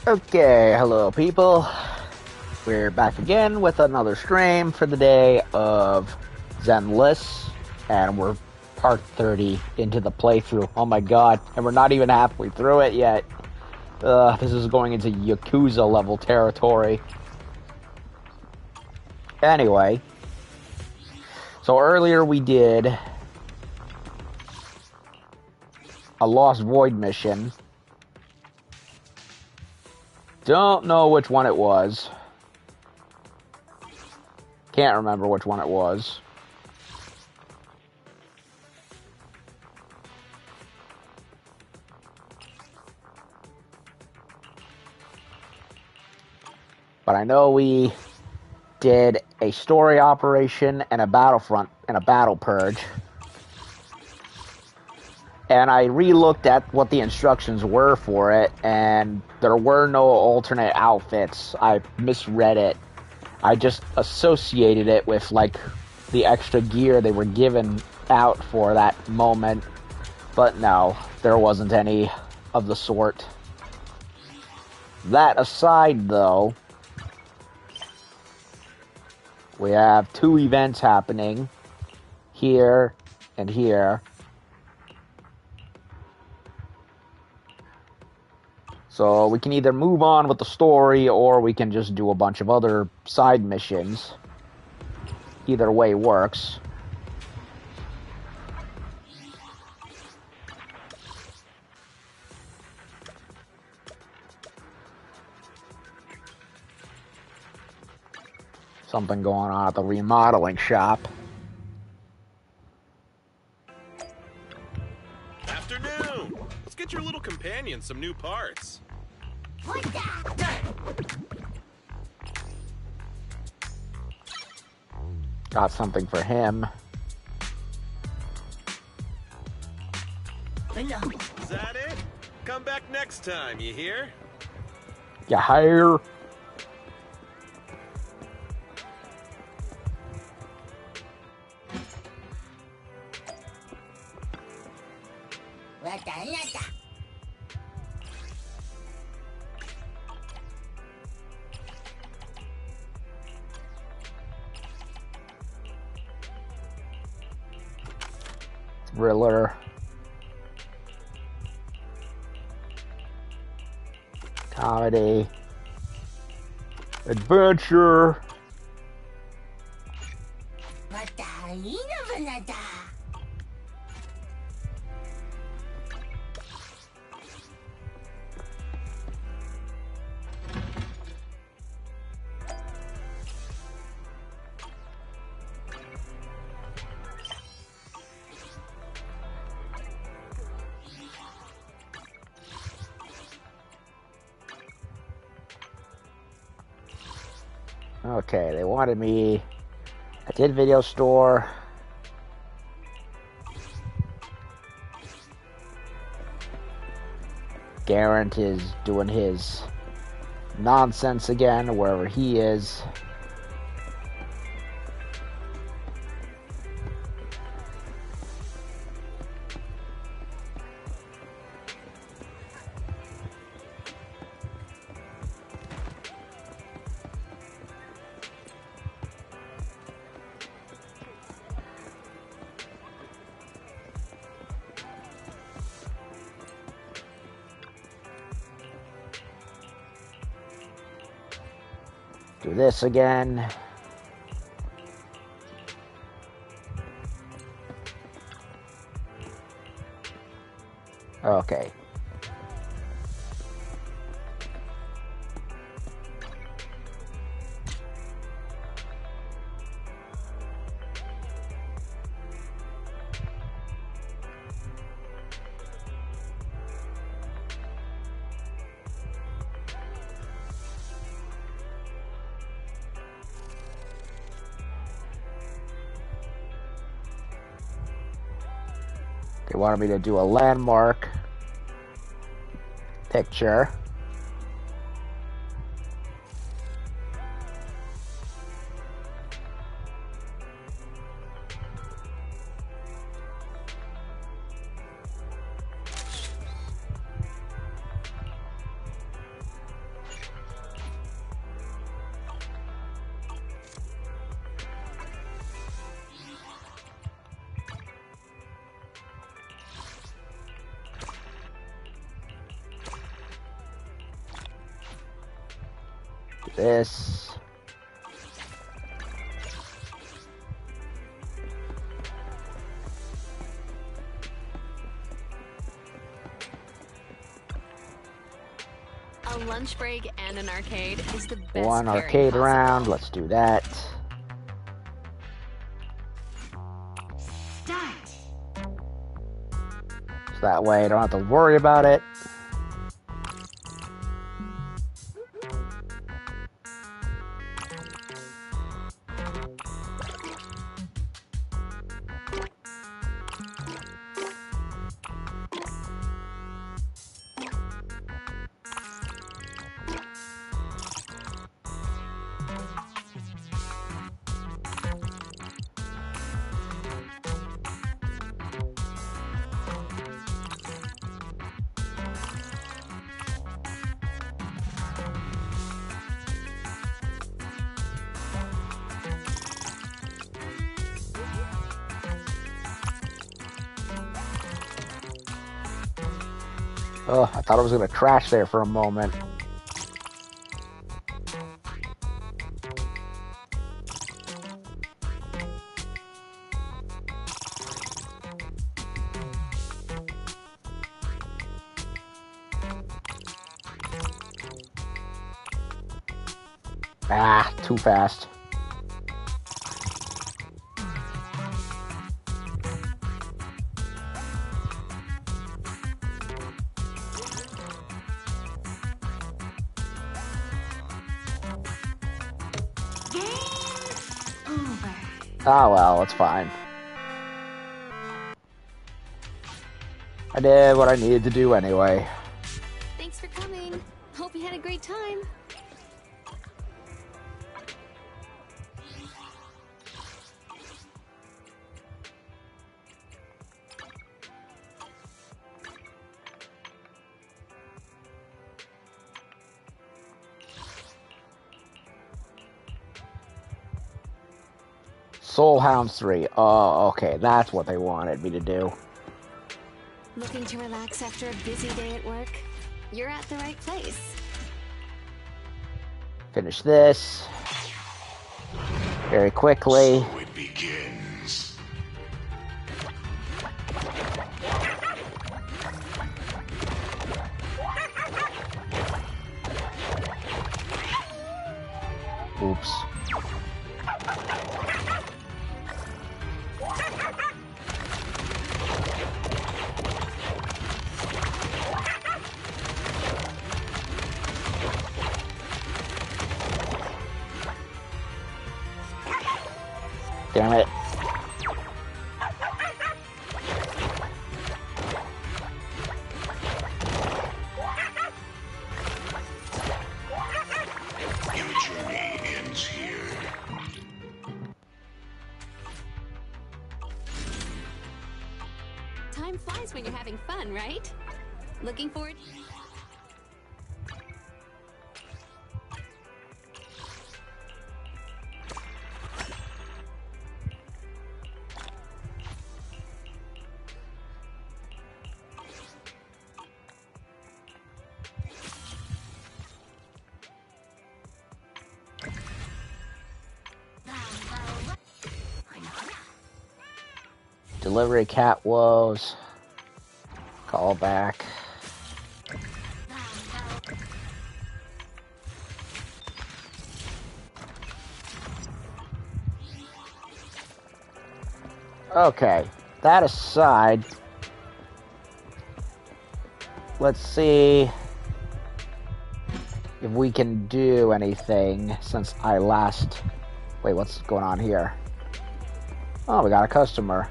Okay, hello people. We're back again with another stream for the day of Zenless, and we're part 30 into the playthrough. Oh my god, and we're not even halfway through it yet. This is going into Yakuza level territory. Anyway, so earlier we did a Lost Void mission. Don't know which one it was. Can't remember which one it was. But I know we did a story operation and a battlefront and a battle purge. And I re-looked at what the instructions were for it, and there were no alternate outfits. I misread it. I just associated it with, like, the extra gear they were given out for that moment. But no, there wasn't any of the sort. That aside, though, we have two events happening here and here. So we can either move on with the story, or we can just do a bunch of other side missions. Either way works. Something going on at the remodeling shop. Afternoon! Let's get your little companion some new parts. Got something for him. Is that it? Come back next time, you hear? You hire. Thriller. Comedy. Adventure. Okay, they wanted me. I did video store. Garant is doing his nonsense again, wherever he is. Do this again. Okay. They wanted me to do a landmark picture. This. A lunch break and an arcade is the best One pairing arcade possible. round. Let's do that. Start. So that way I don't have to worry about it. Oh, I thought I was going to crash there for a moment. Ah, too fast. Ah, well, it's fine. I did what I needed to do anyway. Thanks for coming. Hope you had a great time. Soul Hounds 3. Oh, okay, that's what they wanted me to do. Looking to relax after a busy day at work? You're at the right place. Finish this very quickly. So it begins. Oops. Damn it. Your journey ends here. Time flies when you're having fun, right? Looking forward. Delivery cat woes. Call back. Okay, that aside, let's see if we can do anything since I last... Wait, what's going on here? Oh, we got a customer.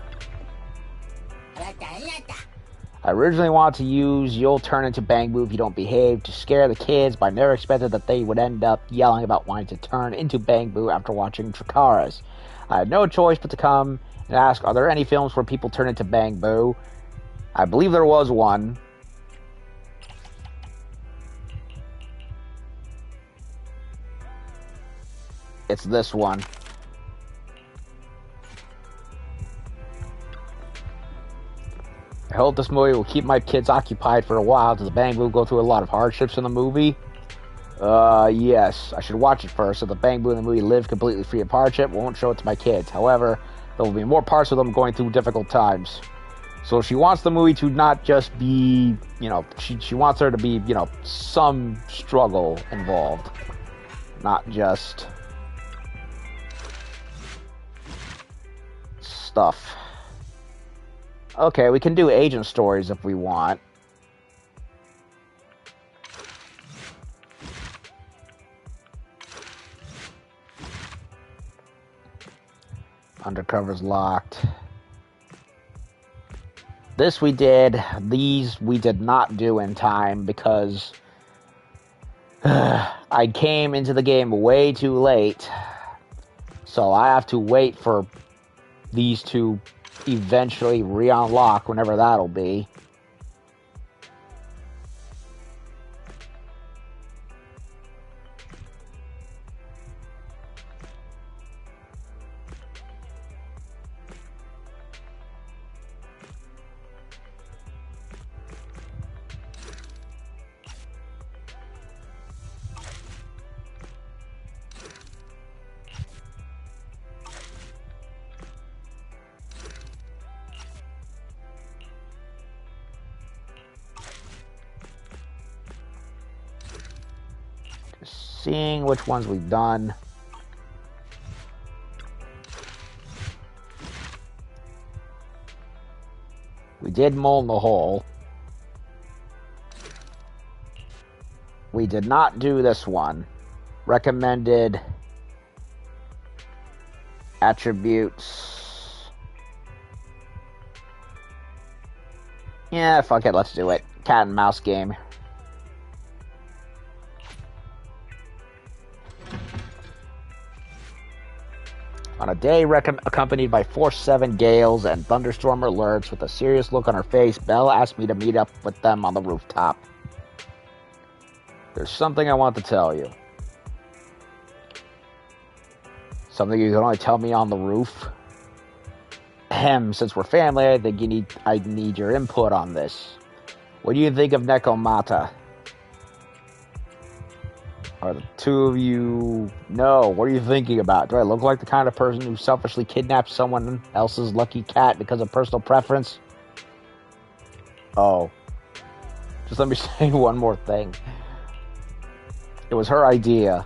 I originally wanted to use "you'll turn into Bangbu if you don't behave" to scare the kids, but I never expected that they would end up yelling about wanting to turn into Bangbu after watching Trakaras. I had no choice but to come and ask, are there any films where people turn into Bangbu? I believe there was one. It's this one. I hope this movie will keep my kids occupied for a while, because the Bangbu go through a lot of hardships in the movie. Yes. I should watch it first, so the Bang Boo in the movie live completely free of hardship. Won't show it to my kids. However, there will be more parts of them going through difficult times. So she wants the movie to not just be, you know, she wants there to be, you know, some struggle involved. Not just stuff. Okay, we can do agent stories if we want. Undercover's locked. This we did. These we did not do in time because I came into the game way too late. So I have to wait for these to eventually re-unlock, whenever that'll be. Seeing which ones we've done. We did Mole in the Hole. We did not do this one. Recommended attributes. Yeah, fuck it, let's do it. Cat and mouse game. On a day accompanied by force 7 gales and thunderstorm alerts, with a serious look on her face, Belle asked me to meet up with them on the rooftop. There's something I want to tell you. Something you can only tell me on the roof? Ahem, since we're family, I think I need your input on this. What do you think of Nekomata? Are the two of you... No, what are you thinking about? Do I look like the kind of person who selfishly kidnaps someone else's lucky cat because of personal preference? Oh. Just let me say one more thing. It was her idea.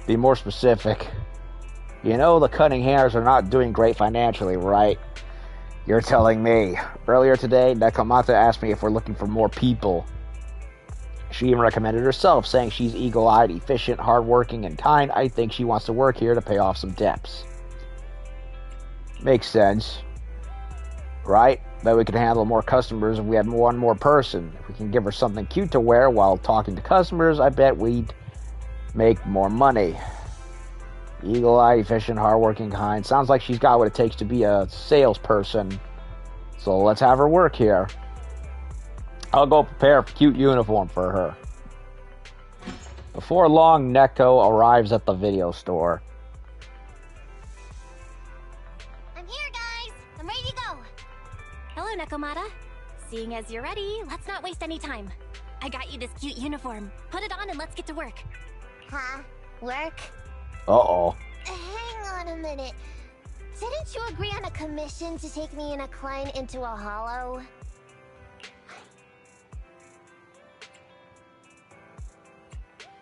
Be more specific. You know the Cunninghams are not doing great financially, right? You're telling me. Earlier today, Nekomata asked me if we're looking for more people. She even recommended herself, saying she's eagle-eyed, efficient, hardworking, and kind. I think she wants to work here to pay off some debts. Makes sense. Right? Bet we could handle more customers if we had one more person. If we can give her something cute to wear while talking to customers, I bet we'd make more money. Eagle-eyed, efficient, hardworking, kind. Sounds like she's got what it takes to be a salesperson. So let's have her work here. I'll go prepare a cute uniform for her. Before long, Neko arrives at the video store. I'm here, guys. I'm ready to go. Hello, Nekomata. Seeing as you're ready, let's not waste any time. I got you this cute uniform. Put it on and let's get to work. Huh? Work? Uh-oh. Hang on a minute. Didn't you agree on a commission to take me and a client into a hollow?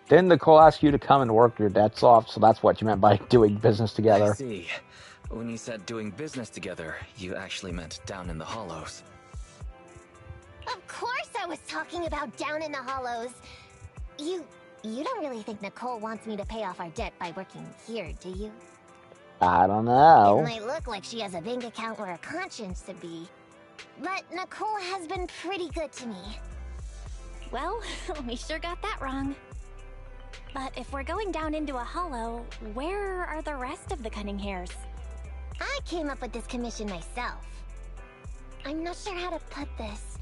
Didn't Nicole ask you to come and work your debts off? So that's what you meant by doing business together. I see. When you said doing business together, you actually meant down in the hollows. Of course I was talking about down in the hollows. You don't really think Nicole wants me to pay off our debt by working here, do you? I don't know. It might look like she has a bank account where her conscience to be. But Nicole has been pretty good to me. Well, we sure got that wrong. But if we're going down into a hollow, where are the rest of the Cunninghams? I came up with this commission myself. I'm not sure how to put this.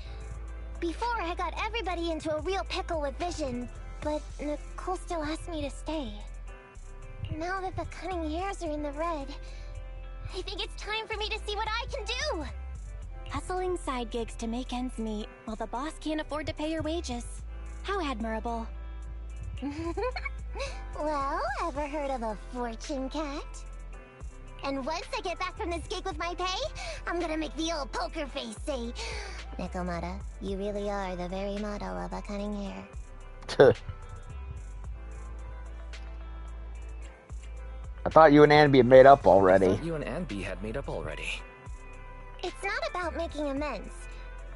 Before, I got everybody into a real pickle with Vision, but Nicole still asked me to stay. Now that the Cunninghams are in the red, I think it's time for me to see what I can do! Hustling side gigs to make ends meet, while the boss can't afford to pay her wages. How admirable. Well, ever heard of a fortune cat? And once I get back from this gig with my pay, I'm gonna make the old poker face say, Nekomata, you really are the very model of a cunning hare. I thought you and Anby had made up I already. thought you and Anby had made up already. It's not about making amends.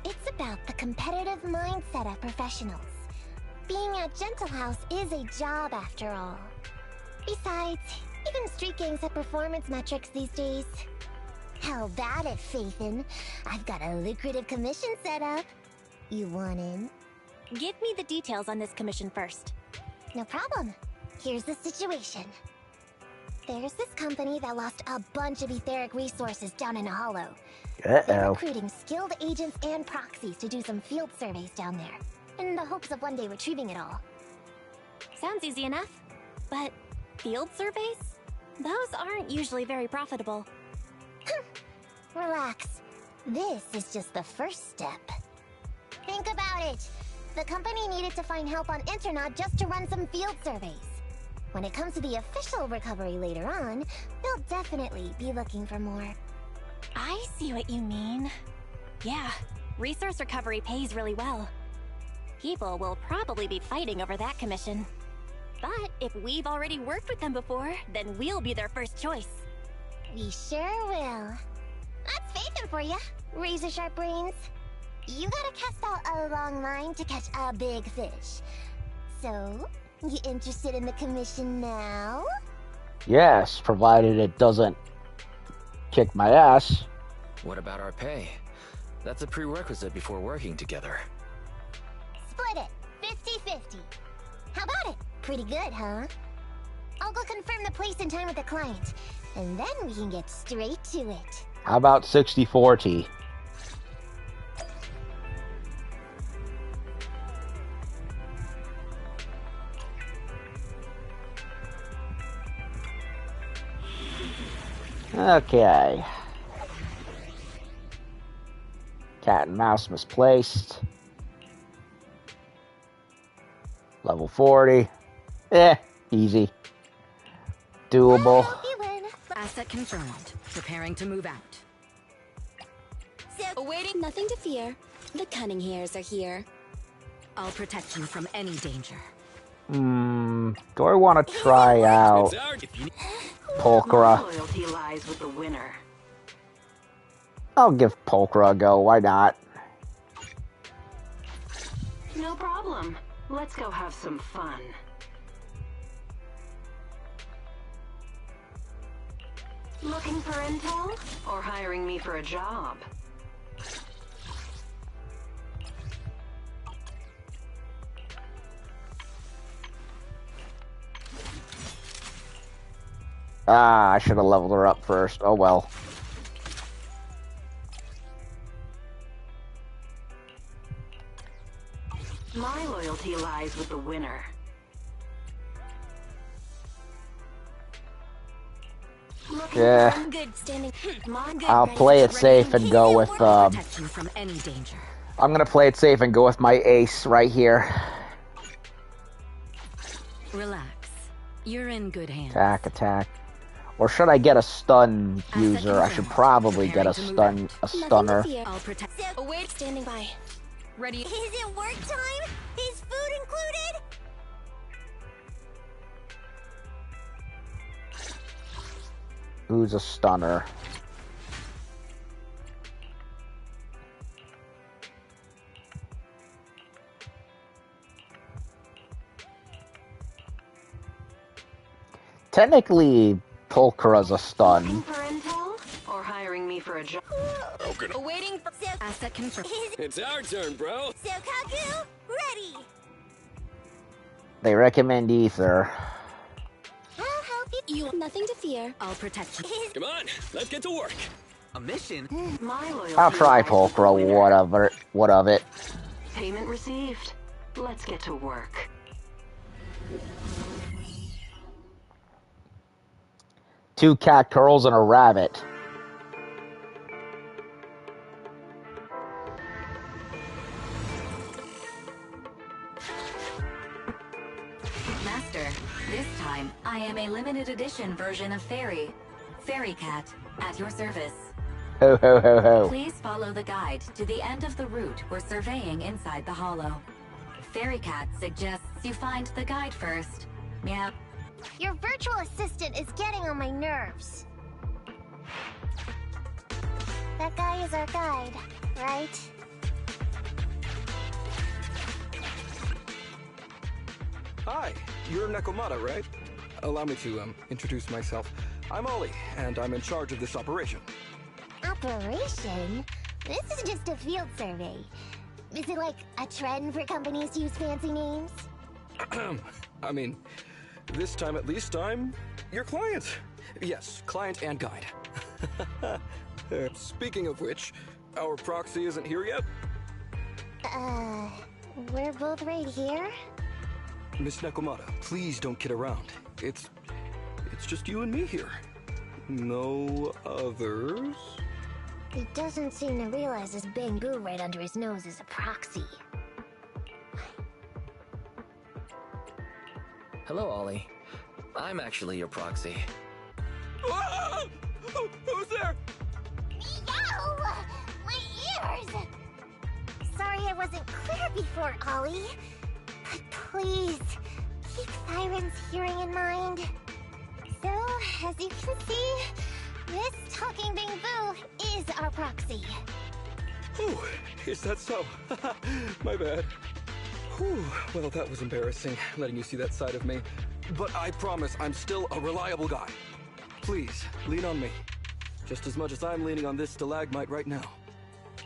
It's about the competitive mindset of professionals. Being at Gentle House is a job after all. Besides, even street gangs have performance metrics these days. How about it, Faithin? I've got a lucrative commission set up. You want in? Give me the details on this commission first. No problem. Here's the situation. There's this company that lost a bunch of etheric resources down in a hollow. They're Uh-oh. recruiting skilled agents and proxies to do some field surveys down there, in the hopes of one day retrieving it all. Sounds easy enough. But field surveys? Those aren't usually very profitable. Relax. This is just the first step. Think about it. The company needed to find help on Internaut just to run some field surveys. When it comes to the official recovery later on, they'll definitely be looking for more. I see what you mean. Yeah, resource recovery pays really well. People will probably be fighting over that commission. But if we've already worked with them before, then we'll be their first choice. We sure will. That's Faithin for you, razor sharp brains. You gotta cast out a long line to catch a big fish. So, you interested in the commission now? Yes, provided it doesn't kick my ass. What about our pay? That's a prerequisite before working together. Split it, 50-50. How about it? Pretty good, huh? I'll go confirm the place and time with the client, and then we can get straight to it. How about 60-40? Okay. Cat and mouse misplaced. Level 40. Easy. Doable. I hope you win. Asset confirmed. Preparing to move out. So, Awaiting nothing to fear. The cunning hairs are here. I'll protect you from any danger. Do I want to try out Pulchra? Loyalty lies with the winner. I'll give Pulchra a go, why not? No problem. Let's go have some fun. Looking for intel? Or hiring me for a job? I should have leveled her up first. Oh well. My loyalty lies with the winner. Yeah. I'm good standing. My good I'll play it safe and go with, protect you from any danger. I'm gonna play it safe and go with my ace right here. Relax. You're in good hands. Attack. Or should I get a stun user? I should probably get a stunner. Nothing to fear. I'll protect. Await standing by. Ready. is it work time? Is food included? Who's a stunner? Technically, Pulchra's a stun. Looking for intel? Or hiring me for a job? Awaiting for Asset confirmed. It's our turn, bro. Sokaku, ready! They recommend ether. I'll help you. you. Nothing to fear. I'll protect you. Come on, let's get to work. A mission? My loyalty I'll try lies with the Pulchra, winner. what of it. Payment received. Let's get to work. Two cat curls and a rabbit. This time, I am a limited edition version of Fairy Cat, at your service. Ho ho ho ho. Please follow the guide to the end of the route we're surveying inside the hollow. Fairy Cat suggests you find the guide first. Yep. Your virtual assistant is getting on my nerves. That guy is our guide, right? Hi, you're Nekomata, right? Allow me to, introduce myself. I'm Ollie, and I'm in charge of this operation. Operation? This is just a field survey. Is it like a trend for companies to use fancy names? I mean, this time at least I'm your client. Yes, client and guide. Speaking of which, our proxy isn't here yet. We're both right here? Miss Nekomata, please don't kid around. It's just you and me here. No others? He doesn't seem to realize this Bangu right under his nose is a proxy. Hello, Ollie. I'm actually your proxy. Ah! Who's there? Meow! My ears! Sorry I wasn't clear before, Ollie. But please, keep Siren's hearing in mind. So, as you can see, this talking Bangu is our proxy. Whew, is that so? My bad. Whew, well, that was embarrassing, letting you see that side of me. But I promise I'm still a reliable guy. Please, lean on me. Just as much as I'm leaning on this stalagmite right now.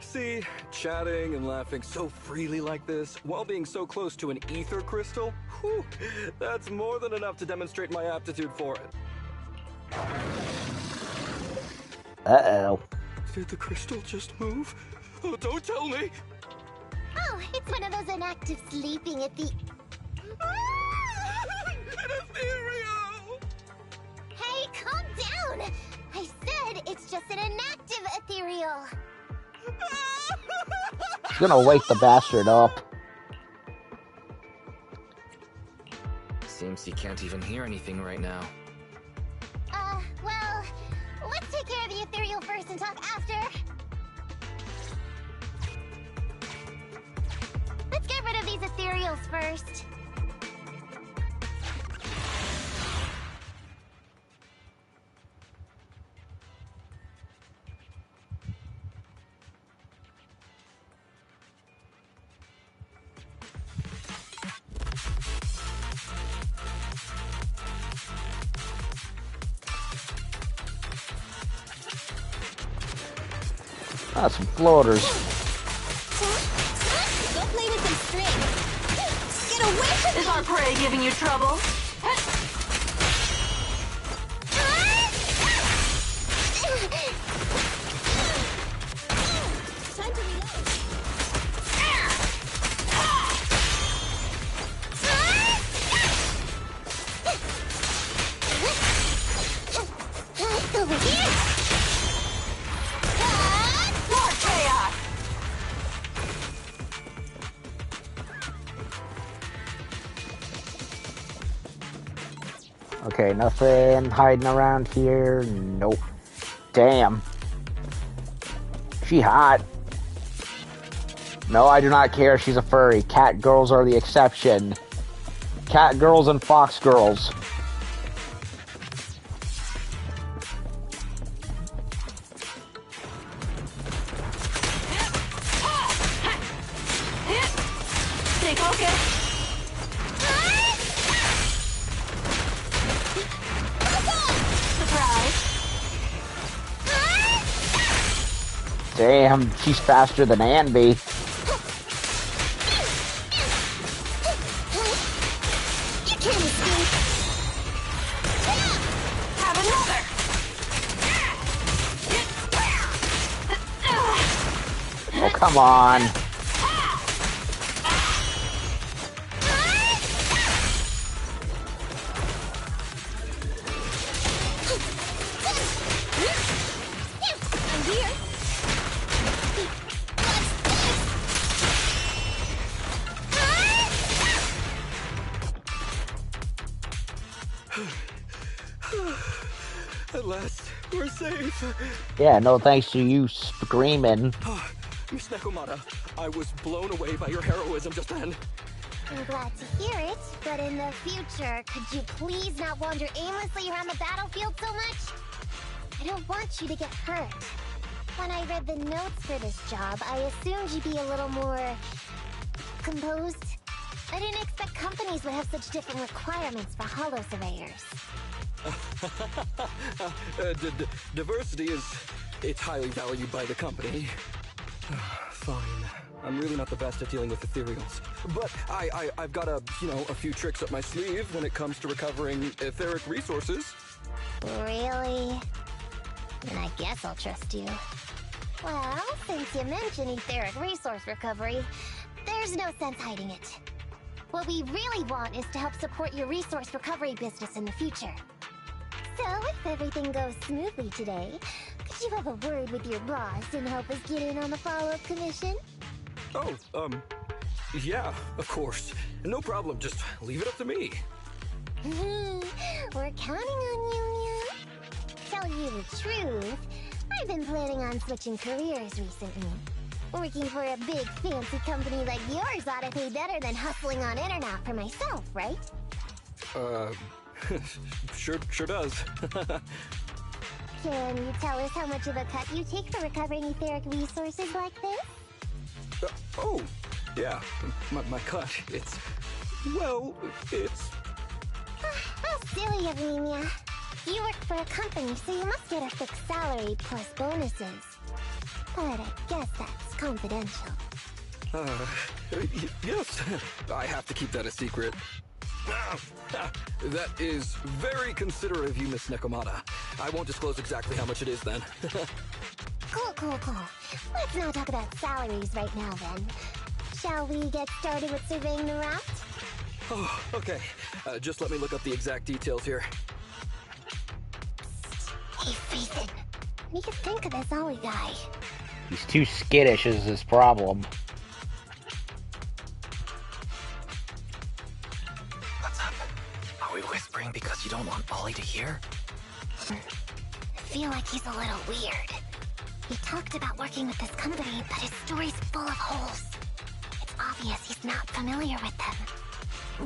See, chatting and laughing so freely like this, while being so close to an ether crystal, whew, that's more than enough to demonstrate my aptitude for it. Uh-oh. Did the crystal just move? Oh, don't tell me! Oh, it's one of those inactive sleeping at the... An ethereal! Hey, calm down! I said it's just an inactive ethereal. It's gonna wake the bastard up. Seems he can't even hear anything right now. Well, let's take care of the ethereal first and talk after. Let's get rid of these ethereals first. Ah, some floaters. Go play with some string. Get away from me! Is our prey giving you trouble? Time to reload. Over here! More chaos! Okay, nothing hiding around here. Nope. Damn. She hot. No, I do not care. She's a furry. Cat girls are the exception. Cat girls and fox girls. Stay focused! Surprise! Damn, she's faster than Anby. You can't escape. Have another! Oh, come on. I'm here. least, we're safe. Yeah, no thanks to you screaming. Miss Nekomata, I was blown away by your heroism just then. I'm glad to hear it, but in the future, could you please not wander aimlessly around the battlefield so much? I don't want you to get hurt. When I read the notes for this job, I assumed you'd be a little more... composed. I didn't expect companies would have such different requirements for holo surveyors. Diversity it's highly valued by the company. Fine. I'm really not the best at dealing with ethereals. But I've got a few tricks up my sleeve when it comes to recovering etheric resources. Really? Then I guess I'll trust you. Well, since you mentioned etheric resource recovery, there's no sense hiding it. What we really want is to help support your resource recovery business in the future. So, if everything goes smoothly today, could you have a word with your boss and help us get in on the follow-up commission? Oh, yeah, of course. No problem, just leave it up to me. We're counting on you, Mia. Tell you the truth, I've been planning on switching careers recently. Working for a big fancy company like yours ought to pay better than hustling on internet for myself, right? Sure does. Can you tell us how much of a cut you take for recovering etheric resources like this? Oh, yeah, my cut, it's... How silly of me, Mia. You work for a company, so you must get a fixed salary plus bonuses. But I guess that's confidential. Yes, I have to keep that a secret. That is very considerate of you, Miss Nekomata. I won't disclose exactly how much it is then. Cool. Let's not talk about salaries right now then. Shall we get started with surveying the route? Oh, okay. Just let me look up the exact details here. Hey, Ethan. What do you think of this Ollie guy? He's too skittish is his problem. What's up? Are we whispering because you don't want Ollie to hear? I feel like he's a little weird. He talked about working with this company, but his story's full of holes. It's obvious he's not familiar with them.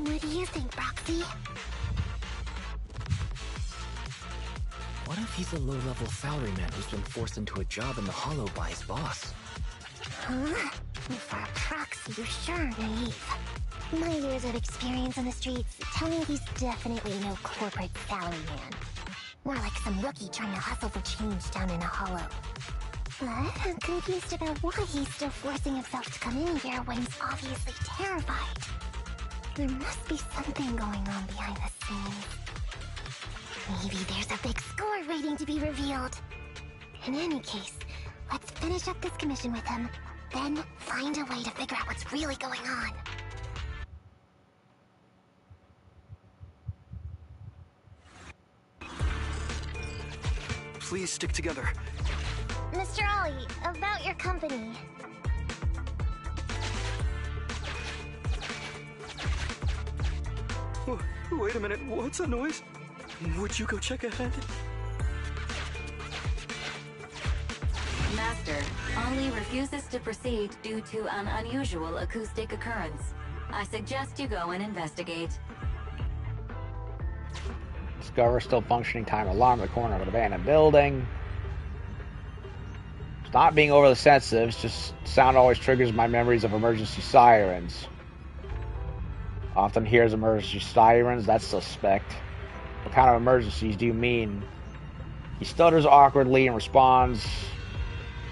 What do you think, Broxy? What if he's a low-level salaryman who's been forced into a job in the Hollow by his boss? Huh? For a Proxy, you're sure naive. My years of experience on the streets tell me he's definitely no corporate salaryman. More like some rookie trying to hustle for change down in a Hollow. But I'm confused about why he's still forcing himself to come in here when he's obviously terrified. There must be something going on behind the scenes. Maybe there's a big score waiting to be revealed. In any case, let's finish up this commission with him, then find a way to figure out what's really going on. Please stick together. Mr. Ollie, about your company. Wait a minute, what's that noise? Would you go check ahead? Master, Ollie refuses to proceed due to an unusual acoustic occurrence. I suggest you go and investigate. Discover still functioning time alarm in the corner of an abandoned building. Not being overly sensitive, it's just sound always triggers my memories of emergency sirens. Often hears emergency sirens, that's suspect. What kind of emergencies do you mean? He stutters awkwardly and responds,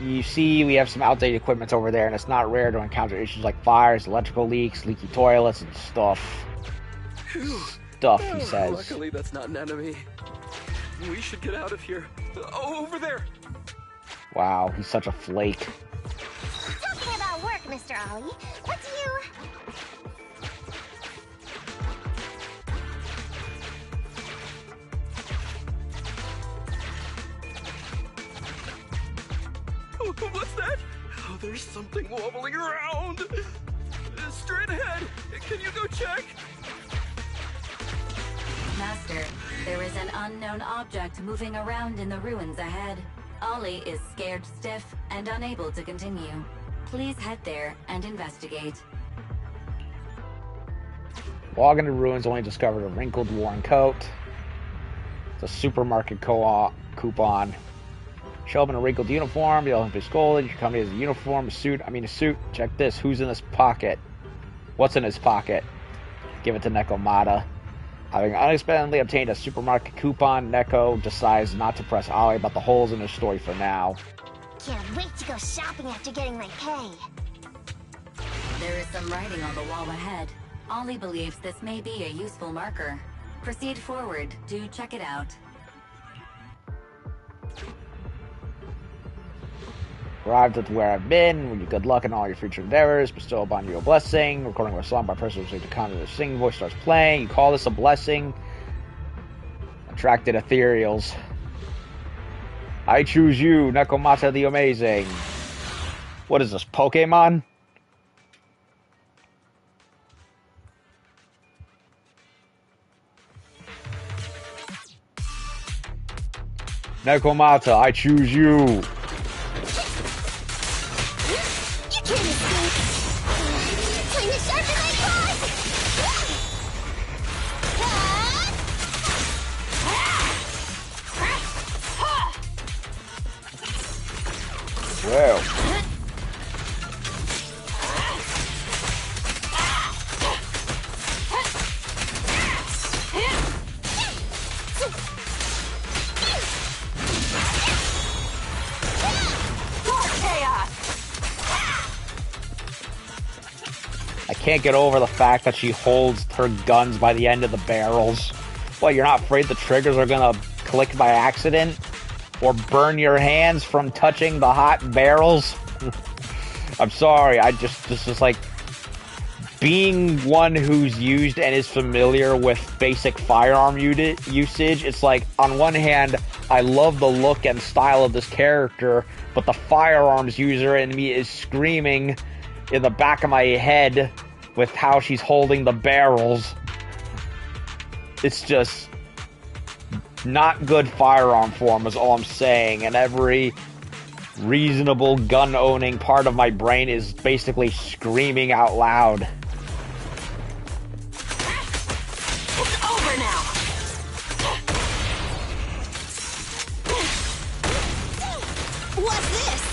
you see, we have some outdated equipment over there, and it's not rare to encounter issues like fires, electrical leaks, leaky toilets, and stuff. Stuff, he says. Luckily, that's not an enemy. We should get out of here. Oh, over there! Wow, he's such a flake. Talking about work, Mr. Ollie, what do you... What's that? Oh, there's something wobbling around. Straight ahead. Can you go check? Master, there is an unknown object moving around in the ruins ahead. Ollie is scared stiff and unable to continue. Please head there and investigate. Log into ruins, only discovered a wrinkled, worn coat. It's a supermarket coupon. Show up in a wrinkled uniform, you'll be scolded. Your company has a uniform, a suit. Check this. Who's in this pocket? What's in his pocket? Give it to Nekomata. Having unexpectedly obtained a supermarket coupon, Neko decides not to press Ollie about the holes in his story for now. Can't wait to go shopping after getting my pay. There is some writing on the wall ahead. Ollie believes this may be a useful marker. Proceed forward to check it out. Arrived at where I've been. With you good luck in all your future endeavors. Bestow upon you a blessing. Recording of a song by a person who's to comment. The singing voice starts playing. You call this a blessing. Attracted ethereals. I choose you, Nekomata the Amazing. What is this, Pokemon? Nekomata, I choose you. Well. I can't get over the fact that she holds her guns by the end of the barrels. What, you're not afraid the triggers are gonna click by accident? Or burn your hands from touching the hot barrels? I'm sorry, this is like, being one who's used and is familiar with basic firearm usage, it's like, on one hand, I love the look and style of this character, but the firearms user in me is screaming in the back of my head with how she's holding the barrels. It's just not good firearm form is all I'm saying, and every reasonable gun-owning part of my brain is basically screaming out loud. It's over now. What's this?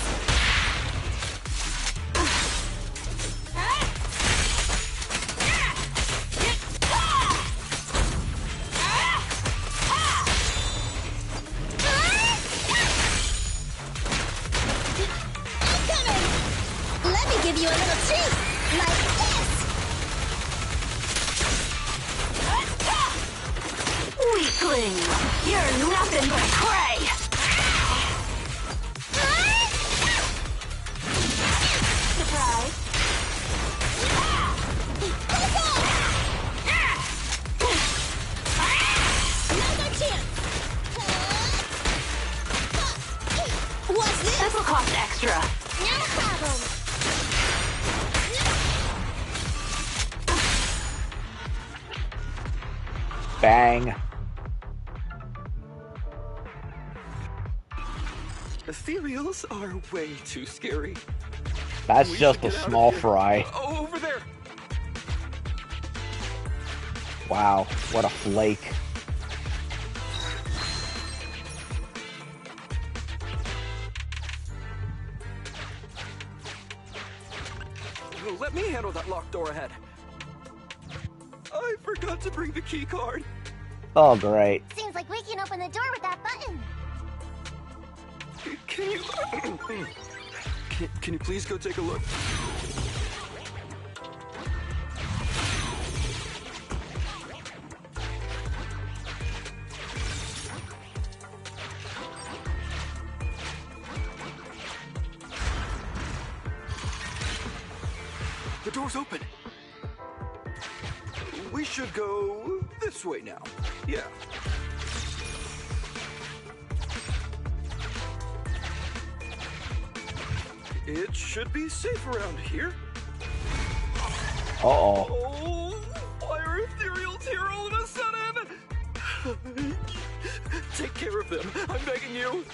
Give you a little treat, like this! Weakling! You're nothing but prey! Surprise! Another chance! What's this? This'll cost extra. No problem! Bang. Ethereals are way too scary. That's We just should a get out of small here. fry. Oh, over there! Wow, what a flake. Oh, let me handle that locked door ahead. I forgot to bring the key card. Oh, great. Seems like we can open the door with that button. Can you... can you please go take a look? The door's open. We should go this way now. Yeah. It should be safe around here. Uh-oh. Oh, why are ethereals here all of a sudden? Take care of them. I'm begging you.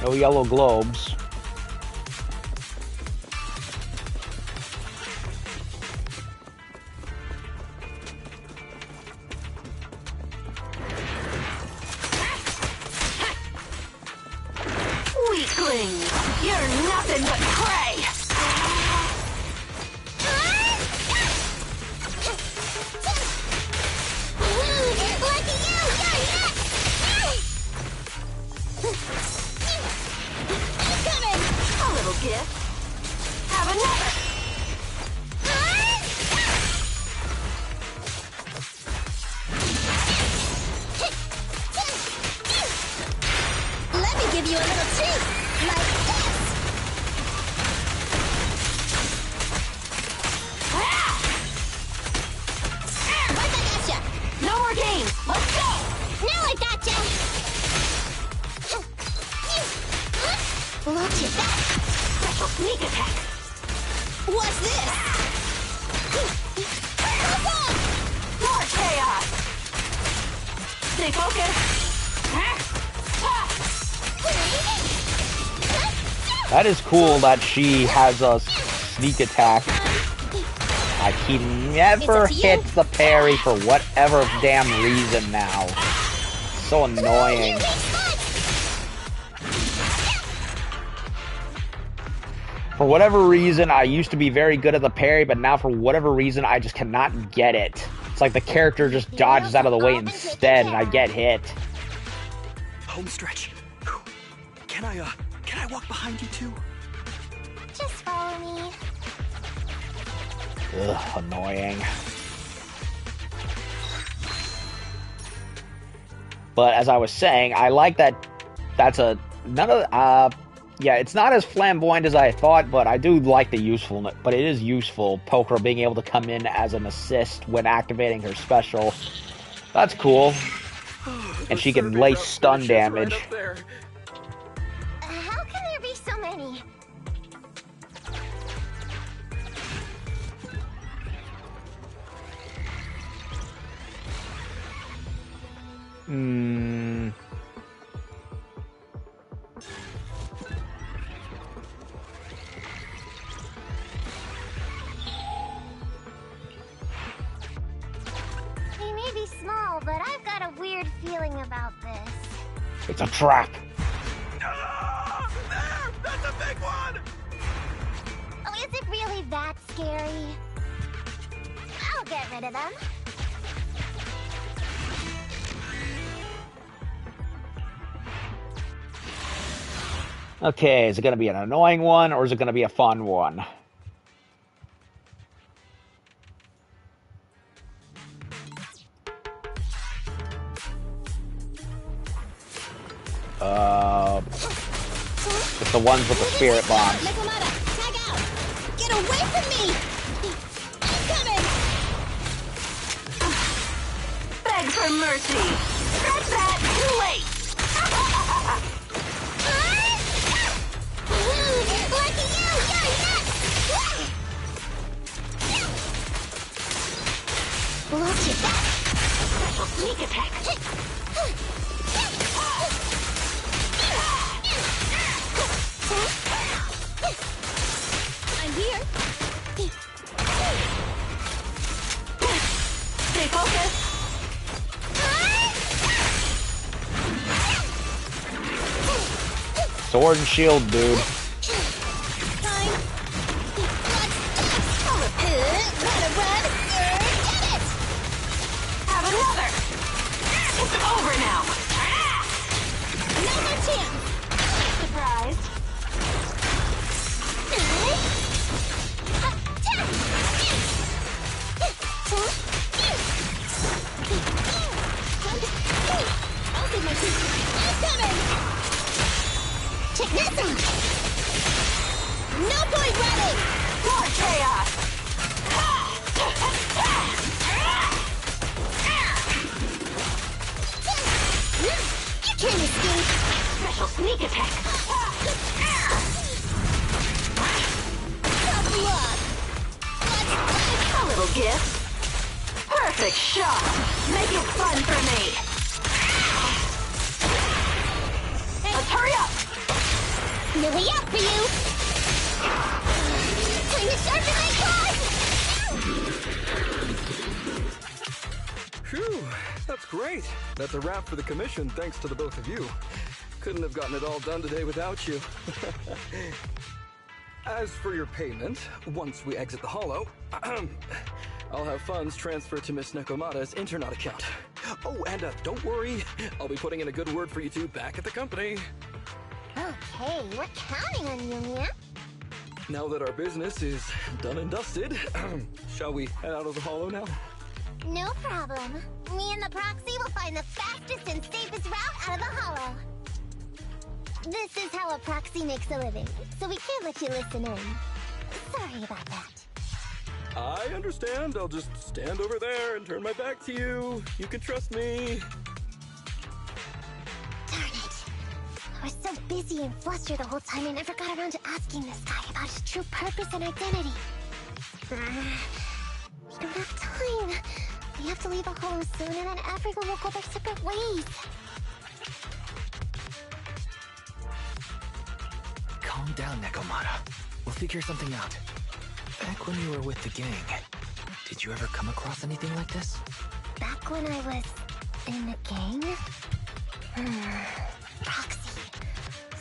No yellow globes. Weakling! You're nothing but prey! A little gift. Have another! Let me give you a little treat, like this! Once I gotcha! No more games! Let's go! Now I gotcha! Look at that! Special sneak attack! What's this? More chaos! Stay focused! That is cool that she has a sneak attack. Like, he never hits the parry for whatever damn reason now. So annoying. For whatever reason, I used to be very good at the parry, but now for whatever reason, I just cannot get it. It's like the character just dodges out of the way instead, and I get hit. Home stretch. Can I walk behind you too? Just follow me. Ugh, annoying. But as I was saying, I like that that's a yeah, it's not as flamboyant as I thought, but I do like the usefulness. But it is useful, Poker being able to come in as an assist when activating her special. That's cool. And she can lay stun damage. How can there be so many? They may be small, but I've got a weird feeling about this. It's a trap. Ah, there! That's a big one! Oh, is it really that scary? I'll get rid of them. Okay, is it going to be an annoying one, or is it going to be a fun one? It's the ones with the spirit bombs. Nekomata, tag out! Get away from me! I'm coming! Beg for mercy! Scratch that! Too late! Lucky you! You're nuts! Look at that! Special sneak attack! Sword and shield, dude. Have another! It's over now! No more chance! Surprised? I'll give my teeth. I'm coming! Check this out! No point running! More chaos! You can't escape! Special sneak attack! Tough luck! A little gift. Perfect shot! Make it fun for me! Let's hurry up! No way out for you! Time to sharpen my claws! Phew, that's great. That's a wrap for the commission, thanks to the both of you. Couldn't have gotten it all done today without you. As for your payment, once we exit the Hollow, I'll have funds transferred to Miss Nekomata's Internet account. Oh, and don't worry, I'll be putting in a good word for you two back at the company. Okay, we're counting on you, Mia. Now that our business is done and dusted, shall we head out of the Hollow now? No problem. Me and the proxy will find the fastest and safest route out of the Hollow. This is how a proxy makes a living, so we can't let you listen in. Sorry about that. I understand. I'll just stand over there and turn my back to you. You can trust me. Darn it. I was so busy and flustered the whole time I never got around to asking this guy about his true purpose and identity. We don't have time. We have to leave the Hollow soon and then everyone will go their separate ways. Calm down, Nekomata. We'll figure something out. Back when you were with the gang, did you ever come across anything like this? Back when I was in the gang? Proxy.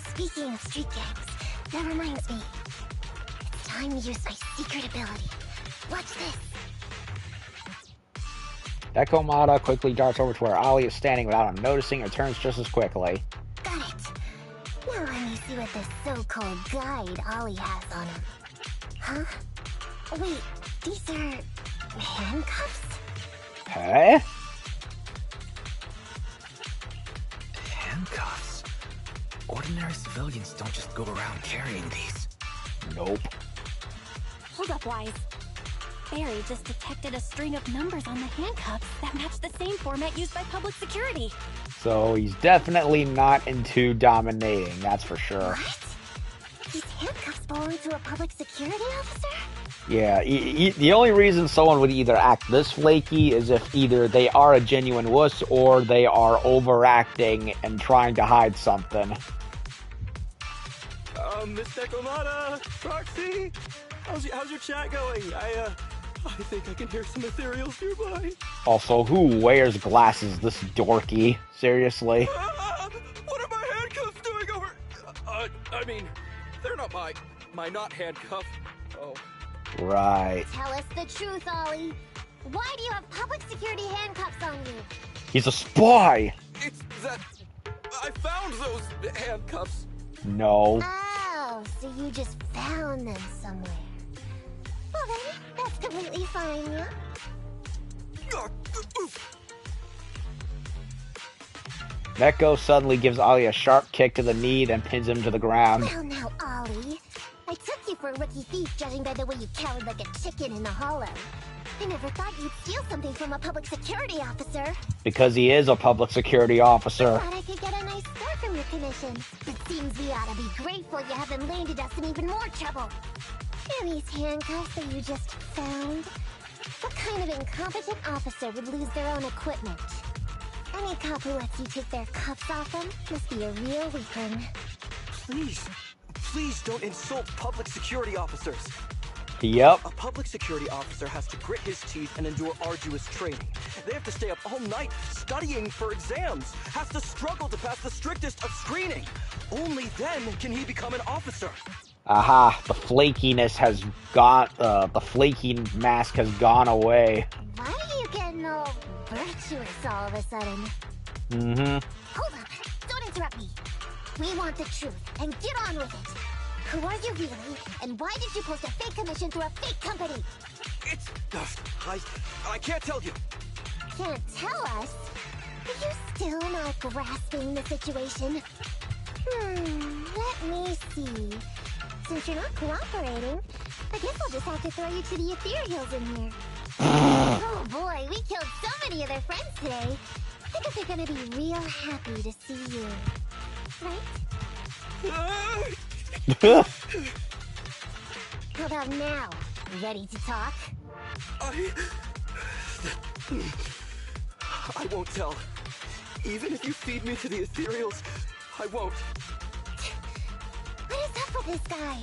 Speaking of street gangs, that reminds me. It's time to use my secret ability. Watch this. Nekomata quickly darts over to where Ollie is standing without him noticing and turns just as quickly. Got it. Now let me see what this so-called guide Ollie has on him. Huh? Wait, these are handcuffs? Huh? Handcuffs? Ordinary civilians don't just go around carrying these. Nope. Hold up, Wise. Barry just detected a string of numbers on the handcuffs that match the same format used by public security. So he's definitely not into dominating, that's for sure. What? These handcuffs belong to a public security officer? Yeah, the only reason someone would either act this flaky is if either they are a genuine wuss or they are overacting and trying to hide something. Miss Nekomata, Proxy, how's your chat going? I think I can hear some ethereals nearby. Also, who wears glasses this dorky? Seriously? What are my handcuffs doing over? I mean, they're not my not handcuff. Oh. Right. Tell us the truth, Ollie. Why do you have public security handcuffs on you? He's a spy! It's that I found those handcuffs. No. Oh, so you just found them somewhere. Well then, that's completely fine, yeah? Neko suddenly gives Ollie a sharp kick to the knee, then pins him to the ground. Well now, Ollie. I took you for a rookie thief judging by the way you cowered like a chicken in the Hollow. I never thought you'd steal something from a public security officer. Because he is a public security officer. I thought I could get a nice score from your commission. It seems we ought to be grateful you haven't landed us in even more trouble. And these handcuffs that you just found? What kind of incompetent officer would lose their own equipment? Any cop who lets you take their cuffs off them must be a real weakling. Please don't insult public security officers. Yep. A public security officer has to grit his teeth and endure arduous training. They have to stay up all night studying for exams, has to struggle to pass the strictest of screening. Only then can he become an officer. Aha, the flakiness has gone, the flaking mask has gone away. Why are you getting all virtuous all of a sudden? Mm-hmm. Hold up, don't interrupt me. We want the truth, and get on with it. Who are you really, and why did you post a fake commission through a fake company? It's... I can't tell you. Can't tell us? Are you still not grasping the situation? Let me see. Since you're not cooperating, I guess I'll just have to throw you to the ethereals in here. Oh boy, we killed so many of their friends today. I think they're gonna be real happy to see you. Right? How about now? Ready to talk? I won't tell. Even if you feed me to the ethereals, I won't. What is up with this guy?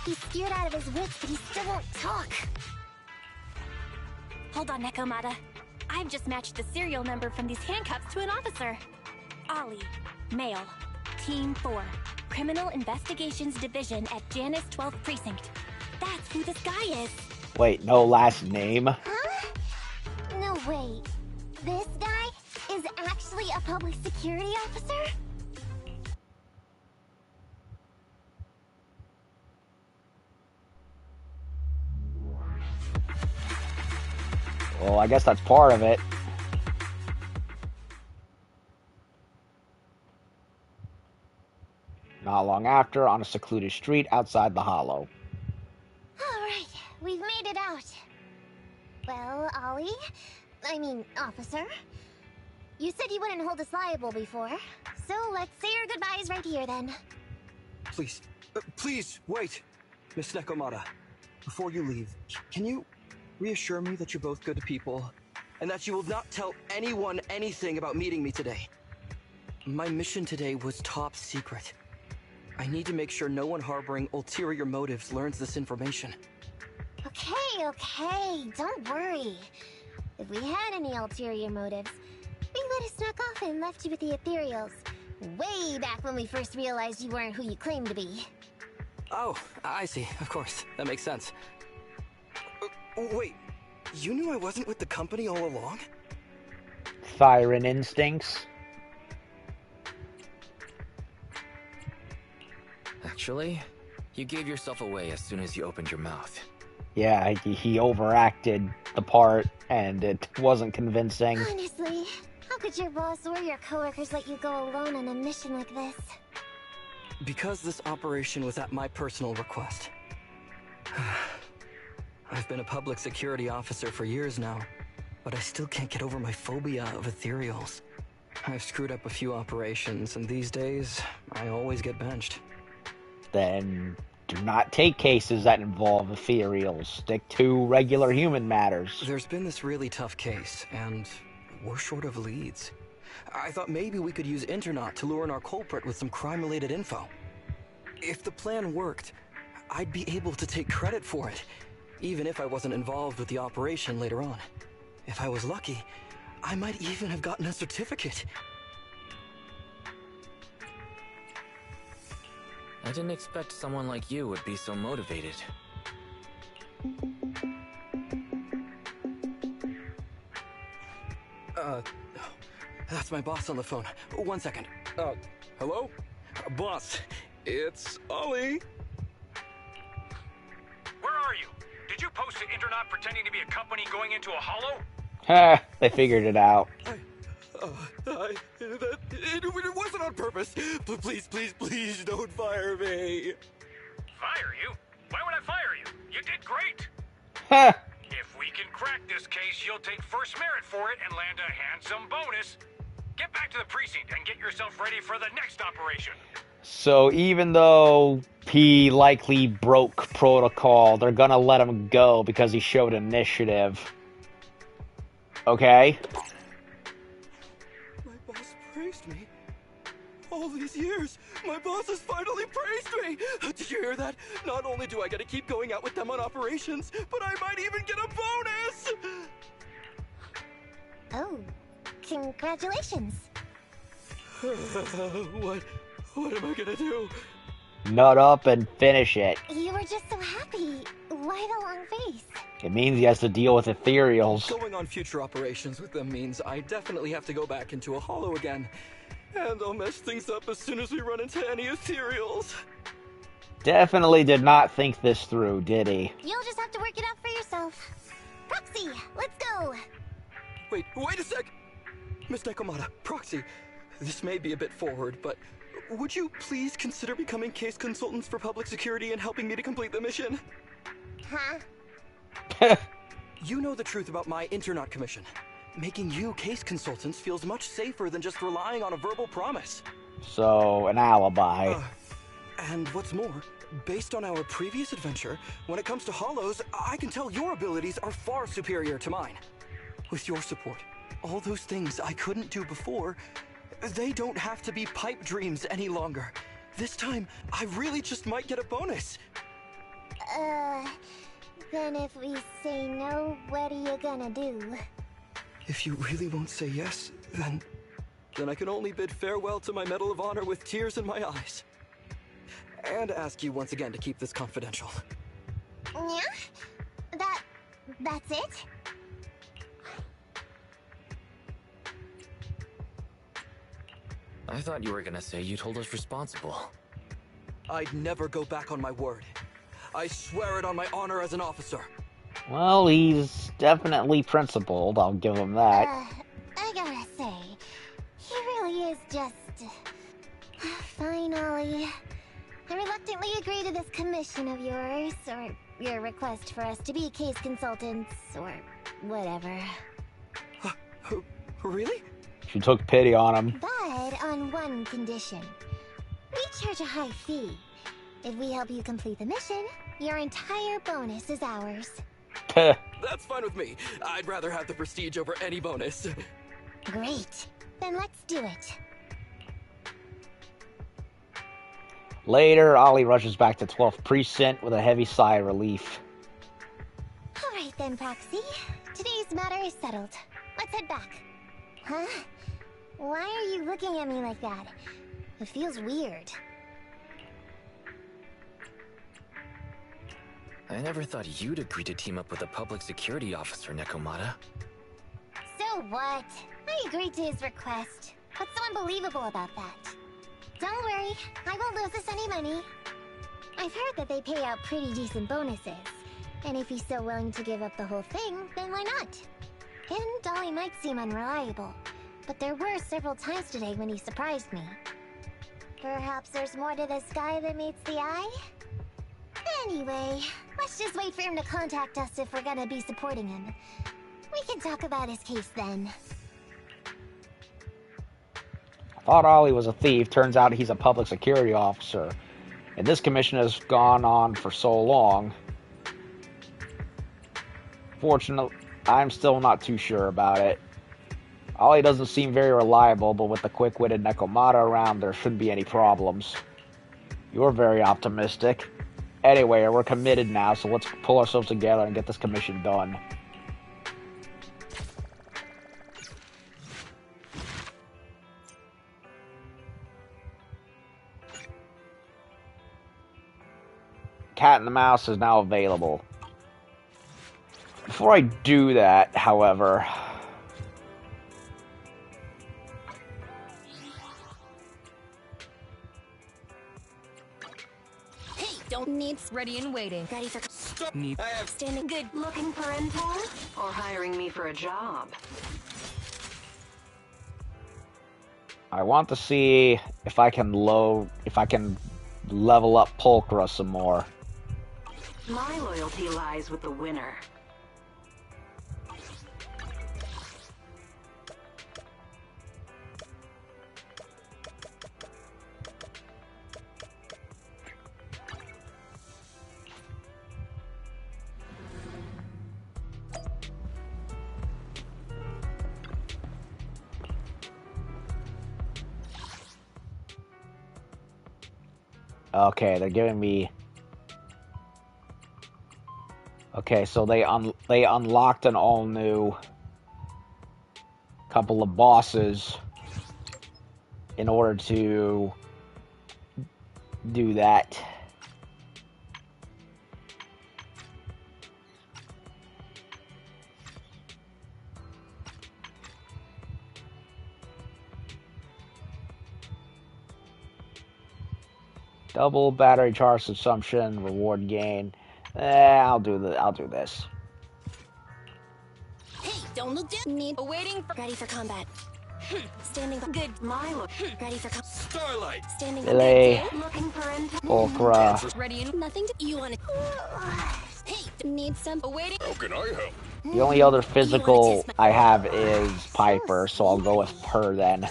He's scared out of his wits, but he still won't talk. Hold on, Nekomata. I've just matched the serial number from these handcuffs to an officer. Ollie, male, Team 4, Criminal Investigations Division at Janus 12th Precinct. That's who this guy is. Wait, no last name? Huh? No, wait. This guy is actually a public security officer? Well, I guess that's part of it. Not long after, on a secluded street outside the Hollow. Alright, we've made it out. Well, officer. You said you wouldn't hold us liable before, so let's say our goodbyes right here then. Please, wait. Miss Nekomata, before you leave, can you reassure me that you're both good people, and that you will not tell anyone anything about meeting me today? My mission today was top secret. I need to make sure no one harboring ulterior motives learns this information. Okay, don't worry. If we had any ulterior motives, we would have snuck off and left you with the ethereals. Way back when we first realized you weren't who you claimed to be. Oh, I see. Of course. That makes sense. Wait, you knew I wasn't with the company all along? Siren instincts. Actually, you gave yourself away as soon as you opened your mouth. Yeah, he overacted the part, and it wasn't convincing. Honestly, how could your boss or your coworkers let you go alone on a mission like this? Because this operation was at my personal request. I've been a public security officer for years now, but I still can't get over my phobia of ethereals. I've screwed up a few operations, and these days, I always get benched. Then do not take cases that involve ethereals. Stick to regular human matters. There's been this really tough case, and we're short of leads. I thought maybe we could use Internaut to lure in our culprit with some crime-related info. If the plan worked, I'd be able to take credit for it, even if I wasn't involved with the operation later on. If I was lucky, I might even have gotten a certificate. I didn't expect someone like you would be so motivated. That's my boss on the phone. 1 second. Hello? Boss, it's Ollie. Where are you? Did you post to Internaut pretending to be a company going into a hollow? Ha! They figured it out. It wasn't on purpose. Please don't fire me. Fire you? Why would I fire you? You did great. Ha! If we can crack this case, you'll take first merit for it and land a handsome bonus. Get back to the precinct and get yourself ready for the next operation. So even though he likely broke protocol, they're gonna let him go because he showed initiative. Okay? My boss praised me. All these years, my boss has finally praised me! Did you hear that? Not only do I get to keep going out with them on operations, but I might even get a bonus! Oh, congratulations. What am I gonna do? Nut up and finish it. You were just so happy. Why the long face? It means he has to deal with ethereals. Going on future operations with them means I definitely have to go back into a hollow again. And I'll mess things up as soon as we run into any ethereals. Definitely did not think this through, did he? You'll just have to work it out for yourself. Proxy, let's go. Wait a sec! Miss Nekomata, Proxy, this may be a bit forward, but would you please consider becoming case consultants for public security and helping me to complete the mission? Huh? You know the truth about my Internaut commission. Making you case consultants feels much safer than just relying on a verbal promise. So, an alibi. And what's more, based on our previous adventure, when it comes to hollows, I can tell your abilities are far superior to mine. With your support, all those things I couldn't do before, they don't have to be pipe dreams any longer. This time, I really just might get a bonus. Then if we say no, what are you gonna do? If you really won't say yes, then I can only bid farewell to my Medal of Honor with tears in my eyes. And ask you once again to keep this confidential. Yeah? That's it? I thought you were gonna say you'd hold us responsible. I'd never go back on my word. I swear it on my honor as an officer. Well, he's definitely principled, I'll give him that. I gotta say, he really is just... Fine, Ollie. I reluctantly agree to this commission of yours, or your request for us to be case consultants, or whatever. Really? She took pity on him. But on one condition. We charge a high fee. If we help you complete the mission, your entire bonus is ours. That's fine with me. I'd rather have the prestige over any bonus. Great. Then let's do it. Later, Ollie rushes back to 12th Precinct with a heavy sigh of relief. Alright then, Proxy. Today's matter is settled. Let's head back. Huh? Why are you looking at me like that? It feels weird. I never thought you'd agree to team up with a public security officer, Nekomata. So what? I agreed to his request. What's so unbelievable about that? Don't worry, I won't lose us any money. I've heard that they pay out pretty decent bonuses. And if he's so willing to give up the whole thing, then why not? And Dolly might seem unreliable, but there were several times today when he surprised me. Perhaps there's more to the sky than meets the eye? Anyway, let's just wait for him to contact us if we're gonna be supporting him. We can talk about his case then. I thought Ollie was a thief. Turns out he's a public security officer. And this commission has gone on for so long. Fortunately, I'm still not too sure about it. Ollie doesn't seem very reliable, but with the quick-witted Nekomata around, there shouldn't be any problems. You're very optimistic. Anyway, we're committed now, so let's pull ourselves together and get this commission done. Cat and the Mouse is now available. Before I do that, however... Don't need ready and waiting. Ready for standing good. Looking for info? Or hiring me for a job? I want to see if I can level up Pulchra some more. My loyalty lies with the winner. Okay, they're giving me... Okay, so they unlocked an all-new couple of bosses in order to do that. Double battery charge consumption, reward gain. I'll do this. Hey, don't look down. Need awaiting for ready for combat. Standing by. Good. Milo. Ready for Starlight. standing by. Billy. Looking for Okra. Ready and nothing to you want to. Hey, need some awaiting. How can I help? The only other physical I have is Piper, so I'll go with her then.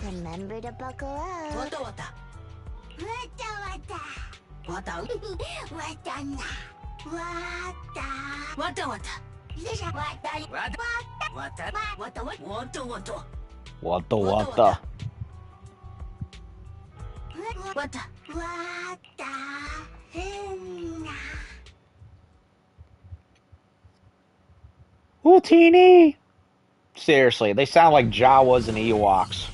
Remember to buckle up. Wata wata. Wata wata. Wata na. Wata. Wata. Wata wata. Wata. Wata. Wata wata. Wata wata. Wata. Wata. Ooh, teeny! Seriously, they sound like Jawas and Ewoks.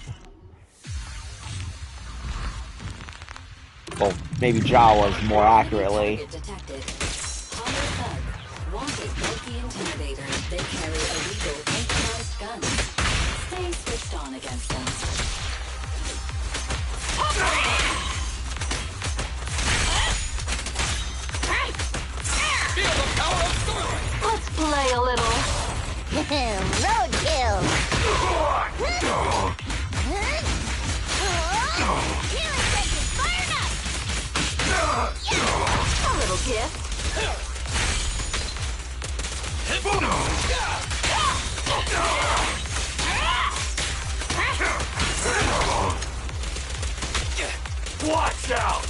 Well, maybe Jawas more accurately. Detected. Hollow Thug. Wanted like the Intimidator. They carry illegal improvised guns. Stay switched on against them. Feel the power of Starlight! Let's play a little. Roadkill. A little gift. Watch out!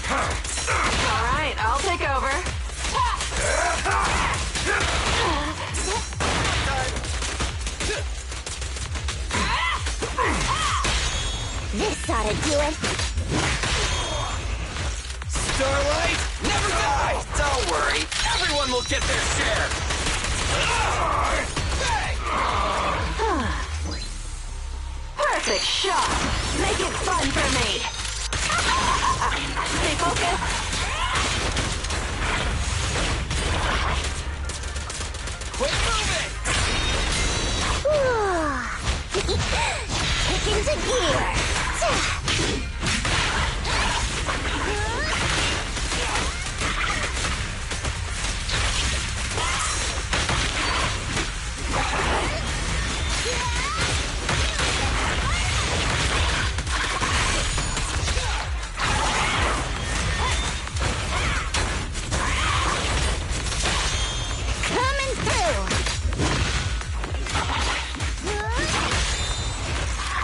All right, I'll take over. This ought to do it. Starlight never dies! Don't worry, everyone will get their share! Perfect shot. Make it fun for me. Stay focused. Quit moving! Kick into gear. Coming through.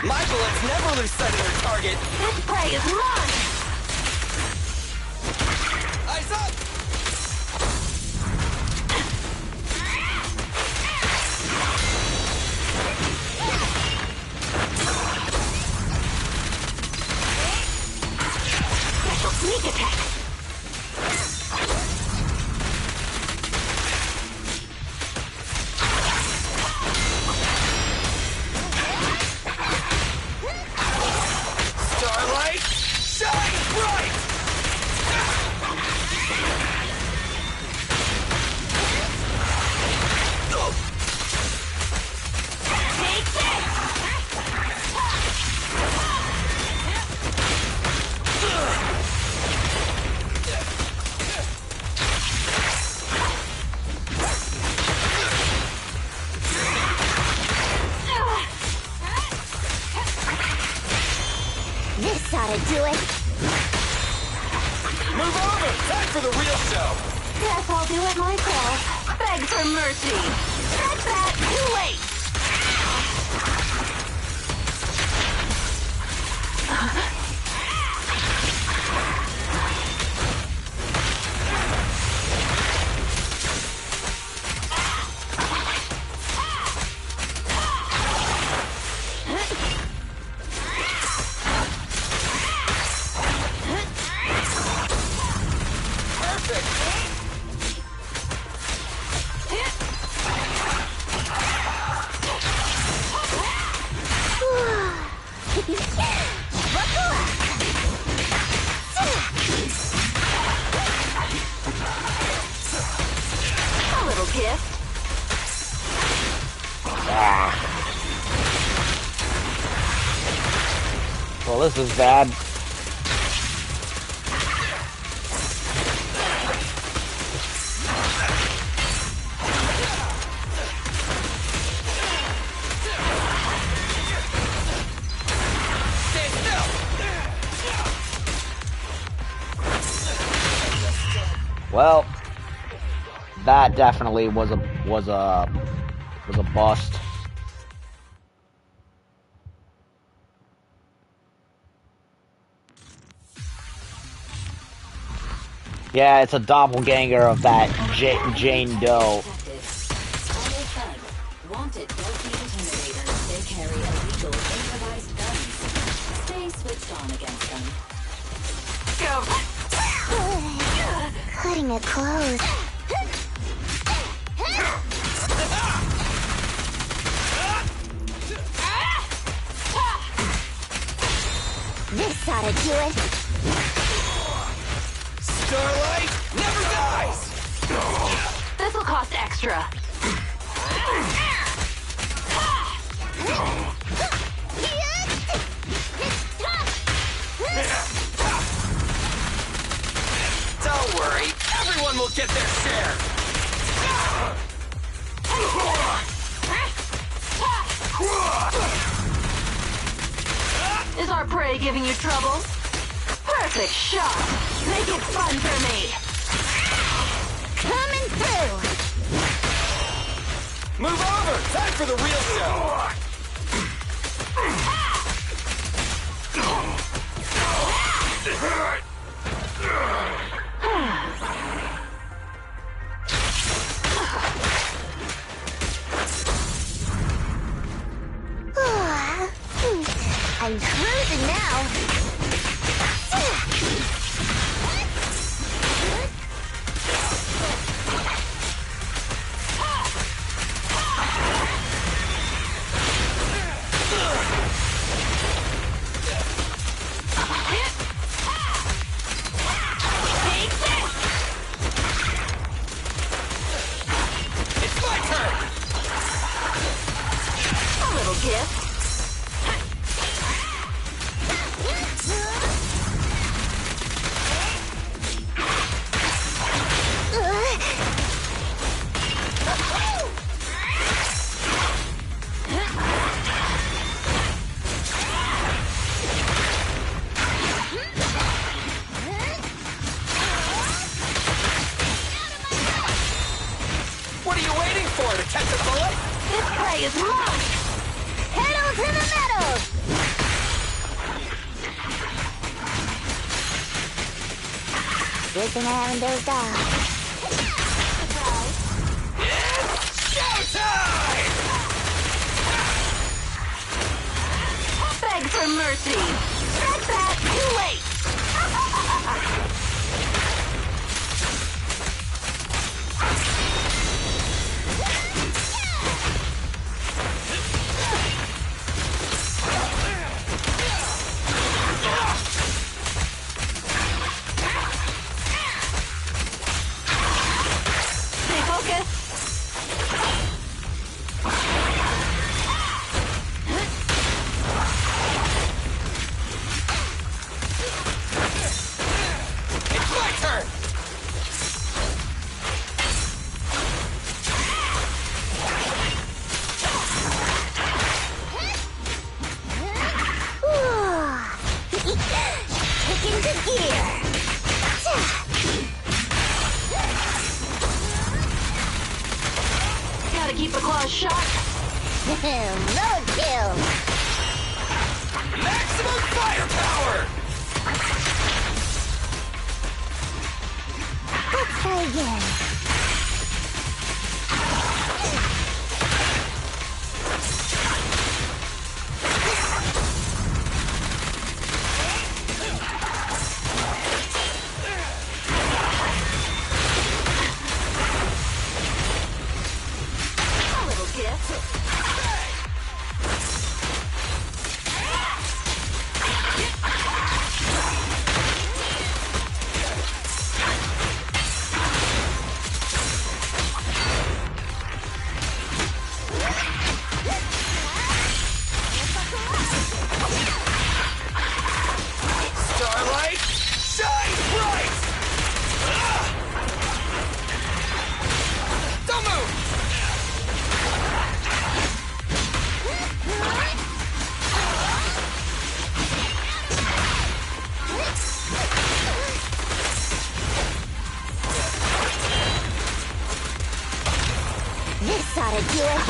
My bullets never lose sight of their target! This prey is mine. Eyes up! Special sneak attack. Starlight, shine bright! Take this. This ought to do it. Move over! Time for the real show! Guess I'll do it myself. Beg for mercy. Check that. Too late. this is bad. Well, that definitely was a bust. Yeah, it's a doppelganger of that Jane Doe. Wanted bulky intimidators. They carry illegal improvised guns. Stay switched on against them. Cutting it close. This ought to do it. Starlight never dies! This'll cost extra. Don't worry, everyone will get their share! Is our prey giving you trouble? Perfect shot. Make it fun for me. Coming through. Move over! Time for the real show! I'm cruising now. It's my turn! A little gift. What are you waiting for, to catch a bullet? This prey is mine. Pedal to the metal. Good thing I haven't dozed off. Showtime! Beg for mercy. Stop that. Too late. Stay focused. It's my turn! Kick into gear. Gotta keep the claws sharp. Roadkill. Maximum firepower! Let's try again. A little gift. gonna do it.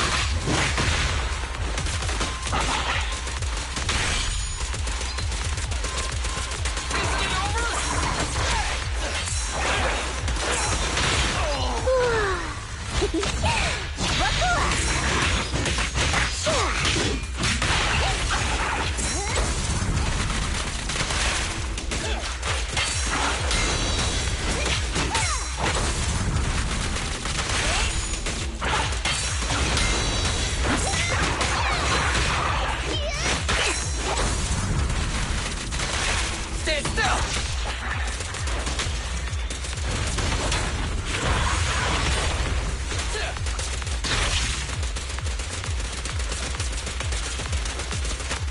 Stand still!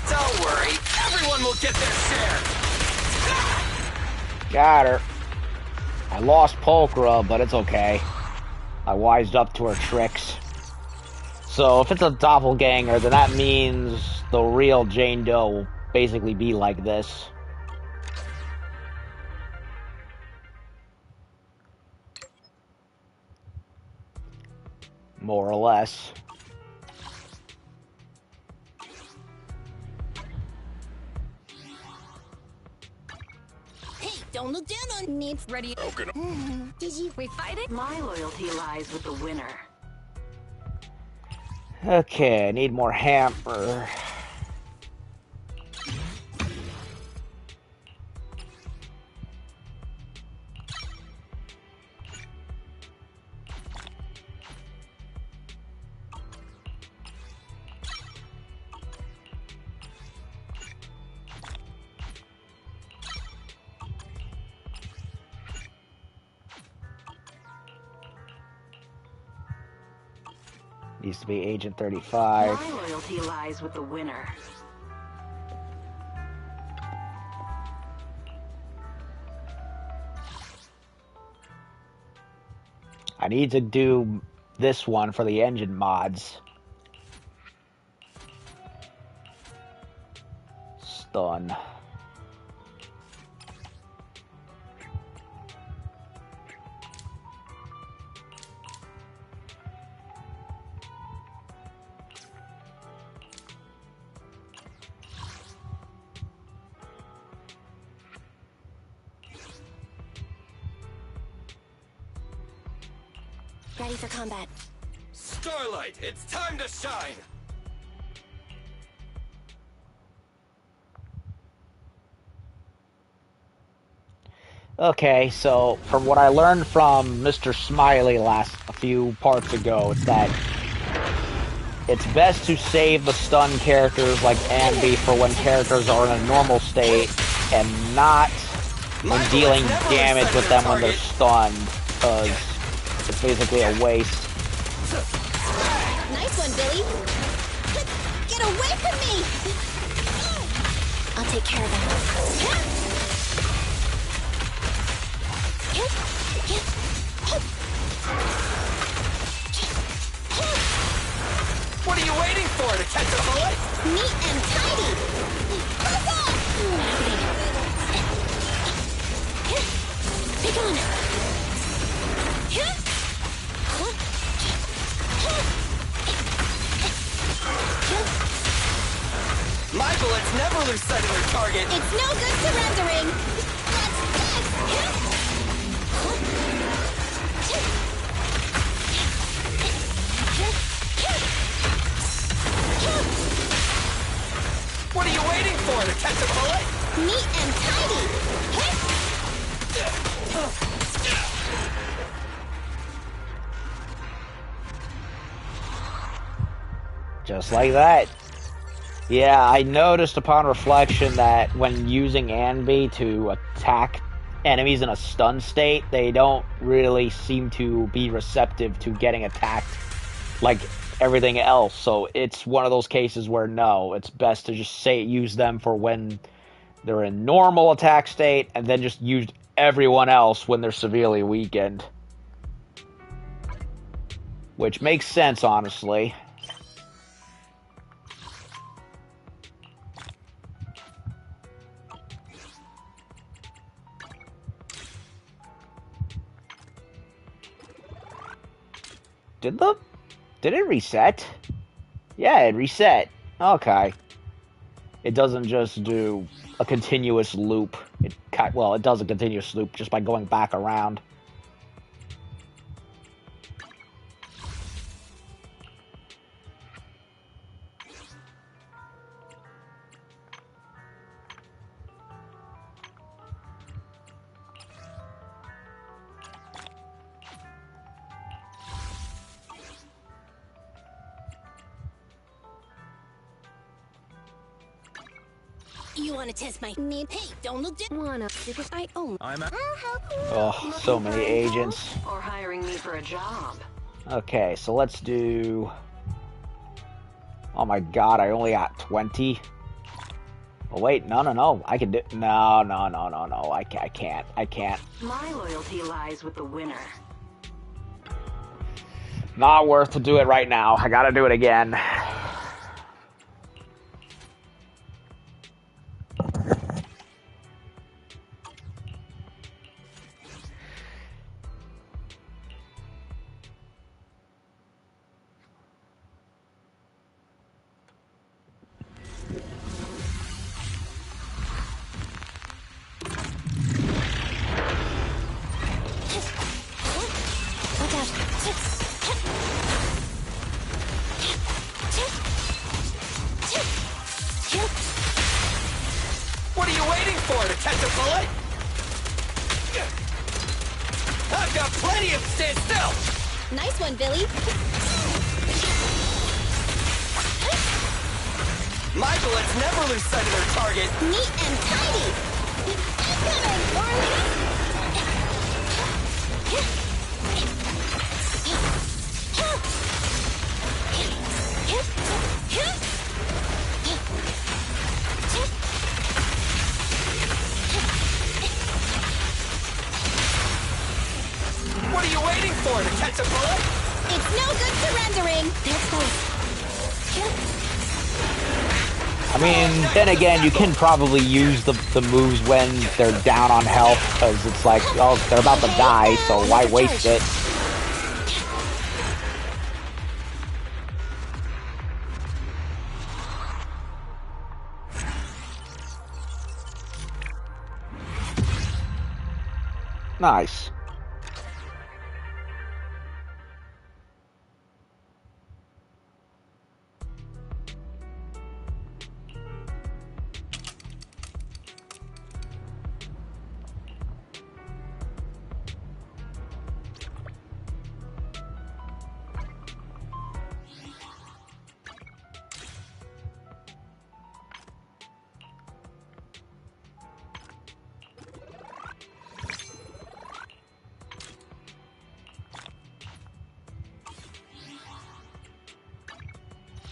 Don't worry, everyone will get their share! Got her. I lost Pulchra, but it's okay. I wised up to her tricks. So if it's a doppelganger, then that means the real Jane Doe will basically be like this. More or less. Hey, don't look down on me. Ready? Did you... We fight it? My loyalty lies with the winner. Okay, I need more hammer. Needs to be Agent 35. My loyalty lies with the winner. I need to do this one for the engine mods. Stun. Ready for combat. Starlight, it's time to shine! Okay, so from what I learned from Mr. Smiley a few parts ago, it's that it's best to save the stun characters like Anby for when characters are in a normal state and not when dealing damage with them when they're stunned, because it's basically a waste. Nice one, Billy. Get away from me! I'll take care of him. What are you waiting for, to catch a bullet? Neat and tidy! Fuck off! Pick on! My bullets never lose sight of their target! It's no good surrendering! What's What are you waiting for, to catch a bullet? neat and tidy! Just like that. Yeah, I noticed upon reflection that when using Anby to attack enemies in a stun state, they don't really seem to be receptive to getting attacked like everything else. So it's one of those cases where no, it's best to just use them for when they're in normal attack state, and then just use everyone else when they're severely weakened. Which makes sense, honestly. Did Did it reset? Yeah, it reset. Okay. It doesn't just do a continuous loop. Well, it does a continuous loop just by going back around. You want to test my name? Hey, don't look at wanna because I own. I'm out. Oh, so many agents. Or hiring me for a job. Okay, so let's do... Oh my god, I only got 20. Oh wait, no. I can do... No. I can't. My loyalty lies with the winner. Not worth to do it right now. I gotta do it again. What are you waiting for, to catch a bullet? I've got plenty of stand still! Nice one, Billy. My bullets never lose sight of their target. Neat and tidy. Incoming, Warren. What are you waiting for, to catch a bullet? It's no good surrendering. There goes. I mean, then again, you can probably use the moves when they're down on health, because it's like, oh, they're about to die, so why waste it? Nice.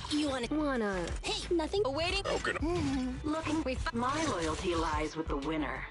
You wanna? Hey, nothing. Waiting. Looking, my loyalty lies with the winner.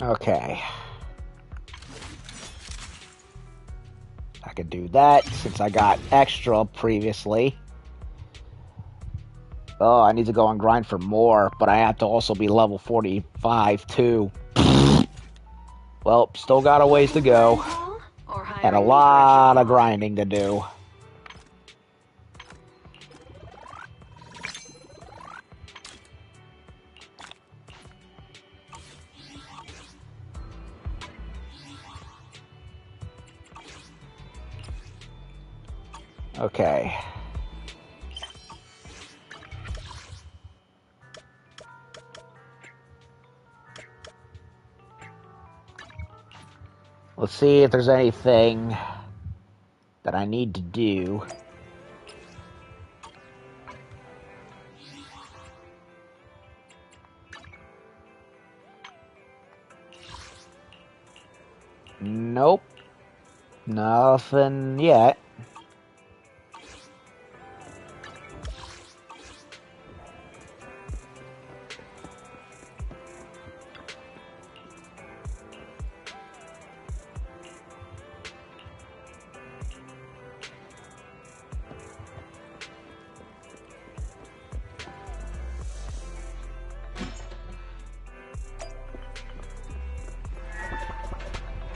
Okay. I could do that since I got extra previously. Oh, I need to go and grind for more, but I have to also be level 45 too. Well, still got a ways to go. And a lot of grinding to do. Okay. Let's see if there's anything that I need to do. Nope. Nothing yet.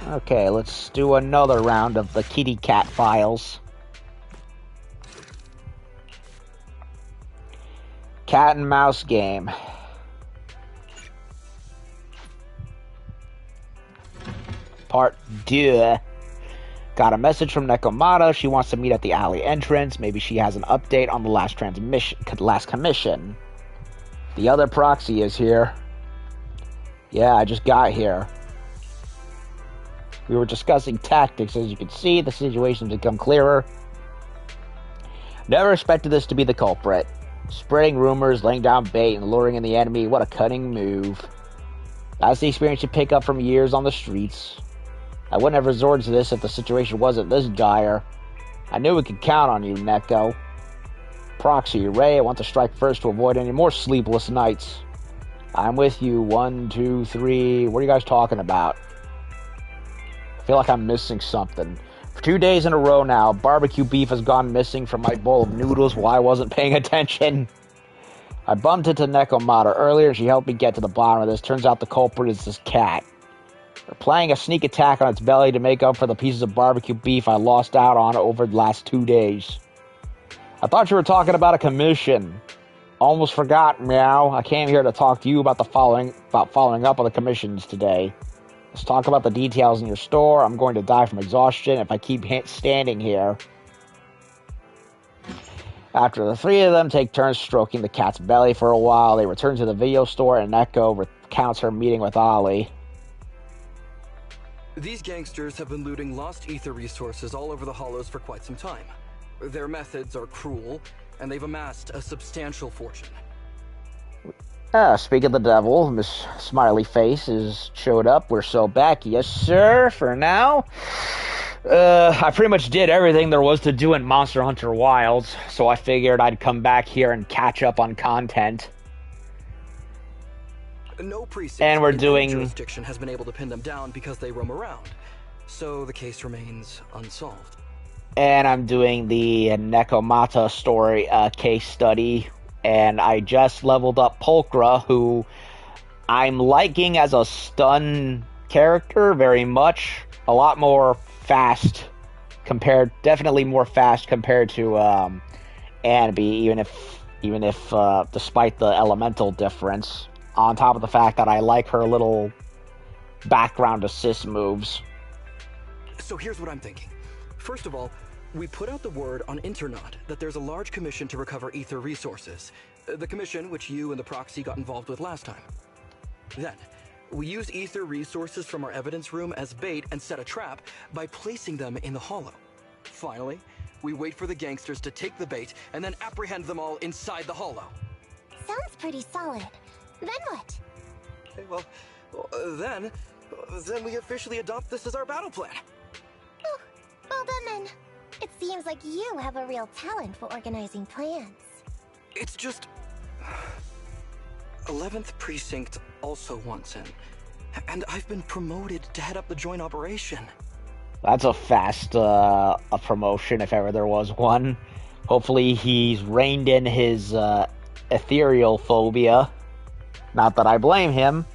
Okay, let's do another round of the kitty cat files. Cat and mouse game. Part 2. Got a message from Nekomata. She wants to meet at the alley entrance. Maybe she has an update on the last commission. The other proxy is here. Yeah, I just got here. We were discussing tactics. As you can see, the situation's become clearer. Never expected this to be the culprit. Spreading rumors, laying down bait, and luring in the enemy. What a cunning move. That's the experience you pick up from years on the streets. I wouldn't have resorted to this if the situation wasn't this dire. I knew we could count on you, Neko. Proxy, Ray, I want to strike first to avoid any more sleepless nights. I'm with you. 1, 2, 3. What are you guys talking about? I feel like I'm missing something. For 2 days in a row now, barbecue beef has gone missing from my bowl of noodles while I wasn't paying attention. I bumped into Nekomata earlier and she helped me get to the bottom of this. Turns out the culprit is this cat. They're planning a sneak attack on its belly to make up for the pieces of barbecue beef I lost out on over the last 2 days. I thought you were talking about a commission. Almost forgot, meow. I came here to talk to you about following up on the commissions today. Let's talk about the details in your store. I'm going to die from exhaustion if I keep standing here. After the three of them take turns stroking the cat's belly for a while, they return to the video store and Neko recounts her meeting with Ollie. These gangsters have been looting lost ether resources all over the hollows for quite some time. Their methods are cruel, and they've amassed a substantial fortune. Speak of the devil, Miss Smiley Face has showed up. We're so back. Yes, sir, for now. I pretty much did everything there was to do in Monster Hunter Wilds, so I figured I'd come back here and catch up on content. No precinct and we're in doing any jurisdiction has been able to pin them down because they roam around, so the case remains unsolved. And I'm doing the Nekomata story case study, and I just leveled up Pulchra, who I'm liking as a stun character very much. A lot more fast definitely more fast compared to Anby, even if despite the elemental difference. On top of the fact that I like her little background assist moves. So here's what I'm thinking. First of all, we put out the word on Internet that there's a large commission to recover ether resources. The commission which you and the proxy got involved with last time. Then, we use ether resources from our evidence room as bait and set a trap by placing them in the hollow. Finally, we wait for the gangsters to take the bait and then apprehend them all inside the hollow. Sounds pretty solid. Then what? Well, then we officially adopt this as our battle plan. Oh, well done then. It seems like you have a real talent for organizing plans. It's just 11th Precinct also wants him, and I've been promoted to head up the joint operation. That's a fast a promotion if ever there was one. Hopefully he's reined in his ethereal phobia. Not that I blame him.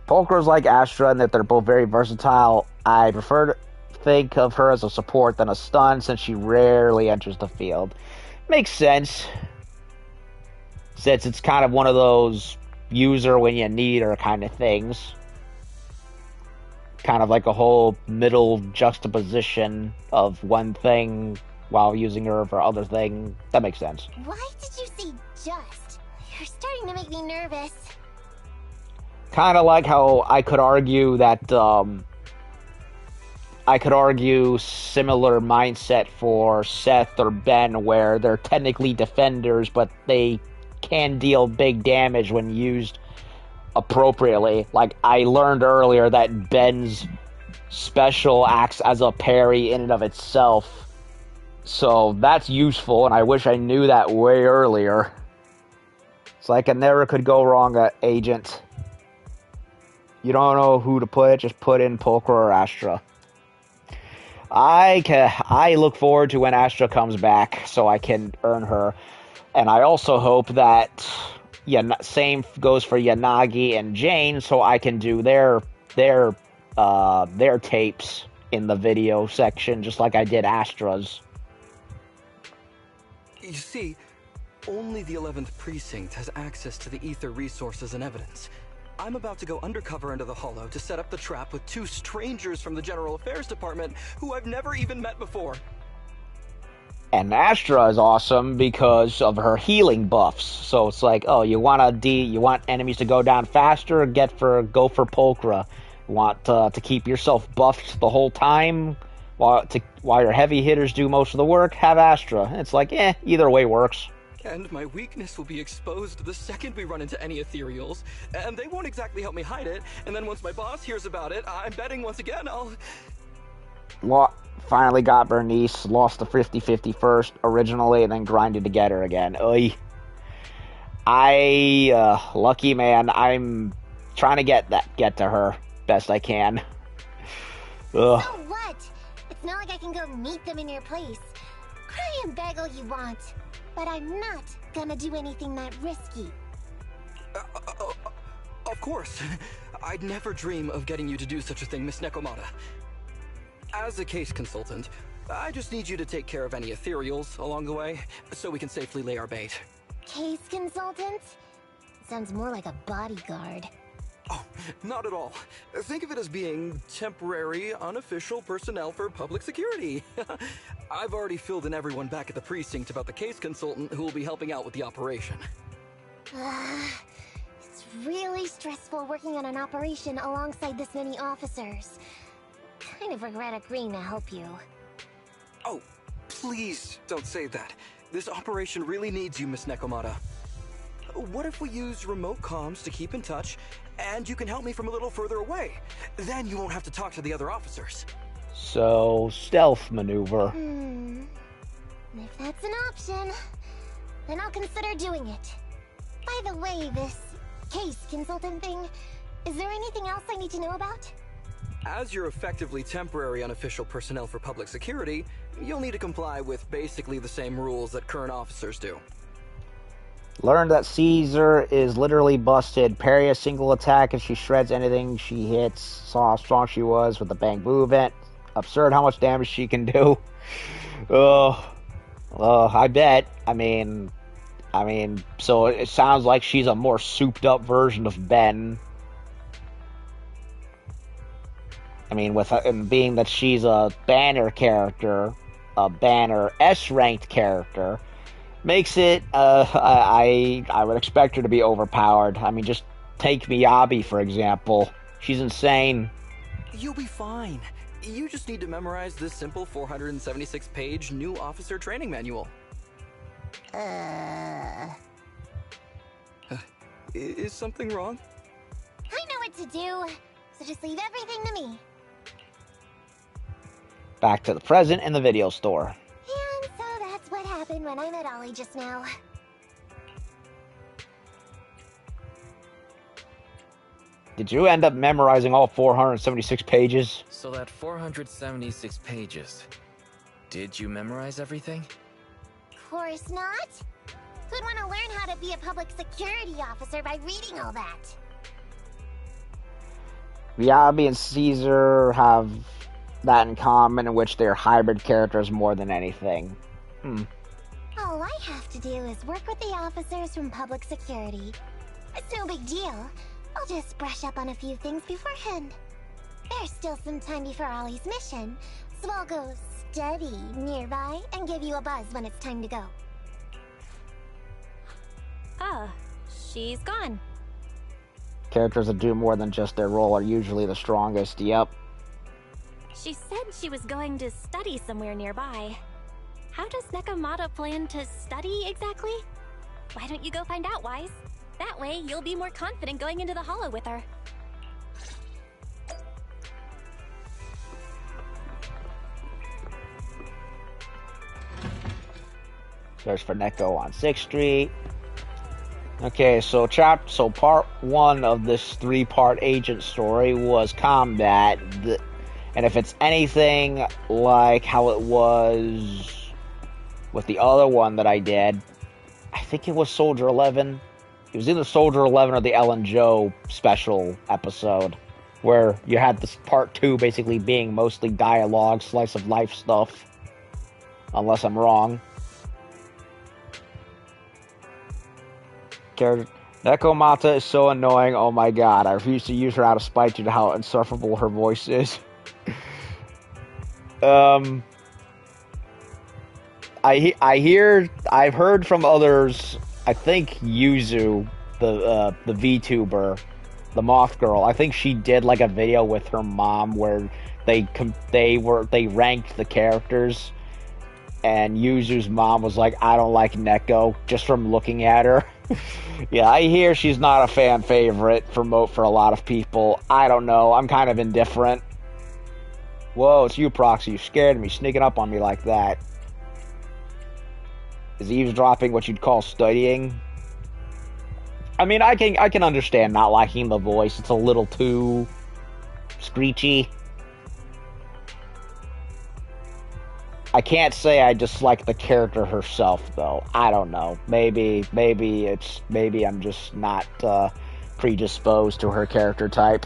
Pulchra's like Astra in that they're both very versatile. I prefer to think of her as a support than a stun since she rarely enters the field. Makes sense. Since it's kind of one of those user when you need her kind of things. Kind of like a whole middle juxtaposition of one thing while using her for other thing. That makes sense. Why did you say just? You're starting to make me nervous. Kind of like how I could argue that, similar mindset for Seth or Ben, where they're technically defenders, but they can deal big damage when used appropriately. Like, I learned earlier that Ben's special acts as a parry in and of itself. So that's useful, and I wish I knew that way earlier. It's like I never could go wrong at Agent. You don't know who to put, just put in Pulchra or Astra. I look forward to when Astra comes back so I can earn her. And I also hope that same goes for Yanagi and Jane so I can do their tapes in the video section just like I did Astra's. You see, only the 11th Precinct has access to the ether resources and evidence. I'm about to go undercover into the Hollow to set up the trap with 2 strangers from the General Affairs Department who I've never even met before. And Astra is awesome because of her healing buffs. So it's like, oh, you want enemies to go down faster? Go for Pulchra. You want to keep yourself buffed the whole time while your heavy hitters do most of the work? Have Astra. It's like, either way works. And my weakness will be exposed the second we run into any ethereals, and they won't exactly help me hide it. And then once my boss hears about it, I'm betting once again I'll... Finally got Bernice, lost the 50-50 first originally, and then grinded to get her again. Oy. Lucky man, I'm trying to get to her best I can. Ugh. So what? It's not like I can go meet them in your place. Cry and beg all you want, but I'm not gonna do anything that risky. Of course. I'd never dream of getting you to do such a thing, Miss Nekomata. As a case consultant, I just need you to take care of any ethereals along the way, so we can safely lay our bait. Case consultant? Sounds more like a bodyguard. Oh, not at all. Think of it as being temporary, unofficial personnel for public security. I've already filled in everyone back at the precinct about the case consultant who will be helping out with the operation. It's really stressful working on an operation alongside this many officers. Kind of regret agreeing to help you. Oh, please don't say that. This operation really needs you, Miss Nekomata. What if we use remote comms to keep in touch, and you can help me from a little further away? Then you won't have to talk to the other officers. So, stealth maneuver. If that's an option, then I'll consider doing it. By the way, this case consultant thing, is there anything else I need to know about? As you're effectively temporary unofficial personnel for public security, you'll need to comply with basically the same rules that current officers do. Learned that Caesar is literally busted. Parry a single attack if she shreds anything she hits. Saw how strong she was with the bang movement. Absurd how much damage she can do. I bet. I mean, so it sounds like she's a more souped up version of Ben. I mean, and being that she's a banner character, a banner S-ranked character, makes it, I would expect her to be overpowered. I mean, just take Miyabi, for example. She's insane. You'll be fine. You just need to memorize this simple 476-page new officer training manual. Is something wrong? I know what to do, so just leave everything to me. Back to the present in the video store. And so that's what happened when I met Ollie just now. Did you end up memorizing all 476 pages? So that 476 pages. Did you memorize everything? Of course not. Who'd want to learn how to be a public security officer by reading all that? Miyabi and Caesar have that in common, in which they're hybrid characters more than anything. All I have to do is work with the officers from public security. It's no big deal. I'll just brush up on a few things beforehand. There's still some time before Ollie's mission, so I'll go Debbie nearby and give you a buzz when it's time to go. Ah, she's gone. Characters that do more than just their role are usually the strongest, yep. She said she was going to study somewhere nearby. How does Nekomata plan to study exactly? Why don't you go find out, Wise? That way, you'll be more confident going into the Hollow with her. Search for Neko on 6th Street. Okay, so part 1 of this 3-part agent story was combat. And if it's anything like how it was with the other one that I did, I think it was Soldier 11. It was either Soldier 11 or the Ellen Joe special episode, where you had this part 2 basically being mostly dialogue, slice of life stuff. Unless I'm wrong. Nekomata is so annoying, oh my god. I refuse to use her out of spite due to how insufferable her voice is. I've heard from others, I think Yuzu, the VTuber, the Moth Girl, I think she did like a video with her mom where they ranked the characters, and Yuzu's mom was like, I don't like Neko, just from looking at her. Yeah, I hear she's not a fan favorite for a lot of people. I don't know, I'm kind of indifferent. Whoa, it's you, Proxy. You scared me, sneaking up on me like that. Is eavesdropping what you'd call studying? I mean, I can understand not liking the voice. It's a little too screechy. I can't say I dislike the character herself, though. I don't know. Maybe I'm just not predisposed to her character type.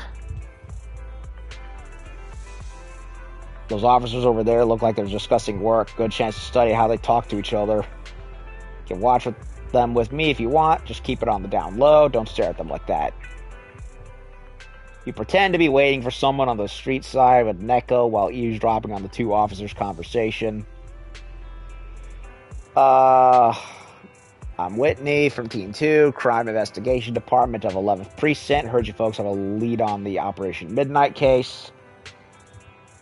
Those officers over there look like they're discussing work. Good chance to study how they talk to each other. You can watch them with me if you want. Just keep it on the down low. Don't stare at them like that. You pretend to be waiting for someone on the street side with Neko while eavesdropping on the two officers' conversation. I'm Whitney from Team 2, Crime Investigation Department of 11th Precinct. Heard you folks have a lead on the Operation Midnight case.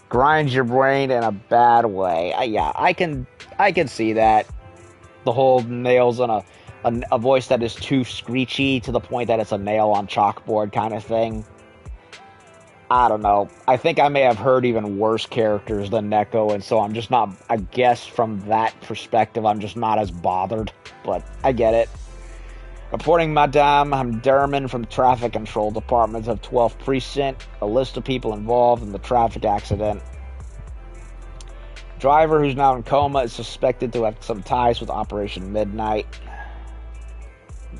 Grinds your brain in a bad way. Yeah, I can see that. The whole nails on a voice that is too screechy to the point that it's a nail on chalkboard kind of thing. I don't know. I think I may have heard even worse characters than Neko, and so I'm just not, I guess from that perspective, I'm just not as bothered. But I get it. Reporting, Madame, I'm Derman from the Traffic Control Department of 12th Precinct. A list of people involved in the traffic accident. Driver, who's now in coma, is suspected to have some ties with Operation Midnight.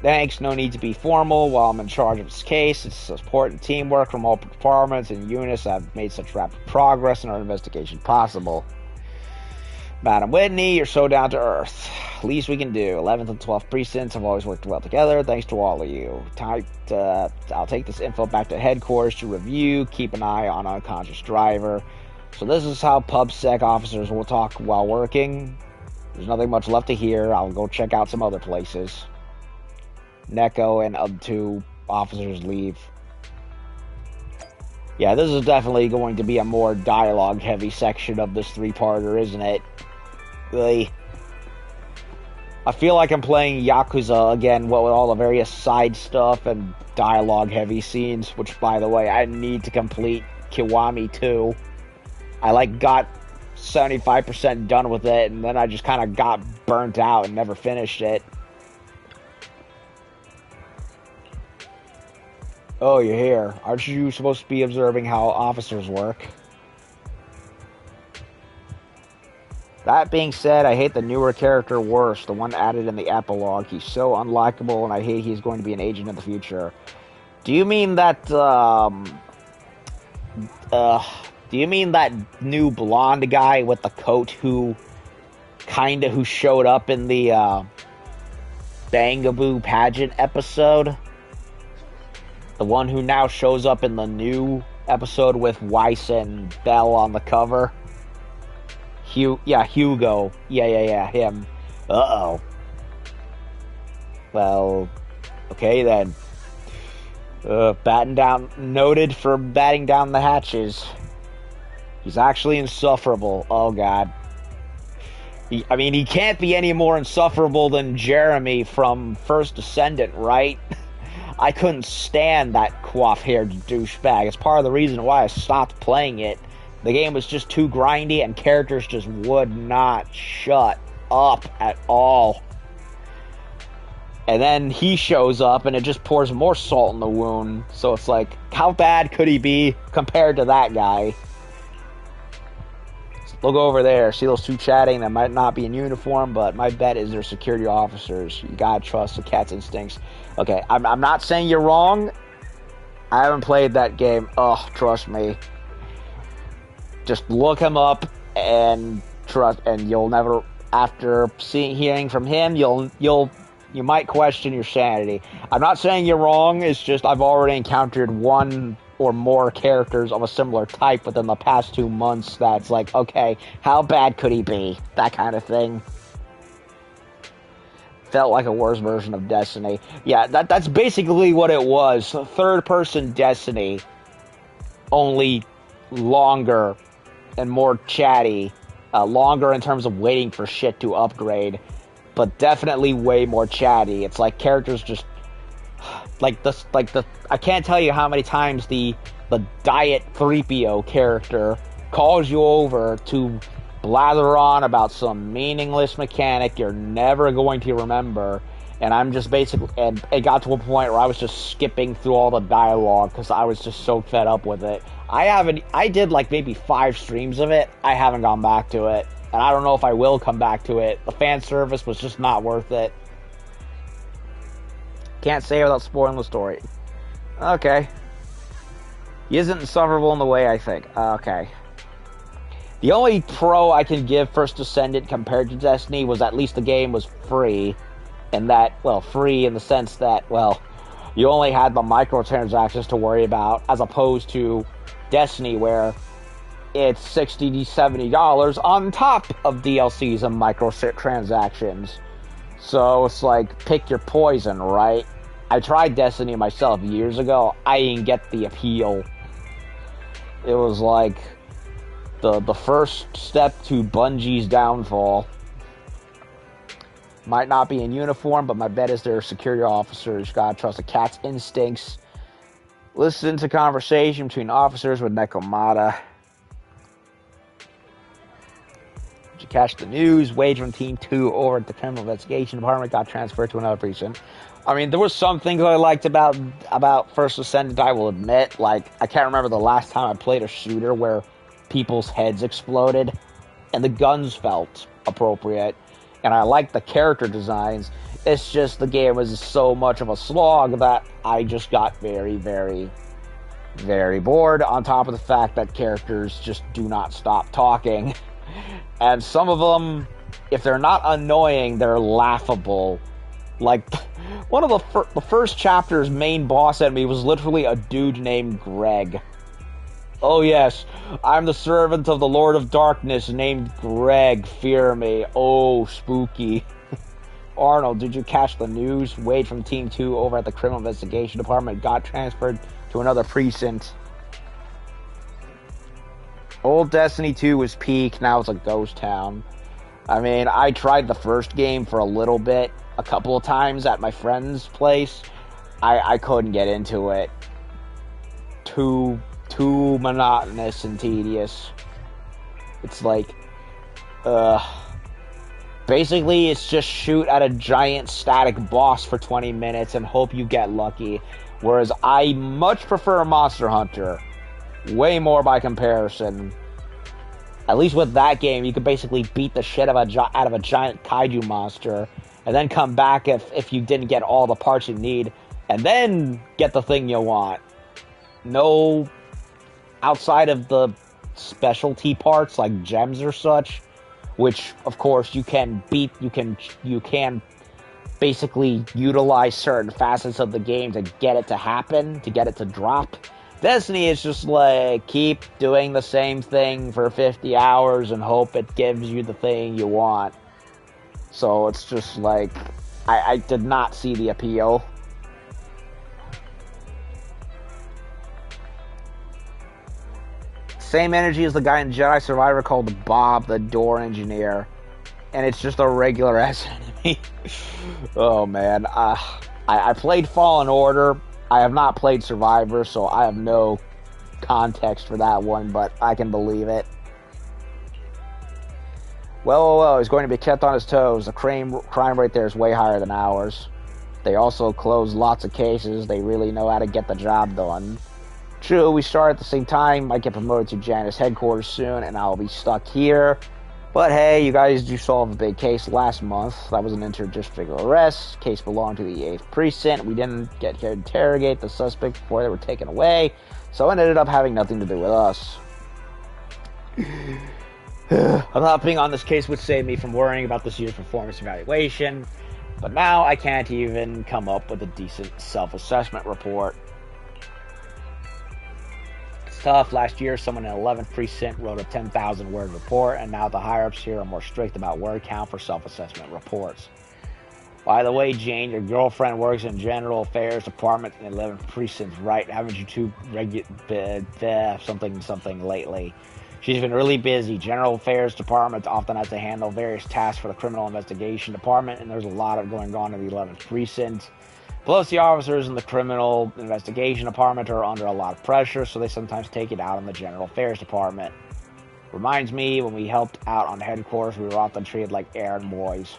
Thanks, no need to be formal. While I'm in charge of this case, it's support and teamwork from all departments and units that have made such rapid progress in our investigation possible. Madam Whitney, you're so down to earth. Least we can do. 11th and 12th precincts have always worked well together. Thanks to all of you. I'll take this info back to headquarters to review. Keep an eye on unconscious driver. So this is how PubSec officers will talk while working. There's nothing much left to hear. I'll go check out some other places. Neko and 2 officers leave. Yeah, this is definitely going to be a more dialogue-heavy section of this 3-parter, isn't it? Really? I feel like I'm playing Yakuza again, with all the various side stuff and dialogue-heavy scenes, which, by the way, I need to complete Kiwami 2. I, got 75% done with it, and then I just kind of got burnt out and never finished it. Oh, you're here. Aren't you supposed to be observing how officers work? That being said, I hate the newer character worse, the one added in the epilogue. He's so unlikable, and I hate he's going to be an agent in the future. Do you mean that, do you mean that new blonde guy with the coat who showed up in the, Bangaboo pageant episode? The one who now shows up in the new episode with Weiss and Bell on the cover. Hugo. Yeah, him. Uh-oh. Well, okay then. Noted for batting down the hatches. He's actually insufferable. Oh, God. He can't be any more insufferable than Jeremy from First Descendant, right? I couldn't stand that coif-haired douchebag. It's part of the reason why I stopped playing it. The game was just too grindy, and characters just would not shut up at all. And then he shows up, and it just pours more salt in the wound. So it's like, how bad could he be compared to that guy? Look over there. See those two chatting? That might not be in uniform, but my bet is they're security officers. You gotta trust the cat's instincts. Okay, I'm not saying you're wrong. I haven't played that game. Oh, trust me. Just look him up and trust, and you'll never. After hearing from him, you might question your sanity. I'm not saying you're wrong. It's just I've already encountered one or more characters of a similar type within the past 2 months that's like, okay, how bad could he be? That kind of thing. Felt like a worse version of Destiny. Yeah, that's basically what it was. Third-person Destiny. Only longer and more chatty. Longer in terms of waiting for shit to upgrade. But definitely way more chatty. It's like characters just... I can't tell you how many times the Diet 3PO character calls you over to blather on about some meaningless mechanic you're never going to remember, and I'm just basically, and it got to a point where I was just skipping through all the dialogue because I was just so fed up with it. I did like maybe 5 streams of it. I haven't gone back to it, and I don't know if I will come back to it. The fan service was just not worth it. Can't say it without spoiling the story. Okay. He isn't insufferable in the way I think. Okay. The only pro I can give First Descendant compared to Destiny was at least the game was free. And that, well, free in the sense that, well, you only had the microtransactions to worry about, as opposed to Destiny, where it's $60 to $70 on top of DLCs and microtransactions. So it's like, pick your poison, right? I tried Destiny myself years ago. I didn't get the appeal. It was like the first step to Bungie's downfall. Might not be in uniform, but my bet is they're security officers. Gotta trust the cat's instincts. Listen to conversation between officers with Nekomata. Did you catch the news? Wage from Team 2 over at the Criminal Investigation Department got transferred to another precinct. I mean, there was some things I liked about First Ascendant, I will admit. Like, I can't remember the last time I played a shooter where people's heads exploded and the guns felt appropriate. And I liked the character designs. It's just the game was so much of a slog that I just got very, very, very bored. On top of the fact that characters just do not stop talking. And some of them, if they're not annoying, they're laughable. Like, one of the first chapter's main boss enemy was literally a dude named Greg. Oh yes, I'm the servant of the Lord of Darkness named Greg, fear me. Oh, spooky. Arnold, did you catch the news? Wade from Team 2 over at the Criminal Investigation Department got transferred to another precinct. Old Destiny 2 was peak, now it's a ghost town. I mean, I tried the first game for a little bit, a couple of times at my friend's place. I couldn't get into it. Too monotonous and tedious. It's like, basically it's just shoot at a giant static boss for 20 minutes and hope you get lucky. Whereas I much prefer Monster Hunter. Way more by comparison. At least with that game, you could basically beat the shit out of a giant kaiju monster, and then come back if you didn't get all the parts you need, and then get the thing you want. No, outside of the specialty parts like gems or such, which of course you can basically utilize certain facets of the game to get it to happen, to get it to drop. Destiny is just like, keep doing the same thing for 50 hours and hope it gives you the thing you want. So it's just like, I did not see the appeal. Same energy as the guy in Jedi Survivor called Bob, the door engineer. And it's just a regular ass enemy. Oh man. I played Fallen Order. I have not played Survivor, so I have no context for that one, but I can believe it. Well, he's going to be kept on his toes. The crime rate there is way higher than ours. They also close lots of cases. They really know how to get the job done. True, we start at the same time. I get promoted to Janus headquarters soon, and I'll be stuck here. But hey, you guys do solve a big case last month. That was an interdistrict arrest. Case belonged to the 8th Precinct. We didn't get to interrogate the suspect before they were taken away, so it ended up having nothing to do with us. I'm hopping on this case would save me from worrying about this year's performance evaluation, but now I can't even come up with a decent self-assessment report. It's tough. Last year, someone in 11th Precinct wrote a 10,000-word report, and now the higher-ups here are more strict about word count for self-assessment reports. By the way, Jane, your girlfriend works in General Affairs Department in 11th Precinct, right? Haven't you two something lately? She's been really busy. General Affairs Department often has to handle various tasks for the Criminal Investigation Department, and there's a lot of going on in the 11th Precinct. Plus, the officers in the Criminal Investigation Department are under a lot of pressure, so they sometimes take it out on the General Affairs Department. Reminds me, when we helped out on headquarters, we were often treated like errand boys.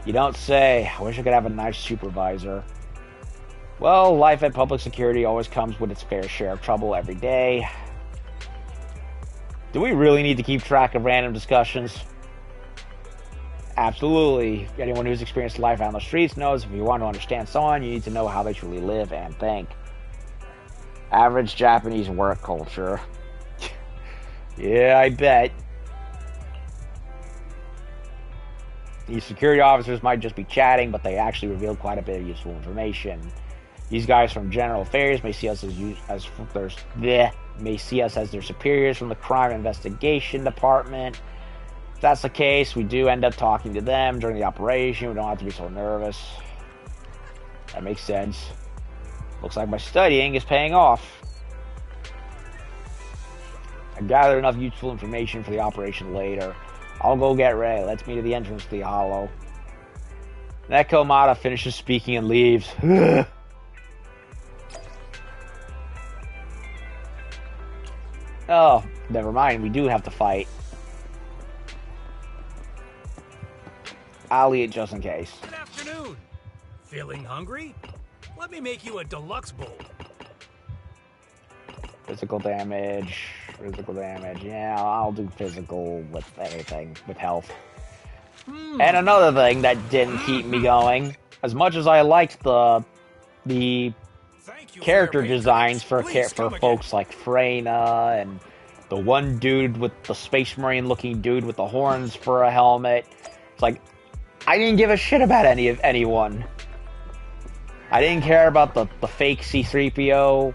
You don't say. I wish I could have a nice supervisor. Well, life at public security always comes with its fair share of trouble every day. Do we really need to keep track of random discussions? Absolutely. Anyone who's experienced life out on the streets knows if you want to understand someone, you need to know how they truly live and think. Average Japanese work culture. Yeah, I bet. These security officers might just be chatting, but they actually reveal quite a bit of useful information. These guys from General Affairs may see us as their superiors from the Crime Investigation Department. If that's the case, we do end up talking to them during the operation. We don't have to be so nervous. That makes sense. Looks like my studying is paying off. I gathered enough useful information for the operation later. I'll go get ready. Let's meet at the entrance to the hollow. Nekomata finishes speaking and leaves. Oh, never mind. We do have to fight. I'll eat just in case. Good afternoon. Feeling hungry? Let me make you a deluxe bowl. Physical damage. Yeah, I'll do physical with anything, with health. And another thing that didn't keep me going, as much as I liked the character designs for folks like Freyna and the one dude with the Space Marine looking dude with the horns for a helmet. It's like, I didn't give a shit about anyone. I didn't care about the fake C-3PO.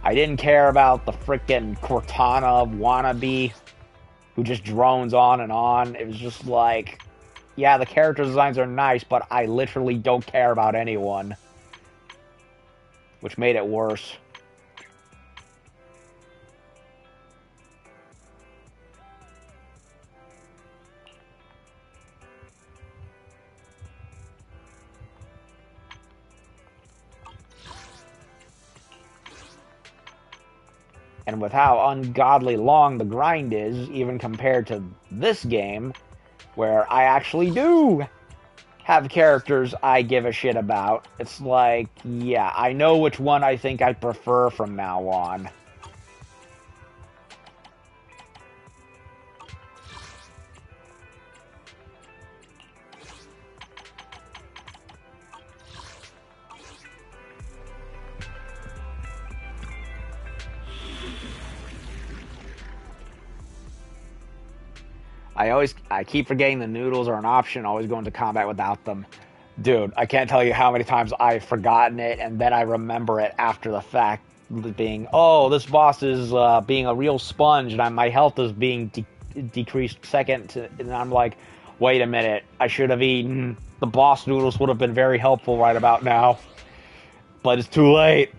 I didn't care about the frickin' Cortana wannabe who just drones on and on. It was just like, yeah, the character designs are nice, but I literally don't care about anyone. Which made it worse. And with how ungodly long the grind is, even compared to this game, where I actually do have characters I give a shit about, it's like, yeah, I know which one I think I prefer from now on. I keep forgetting the noodles are an option, always go into combat without them. Dude, I can't tell you how many times I've forgotten it, and then I remember it after the fact. being, oh, this boss is being a real sponge, and my health is being decreased second, and I'm like, wait a minute, I should have eaten. The boss noodles would have been very helpful right about now. But it's too late.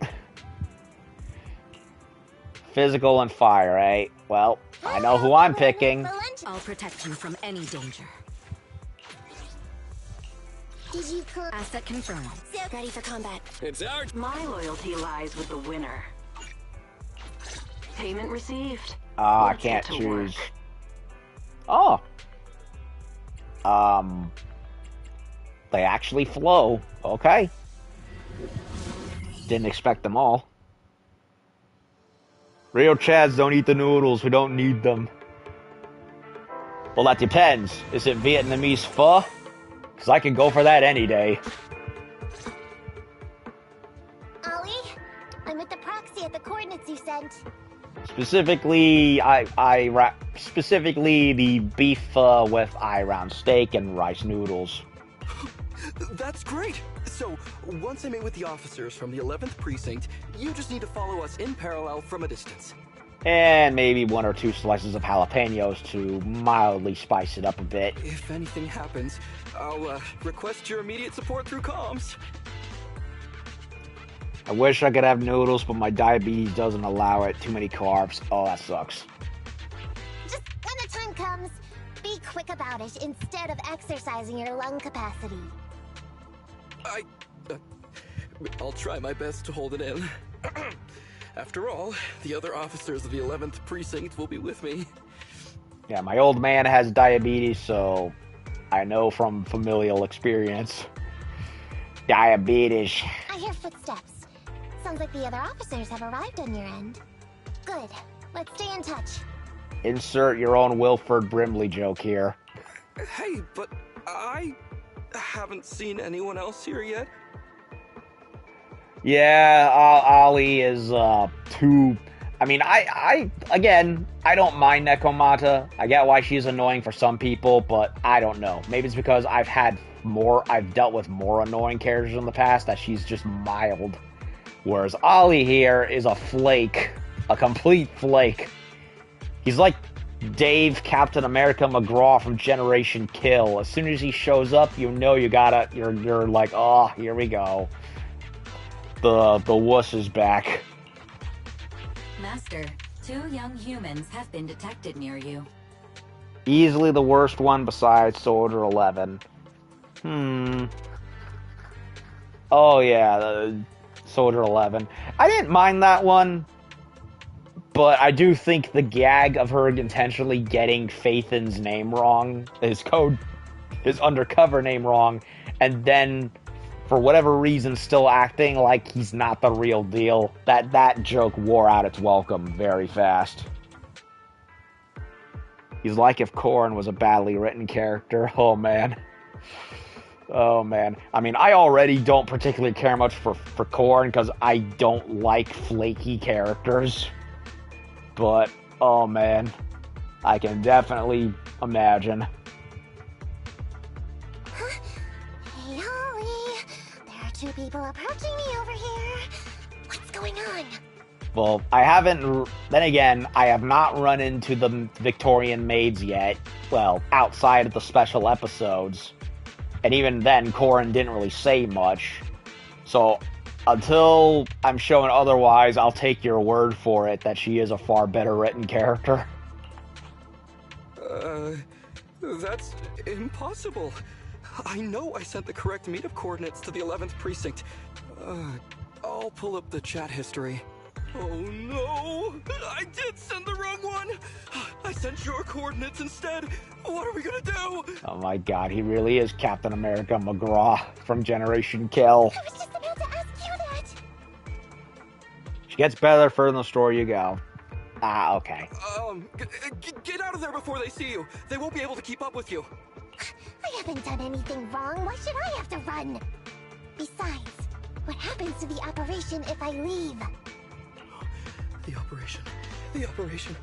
Physical and fire, eh? Well, I know who I'm picking. I'll protect you from any danger. Did you Asset confirmed. ready for combat? It's our... My loyalty lies with the winner. Payment received. I Let's can't get to choose. work. Oh. They actually flow. Okay. Didn't expect them all. Real Chads don't eat the noodles. We don't need them. Well, that depends. Is it Vietnamese pho? Because I can go for that any day. Ollie, I'm with the proxy at the coordinates you sent. Specifically, specifically the beef pho with eye-round steak and rice noodles. That's great! So, once I meet with the officers from the 11th Precinct, you just need to follow us in parallel from a distance. And maybe 1 or 2 slices of jalapenos to mildly spice it up a bit. If anything happens, I'll request your immediate support through comms. I wish I could have noodles, but my diabetes doesn't allow it. Too many carbs. Oh, that sucks. Just when the time comes, be quick about it instead of exercising your lung capacity. I'll try my best to hold it in. After all, the other officers of the 11th Precinct will be with me. Yeah, my old man has diabetes, so I know from familial experience. Diabetes. I hear footsteps. Sounds like the other officers have arrived on your end. Good. Let's stay in touch. Insert your own Wilford Brimley joke here. Hey, but I haven't seen anyone else here yet. Yeah, Ollie is too... I mean, again, I don't mind Nekomata. I get why she's annoying for some people, but I don't know. Maybe it's because I've dealt with more annoying characters in the past that she's just mild. Whereas Ollie here is a flake. A complete flake. He's like Dave Captain America McGraw from Generation Kill. As soon as he shows up, you know you're like, oh, here we go. The wuss is back. Master, 2 young humans have been detected near you. Easily the worst one besides Soldier 11. Oh yeah, Soldier 11. I didn't mind that one, but I do think the gag of her intentionally getting Phaethan's name wrong, his undercover name wrong, and then for whatever reason still acting like he's not the real deal, that joke wore out its welcome very fast. He's like if Korn was a badly written character. Oh man. Oh man. I mean, I already don't particularly care much for Korn because I don't like flaky characters. But, oh man. I can definitely imagine. Hey, Ollie. There are 2 people approaching me over here. What's going on? Well, then again, I have not run into the Victorian maids yet. Well, outside of the special episodes. And even then, Corrin didn't really say much. So, until I'm shown otherwise, I'll take your word for it that she is a far better written character. That's impossible. I know I sent the correct meetup coordinates to the 11th Precinct. I'll pull up the chat history. Oh no! I did send the wrong one! I sent your coordinates instead! What are we gonna do? Oh my god, he really is Captain America McGraw from Generation Kill. I was just about to ask you that! She gets better further in the story you go. Ah, okay. Get out of there before they see you! They won't be able to keep up with you! I haven't done anything wrong. Why should I have to run? Besides, what happens to the operation if I leave? The operation.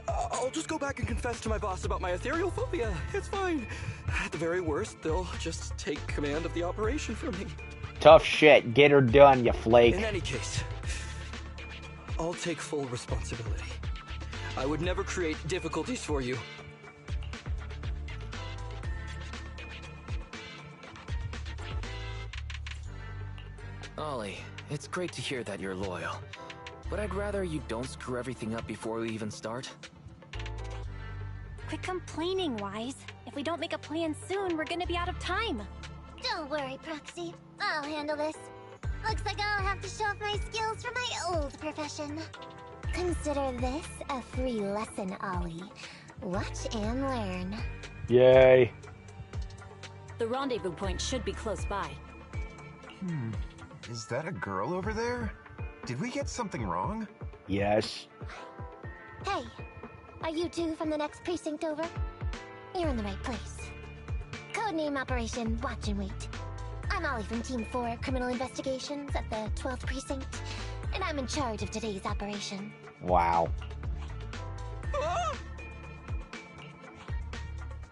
I'll just go back and confess to my boss about my ethereal phobia. It's fine. At the very worst, they'll just take command of the operation from me. Tough shit. Get her done, you flake. In any case, I'll take full responsibility. I would never create difficulties for you. Ollie, it's great to hear that you're loyal. But I'd rather you don't screw everything up before we even start. Quit complaining, Wise. If we don't make a plan soon, we're gonna be out of time. Don't worry, Proxy. I'll handle this. Looks like I'll have to show off my skills from my old profession. Consider this a free lesson, Ollie. Watch and learn. Yay. The rendezvous point should be close by. Is that a girl over there? Did we get something wrong? Yes. Hey, are you two from the next precinct over? You're in the right place. Codename Operation Watch and Wait. I'm Ollie from Team 4 Criminal Investigations at the 12th Precinct, and I'm in charge of today's operation. Wow.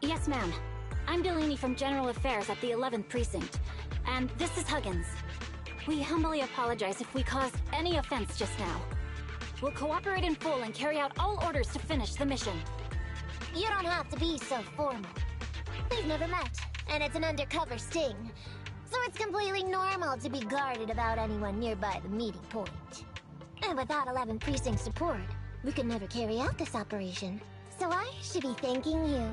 Yes, ma'am. I'm Delaney from General Affairs at the 11th Precinct, and this is Huggins. We humbly apologize if we caused any offense just now. We'll cooperate in full and carry out all orders to finish the mission. You don't have to be so formal. We've never met, and it's an undercover sting. So it's completely normal to be guarded about anyone nearby the meeting point. And without 11 Precinct support, we could never carry out this operation. So I should be thanking you.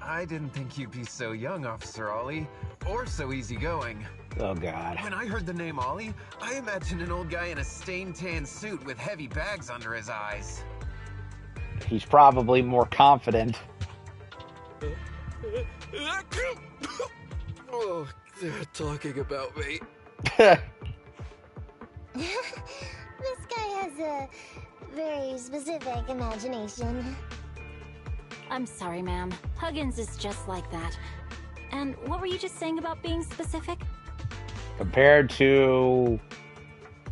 I didn't think you'd be so young, Officer Ollie, or so easygoing. Oh, God. When I heard the name Ollie, I imagined an old guy in a stained tan suit with heavy bags under his eyes. He's probably more confident. Oh, they're talking about me. This guy has a very specific imagination. I'm sorry, ma'am. Huggins is just like that. And what were you just saying about being specific? Compared to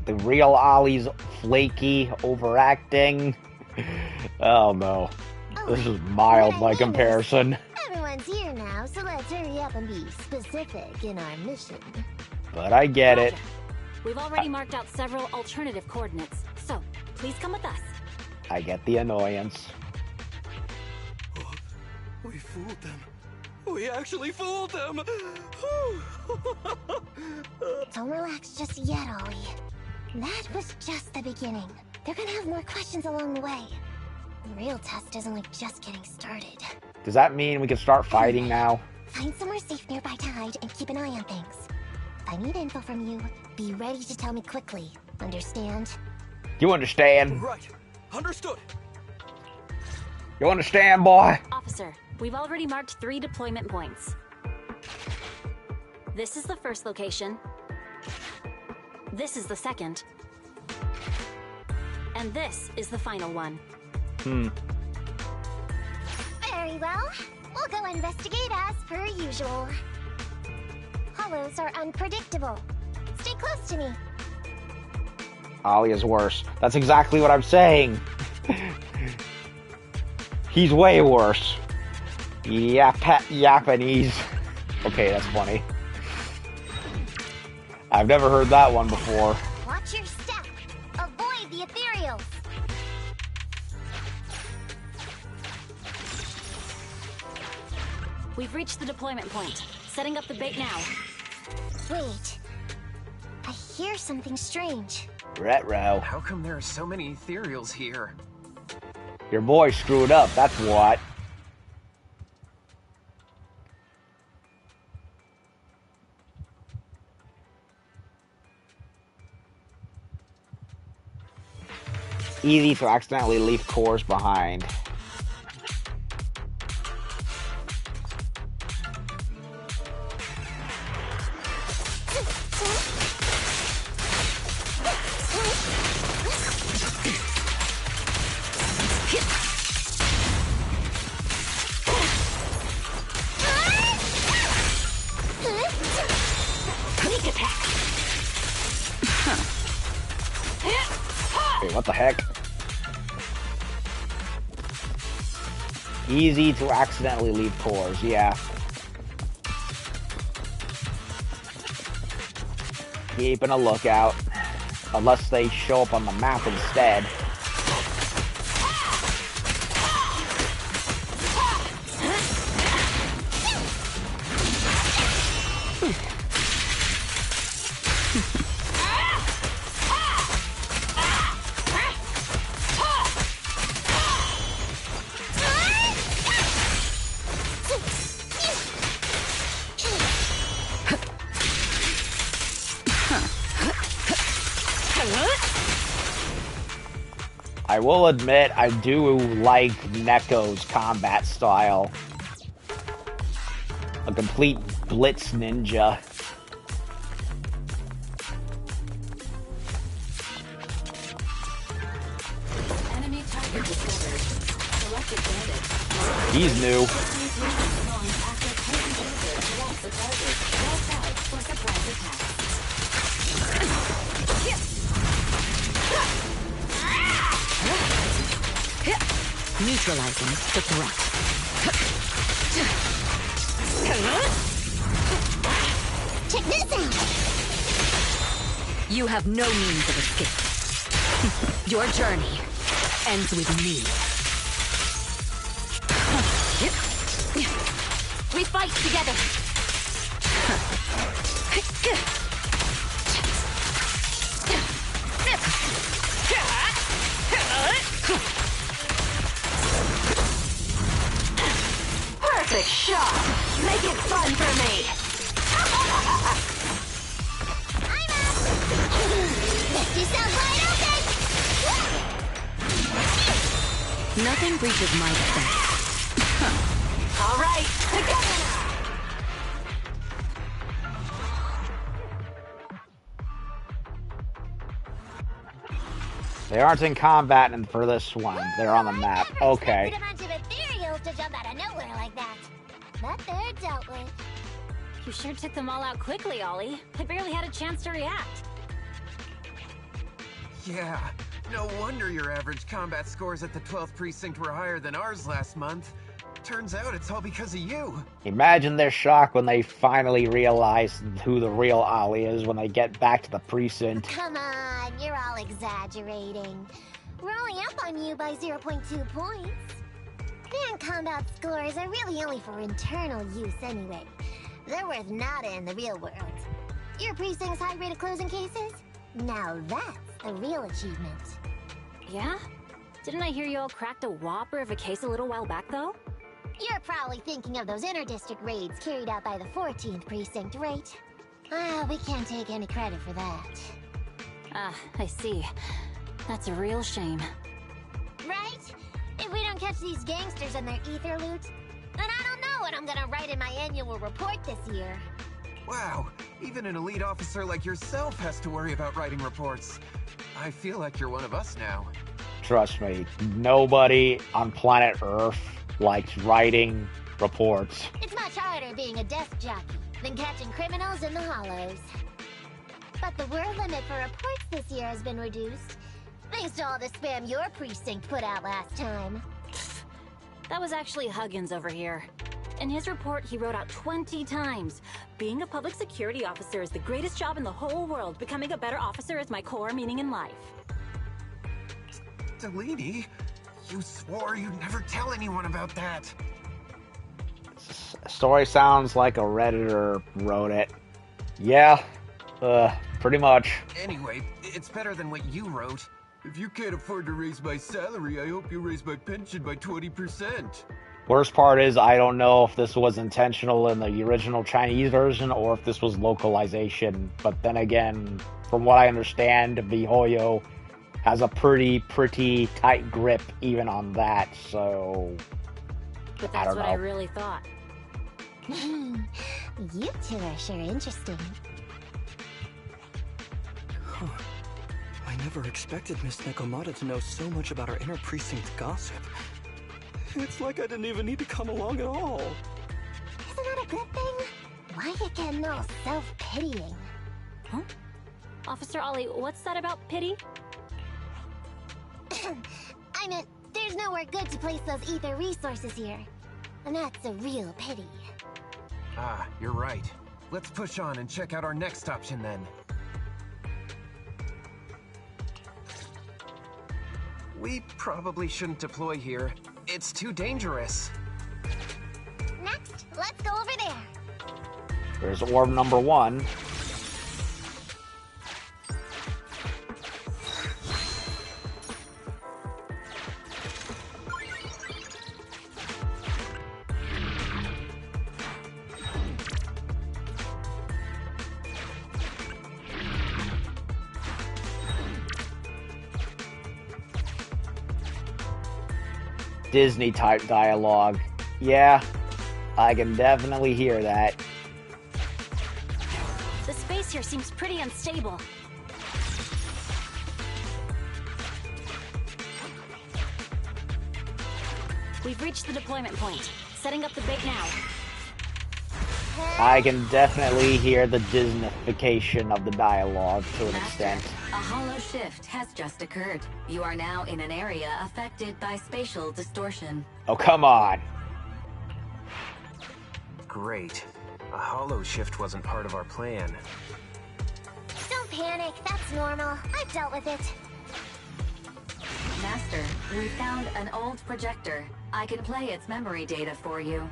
the real Ollie's flaky overacting. Oh no. This is mild by comparison. Everyone's here now, so let's hurry up and be specific in our mission. But I get it. We've already marked out several alternative coordinates, so please come with us. I get the annoyance. Oh, we fooled them. We actually fooled them! Don't relax just yet, Ollie. That was just the beginning. They're gonna have more questions along the way. The real test is only just getting started. Does that mean we can start fighting now? Find somewhere safe nearby to hide and keep an eye on things. If I need info from you, be ready to tell me quickly. Understand? You understand? Right. Understood. You understand, boy? Officer, we've already marked 3 deployment points. This is the first location. This is the second. And this is the final one. Very well. We'll go investigate as per usual. Hollows are unpredictable. Stay close to me. Ollie is worse. That's exactly what I'm saying. He's way worse. Japanese. Okay, that's funny. I've never heard that one before. Watch your step. Avoid the ethereals. We've reached the deployment point. Setting up the bait now. Wait. I hear something strange. Retro. How come there are so many ethereals here? Your boy screwed up, that's what. Easy to accidentally leave cores behind. Wait, what the heck? Easy to accidentally leave cores, yeah. Keeping a lookout. unless they show up on the map instead. I will admit, I do like Neko's combat style. A complete blitz ninja. Enemy target discovered. Selected bandit. He's new. Neutralizing the threat. Check this out! You have no means of escape. Your journey ends with me. We fight together. Perfect shot! Make it fun for me! I'm up! Misty sounds wide open! Nothing breaches my defense. All right, together now! They aren't in combat and for this one. They're on the map. Okay. A bunch of ethereals to jump out of nowhere like that. But they're dealt with. You sure took them all out quickly, Ollie. I barely had a chance to react. Yeah, no wonder your average combat scores at the 12th precinct were higher than ours last month. Turns out it's all because of you. Imagine their shock when they finally realize who the real Ollie is when they get back to the precinct. Come on, you're all exaggerating. We're only up on you by 0.2 points. Fan combat scores are really only for internal use anyway. They're worth nada in the real world. Your precinct's high rate of closing cases? Now that's a real achievement. Yeah? Didn't I hear you all cracked a whopper of a case a little while back, though? You're probably thinking of those inter-district raids carried out by the 14th precinct, right? Ah, we can't take any credit for that. Ah, I see. That's a real shame. Right? If we don't catch these gangsters and their ether loot, then I don't know what I'm gonna write in my annual report this year. Wow, even an elite officer like yourself has to worry about writing reports. I feel like you're one of us now. Trust me, nobody on planet Earth likes writing reports. It's much harder being a desk jockey than catching criminals in the hollows. But the word limit for reports this year has been reduced, thanks to all the spam your precinct put out last time. That was actually Huggins over here. In his report, he wrote out 20 times. Being a public security officer is the greatest job in the whole world. Becoming a better officer is my core meaning in life. Delaney, you swore you'd never tell anyone about that. Story sounds like a Redditor wrote it. Yeah, pretty much. Anyway, it's better than what you wrote. If you can't afford to raise my salary, I hope you raise my pension by 20%. Worst part is, I don't know if this was intentional in the original Chinese version or if this was localization. But then again, from what I understand, miHoYo has a pretty tight grip even on that, so But I that's don't what know. I really thought. You two are sure interesting. Huh. I never expected Miss Nekomata to know so much about our inner precinct gossip. It's like I didn't even need to come along at all. Isn't that a good thing? Why you getting all self-pitying? Huh? Officer Ollie, what's that about pity? I meant, there's nowhere good to place those ether resources here. And that's a real pity. Ah, you're right. Let's push on and check out our next option then. We probably shouldn't deploy here. It's too dangerous. Next, let's go over there. There's orb number 1. Disney type dialogue. Yeah, I can definitely hear that. The space here seems pretty unstable. We've reached the deployment point. Setting up the bait now. I can definitely hear the Disneyfication of the dialogue to an extent. A hollow shift has just occurred. You are now in an area affected by spatial distortion. Oh, come on. Great. A hollow shift wasn't part of our plan. Don't panic, that's normal. I've dealt with it. Master, we found an old projector. I can play its memory data for you.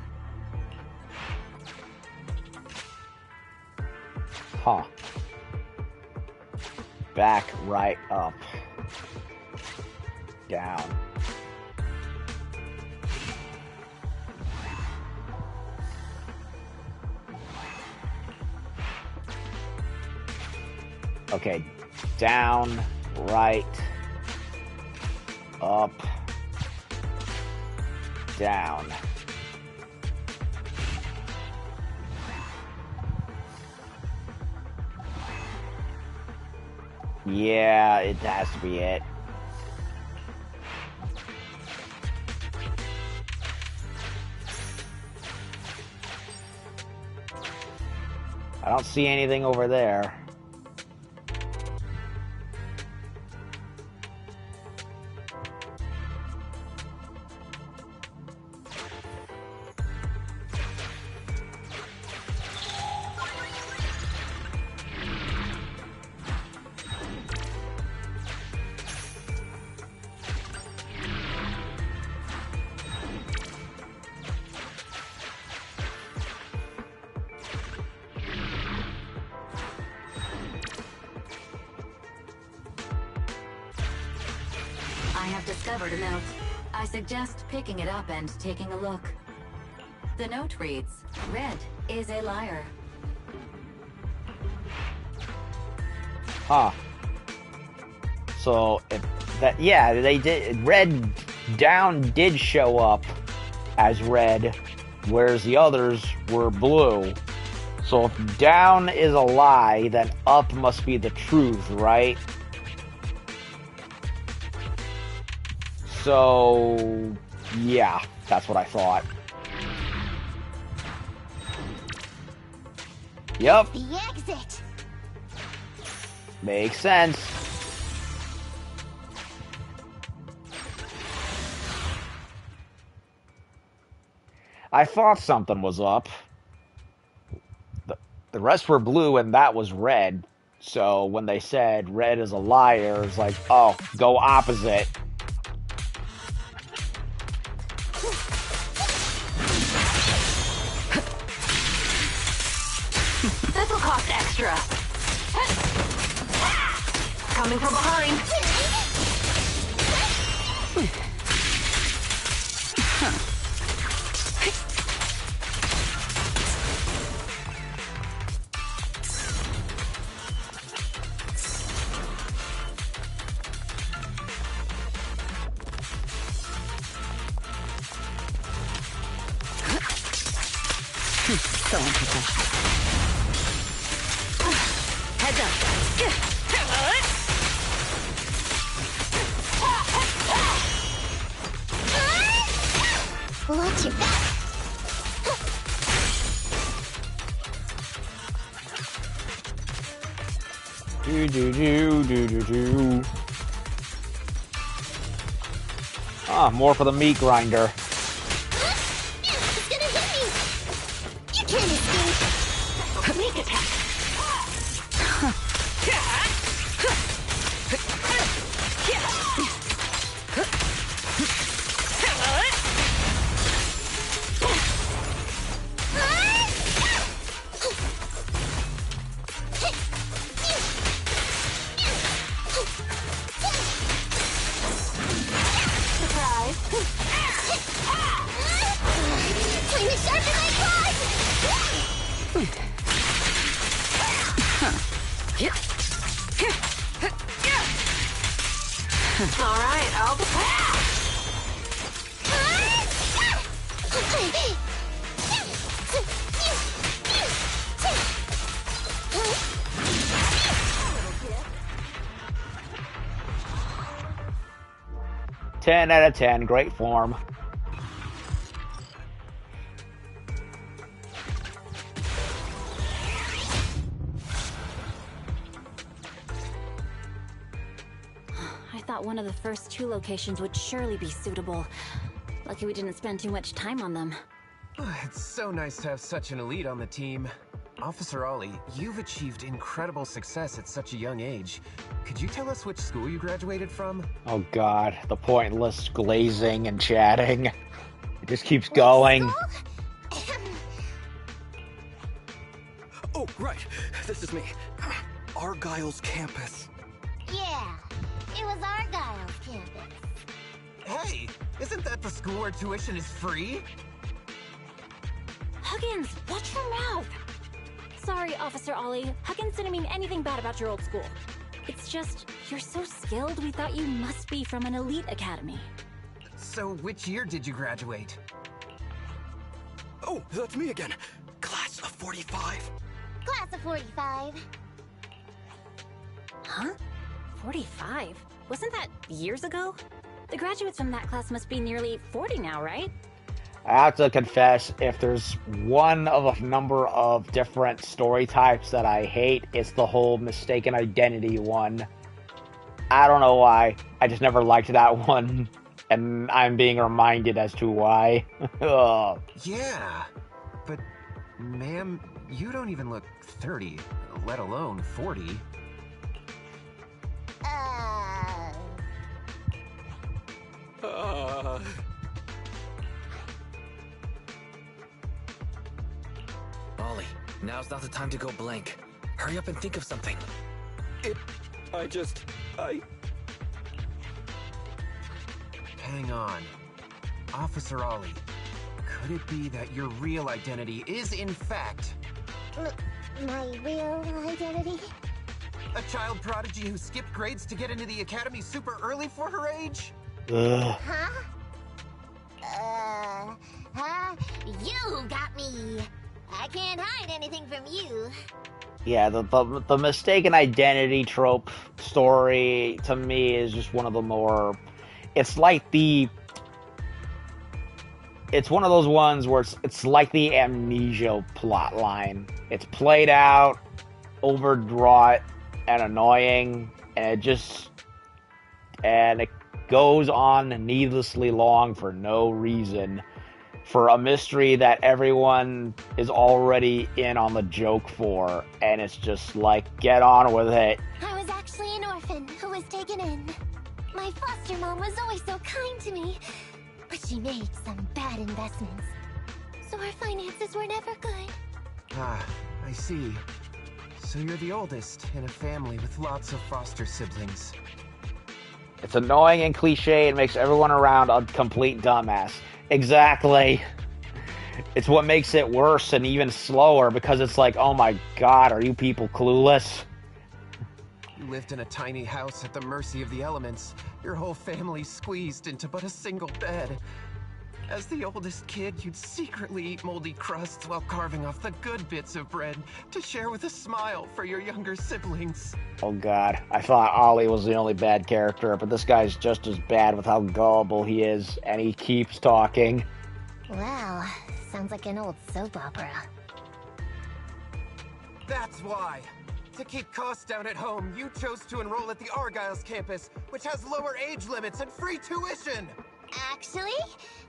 Huh. Back, right, up. Down. Okay. Down, right, up, down. Yeah, it has to be it. I don't see anything over there. I have discovered a note. I suggest picking it up and taking a look. The note reads, Red is a liar. Huh. So, if that, yeah, they did, Red Down did show up as red, whereas the others were blue. So if down is a lie, then up must be the truth, right? So, yeah, that's what I thought. Yep. The exit. Makes sense. I thought something was up. The rest were blue and that was red. So when they said red is a liar, it's like, oh, go opposite. This'll cost extra. Coming from behind. So unprofessional. Heads up. Watch your back. Do. Ah, more for the meat grinder. It's gonna hit me. You can't escape. Sneak attack. All right, I'll... 10 out of 10, great form. I thought one of the first 2 locations would surely be suitable. Lucky we didn't spend too much time on them. It's so nice to have such an elite on the team. Officer Ollie, you've achieved incredible success at such a young age. Could you tell us which school you graduated from? Oh god, the pointless glazing and chatting. It just keeps going. Oh, right. This is me. Argyle's campus. Yeah, it was Argyle's campus. Hey, isn't that the school where tuition is free? Huggins, watch your mouth! Sorry, Officer Ollie. Huggins didn't mean anything bad about your old school. It's just, you're so skilled, we thought you must be from an elite academy. So which year did you graduate? Oh, that's me again. Class of 45. Class of 45. Huh? 45? Wasn't that years ago? The graduates from that class must be nearly 40 now, right? I have to confess, if there's one of a number of different story types that I hate, it's the whole mistaken identity one. I don't know why. I just never liked that one. And I'm being reminded as to why. Ugh. Yeah, but ma'am, you don't even look 30, let alone 40. Ollie, now's not the time to go blank. Hurry up and think of something. Hang on. Officer Ollie, could it be that your real identity is in fact... My real identity? A child prodigy who skipped grades to get into the academy super early for her age? Ugh. You got me. I can't hide anything from you. Yeah, the mistaken identity trope story, to me, is just one of the more... It's like the... It's one of those ones where it's like the Amnesia plot line. It's played out, overwrought, and annoying, and it goes on needlessly long for no reason, for a mystery that everyone is already in on the joke for, and it's just like, get on with it. I was actually an orphan who was taken in. My foster mom was always so kind to me, but she made some bad investments, so our finances were never good. Ah, I see. So you're the oldest in a family with lots of foster siblings. It's annoying and cliche. It makes everyone around a complete dumbass. Exactly. It's what makes it worse and even slower, because it's like, oh my god, are you people clueless? You lived in a tiny house at the mercy of the elements, your whole family squeezed into but a single bed. As the oldest kid, you'd secretly eat moldy crusts while carving off the good bits of bread to share with a smile for your younger siblings. Oh god, I thought Ollie was the only bad character, but this guy's just as bad with how gullible he is, and he keeps talking. Wow, sounds like an old soap opera. That's why! To keep costs down at home, you chose to enroll at the Argyle's campus, which has lower age limits and free tuition! Actually,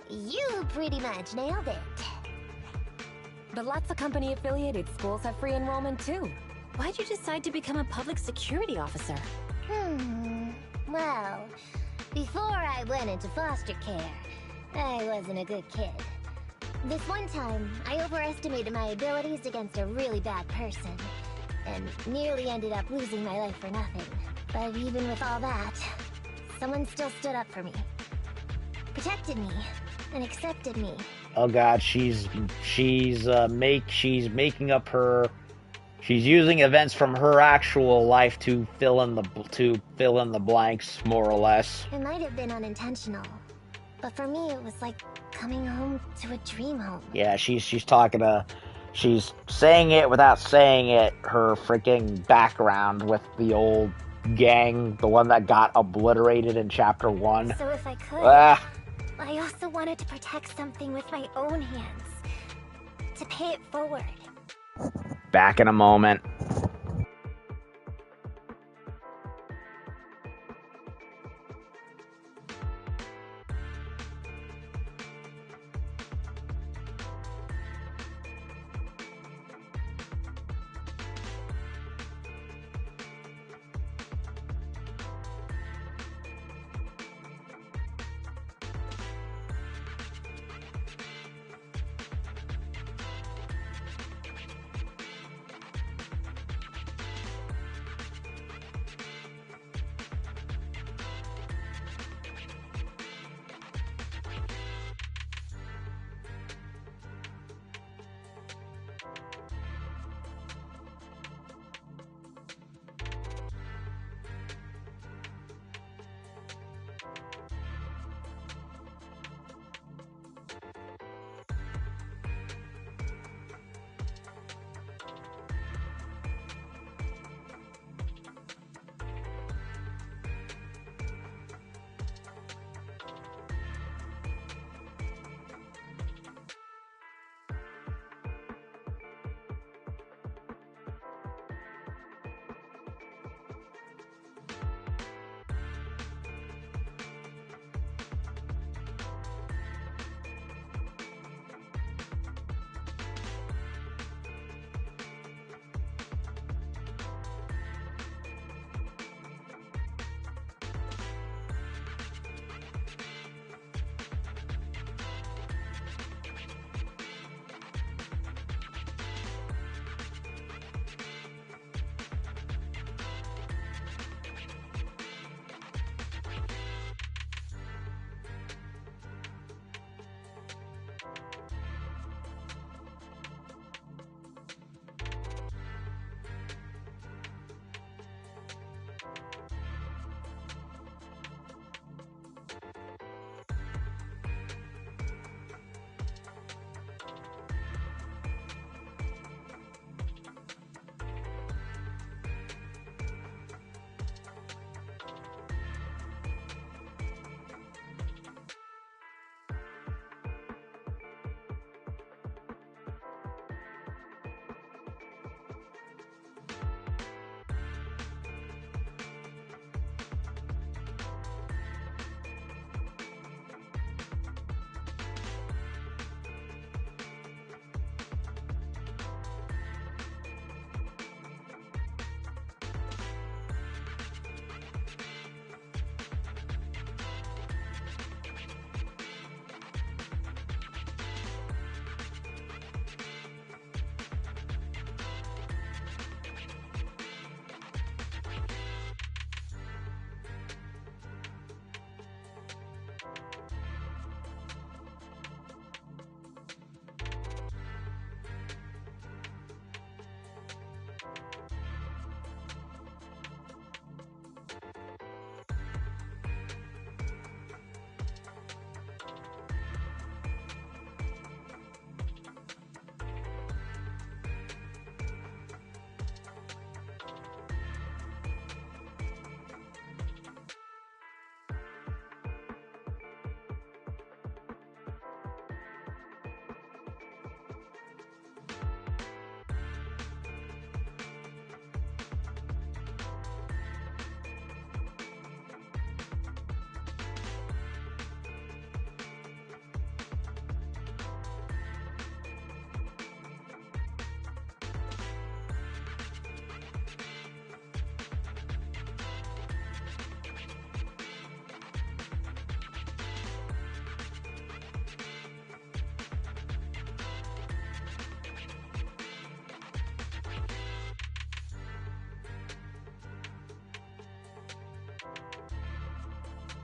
you pretty much nailed it. But lots of company-affiliated schools have free enrollment too. Why'd you decide to become a public security officer? Well, before I went into foster care, I wasn't a good kid. This one time, I overestimated my abilities against a really bad person, and nearly ended up losing my life for nothing. But even with all that, someone still stood up for me. Protected me, and accepted me. Oh god, she's making up her She's using events from her actual life to fill in the blanks, more or less. It might have been unintentional, but for me it was like coming home to a dream home. Yeah, she's saying it without saying it. Her freaking background with the old gang, the one that got obliterated in chapter 1. So if I could, I also wanted to protect something with my own hands. To pay it forward. Back in a moment.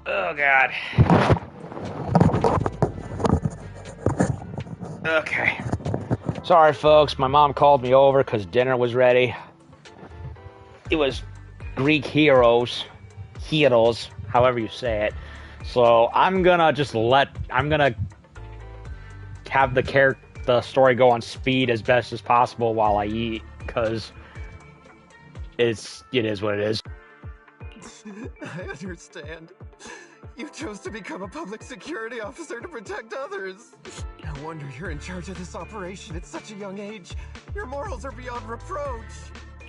Oh, God. Okay. Sorry, folks. My mom called me over because dinner was ready. It was Greek heroes, however you say it. So I'm gonna have the story go on speed as best as possible while I eat, because it is what it is. I understand. You chose to become a public security officer to protect others. No wonder you're in charge of this operation at such a young age. Your morals are beyond reproach.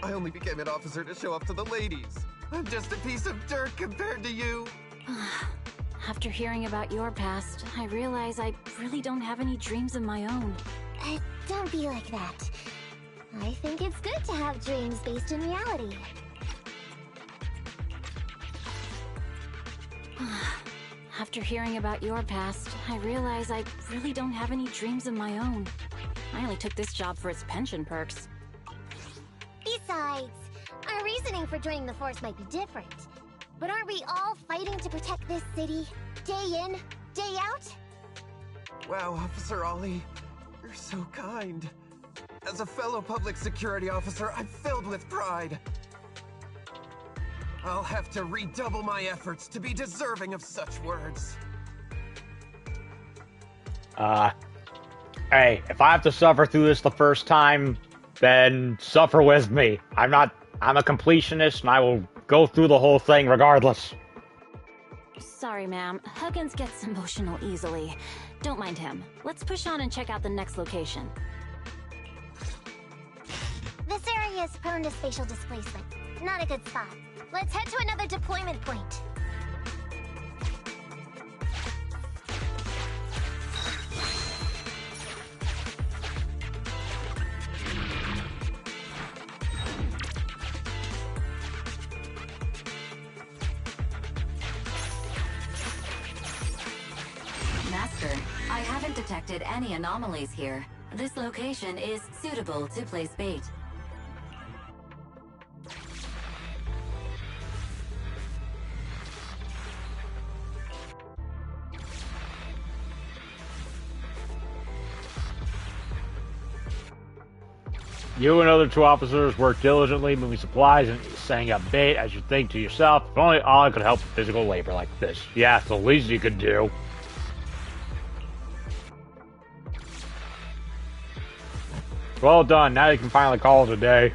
I only became an officer to show off to the ladies. I'm just a piece of dirt compared to you. After hearing about your past, I realize I really don't have any dreams of my own. Don't be like that. I think it's good to have dreams based in reality. After hearing about your past, I realize I really don't have any dreams of my own. I only took this job for its pension perks. Besides, our reasoning for joining the Force might be different. But aren't we all fighting to protect this city, day in, day out? Wow, Officer Ollie, you're so kind. As a fellow public security officer, I'm filled with pride. I'll have to redouble my efforts to be deserving of such words. Hey, if I have to suffer through this the first time, then suffer with me. I'm a completionist, and I will go through the whole thing regardless. Sorry, ma'am. Huggins gets emotional easily. Don't mind him. Let's push on and check out the next location. This area is prone to spatial displacement. Not a good spot. Let's head to another deployment point. Master, I haven't detected any anomalies here. This location is suitable to place bait. You and other 2 officers work diligently, moving supplies and setting up bait, as you think to yourself, if only I could help with physical labor like this. Yeah, it's the least you could do. Well done, now you can finally call it a day.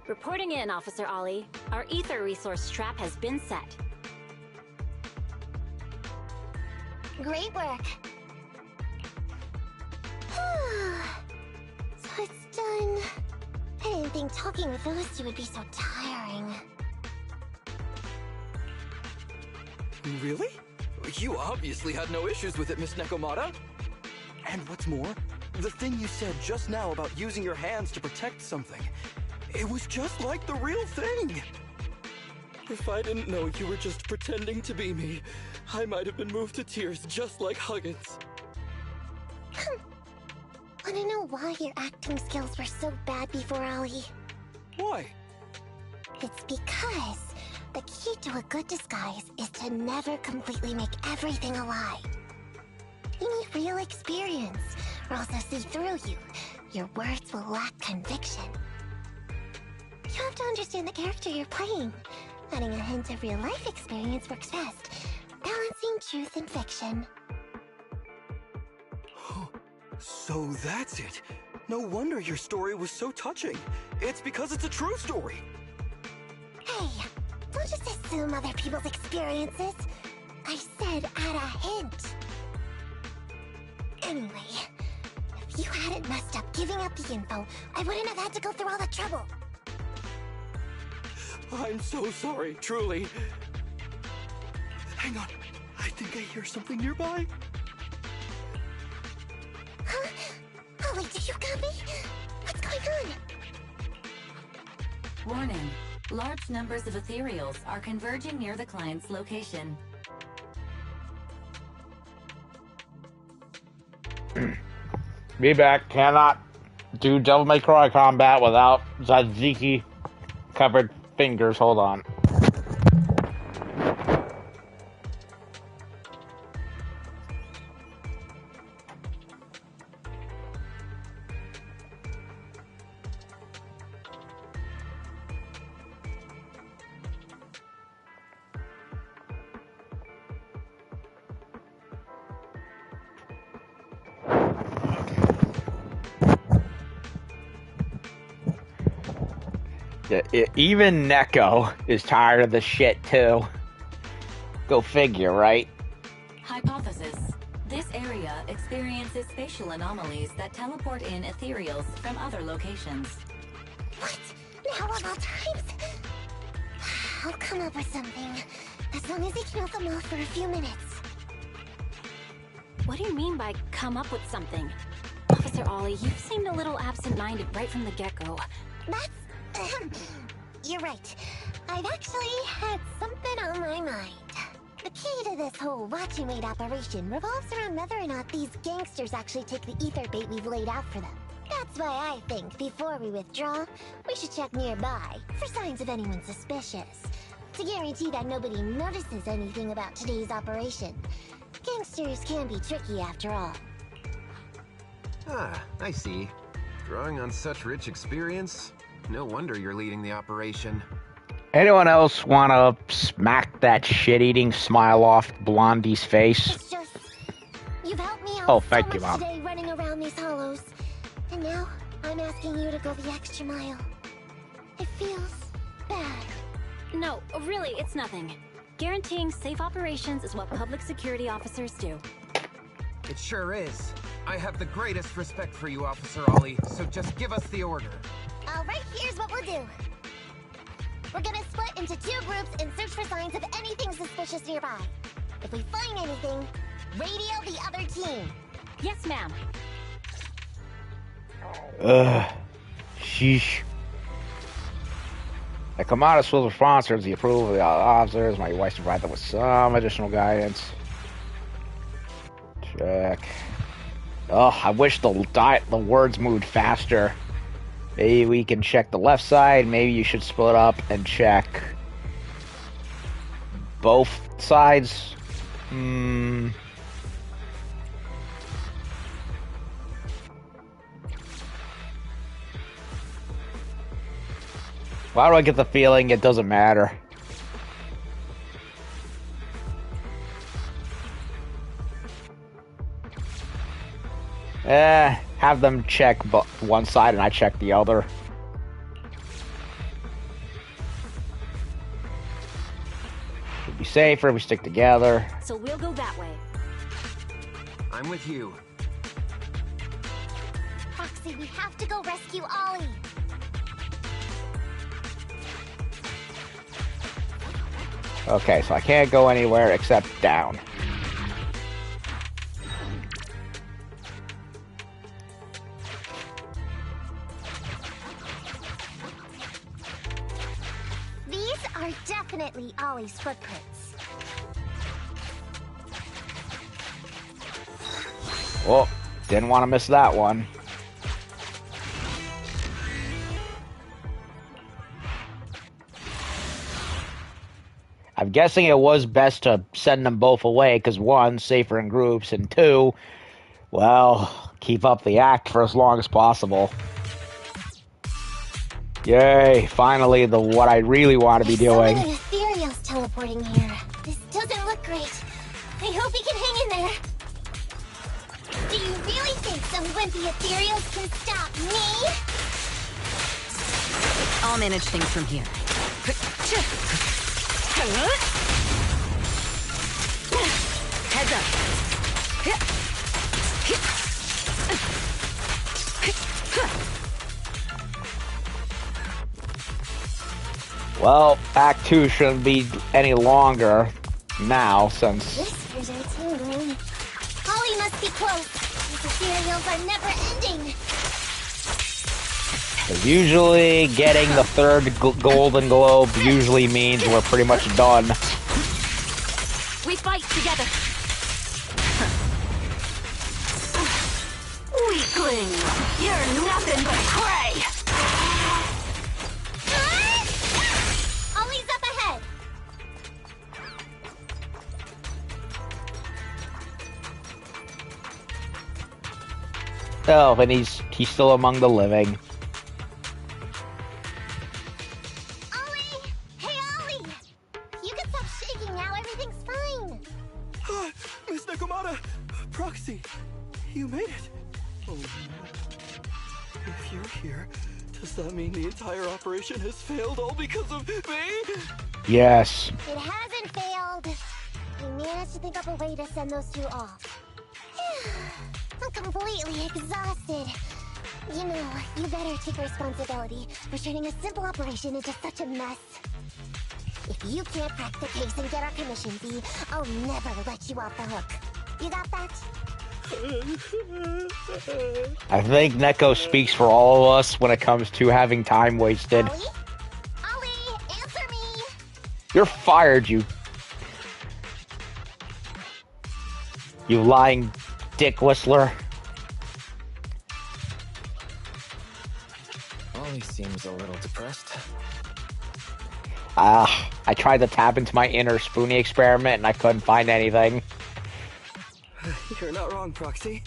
Reporting in, Officer Ollie. Our ether resource trap has been set. Great work. So it's done. I didn't think talking with those 2 would be so tiring. Really? You obviously had no issues with it, Miss Nekomata. And what's more, the thing you said just now about using your hands to protect something, it was just like the real thing. If I didn't know you were just pretending to be me, I might have been moved to tears just like Huggins. Wanna know why your acting skills were so bad before, Ollie? Why? It's because the key to a good disguise is to never completely make everything a lie. You need real experience, or else they'll see through you. Your words will lack conviction. You have to understand the character you're playing. Adding a hint of real-life experience works best, balancing truth and fiction. So that's it. No wonder your story was so touching. It's because it's a true story. Hey, don't just assume other people's experiences. I said add a hint. Anyway, if you hadn't messed up giving up the info, I wouldn't have had to go through all the trouble. I'm so sorry, truly. Hang on. I think I hear something nearby. Huh? Ollie, do you got me? What's going on? Warning. Large numbers of ethereals are converging near the client's location. Be back. Cannot do Devil May Cry combat without Tzatziki covered fingers. Hold on. Even Neko is tired of the shit, too. Go figure, right? Hypothesis. This area experiences spatial anomalies that teleport in ethereals from other locations. What? Now of all times? I'll come up with something. As long as he can knock them off for a few minutes. What do you mean by come up with something? Officer Ollie, you've seemed a little absent-minded right from the get-go. That's... You're right. I've actually had something on my mind. The key to this whole watch-you-made operation revolves around whether or not these gangsters actually take the ether bait we've laid out for them. That's why I think, before we withdraw, we should check nearby for signs of anyone suspicious. To guarantee that nobody notices anything about today's operation. Gangsters can be tricky after all. Ah, I see. Drawing on such rich experience, no wonder you're leading the operation. Anyone else wanna smack that shit-eating smile off Blondie's face? It's just... You've helped me out Oh, thank so you, much Mom. today running around these hollows. And now, I'm asking you to go the extra mile. It feels bad. No, really, it's nothing. Guaranteeing safe operations is what public security officers do. It sure is. I have the greatest respect for you, Officer Ollie, so just give us the order. Alright, here's what we'll do. We're gonna split into 2 groups and search for signs of anything suspicious nearby. If we find anything, radio the other team. Yes, ma'am. Ugh. Sheesh. Nekomata's full response towards the approval of the officers. My wife provided them with some additional guidance. Check. Oh, I wish the words moved faster. Maybe we can check the left side. Maybe you should split up and check both sides. Why do I get the feeling it doesn't matter? Have them check one side and I check the other. Should be safer if we stick together. So we'll go that way. I'm with you. Foxy, we have to go rescue Ollie. Okay, so I can't go anywhere except down. These are definitely Ollie's footprints. Oh, didn't want to miss that one. I'm guessing it was best to send them both away, because 1, safer in groups, and 2, well, keep up the act for as long as possible. Yay, finally, what I really want to be doing. There's so many ethereals teleporting here. This doesn't look great. I hope he can hang in there. Do you really think some wimpy ethereals can stop me? I'll manage things from here. Heads up. Well, Act 2 shouldn't be any longer now, since... Whispers are tingling. Ollie must be close. These ethereals are never ending. Usually, getting the 3rd Golden Globe usually means we're pretty much done. We fight together. Weakling, you're nothing but prey. Ollie's up ahead. Oh, and he's still among the living. Miss Nekomata! Proxy! You made it! Oh no. If you're here, Does that mean the entire operation has failed all because of me? Yes. It hasn't failed. We managed to think up a way to send those two off. I'm completely exhausted. You know, you better take responsibility for turning a simple operation into such a mess. If you can't crack the case and get our commission fee, I'll never let you off the hook. You got that? I think Neko speaks for all of us when it comes to having time wasted. Ollie? Ollie, answer me! You're fired, you lying dick whistler. Ollie seems a little depressed. I tried to tap into my inner Spoonie experiment and I couldn't find anything. You're not wrong, Proxy.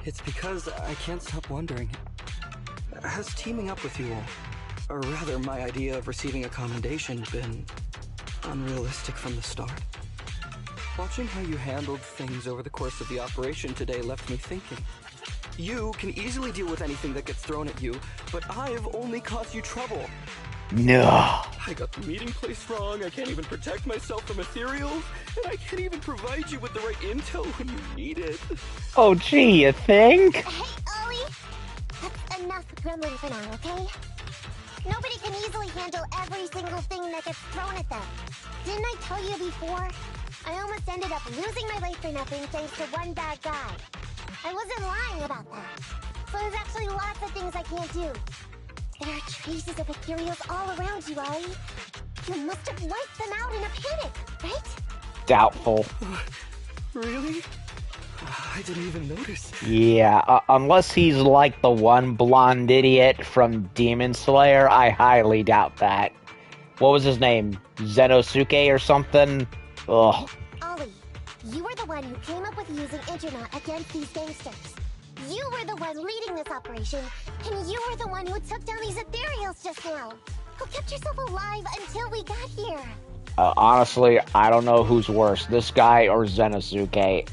It's because I can't stop wondering, has teaming up with you all, or rather my idea of receiving a commendation, been unrealistic from the start? Watching how you handled things over the course of the operation today left me thinking. You can easily deal with anything that gets thrown at you, but I've only caused you trouble. No. I got the meeting place wrong, I can't even protect myself from ethereals, and I can't even provide you with the right intel when you need it. Oh, gee, you think? Hey, Ollie! That's enough grumbling for now, okay? Nobody can easily handle every single thing that gets thrown at them. Didn't I tell you before? I almost ended up losing my life for nothing thanks to one bad guy. I wasn't lying about that. So there's actually lots of things I can't do. There are traces of ethereals all around you, Ollie. You must have wiped them out in a panic, right? Doubtful. Really? I didn't even notice. Yeah, unless he's like the one blonde idiot from Demon Slayer, I highly doubt that. What was his name? Zenosuke or something? Ugh. Ollie, you were the one who came up with using internet against these gangsters. You were the one leading this operation, and you were the one who took down these ethereals just now. Who kept yourself alive until we got here. Honestly, I don't know who's worse, this guy or Zenosuke.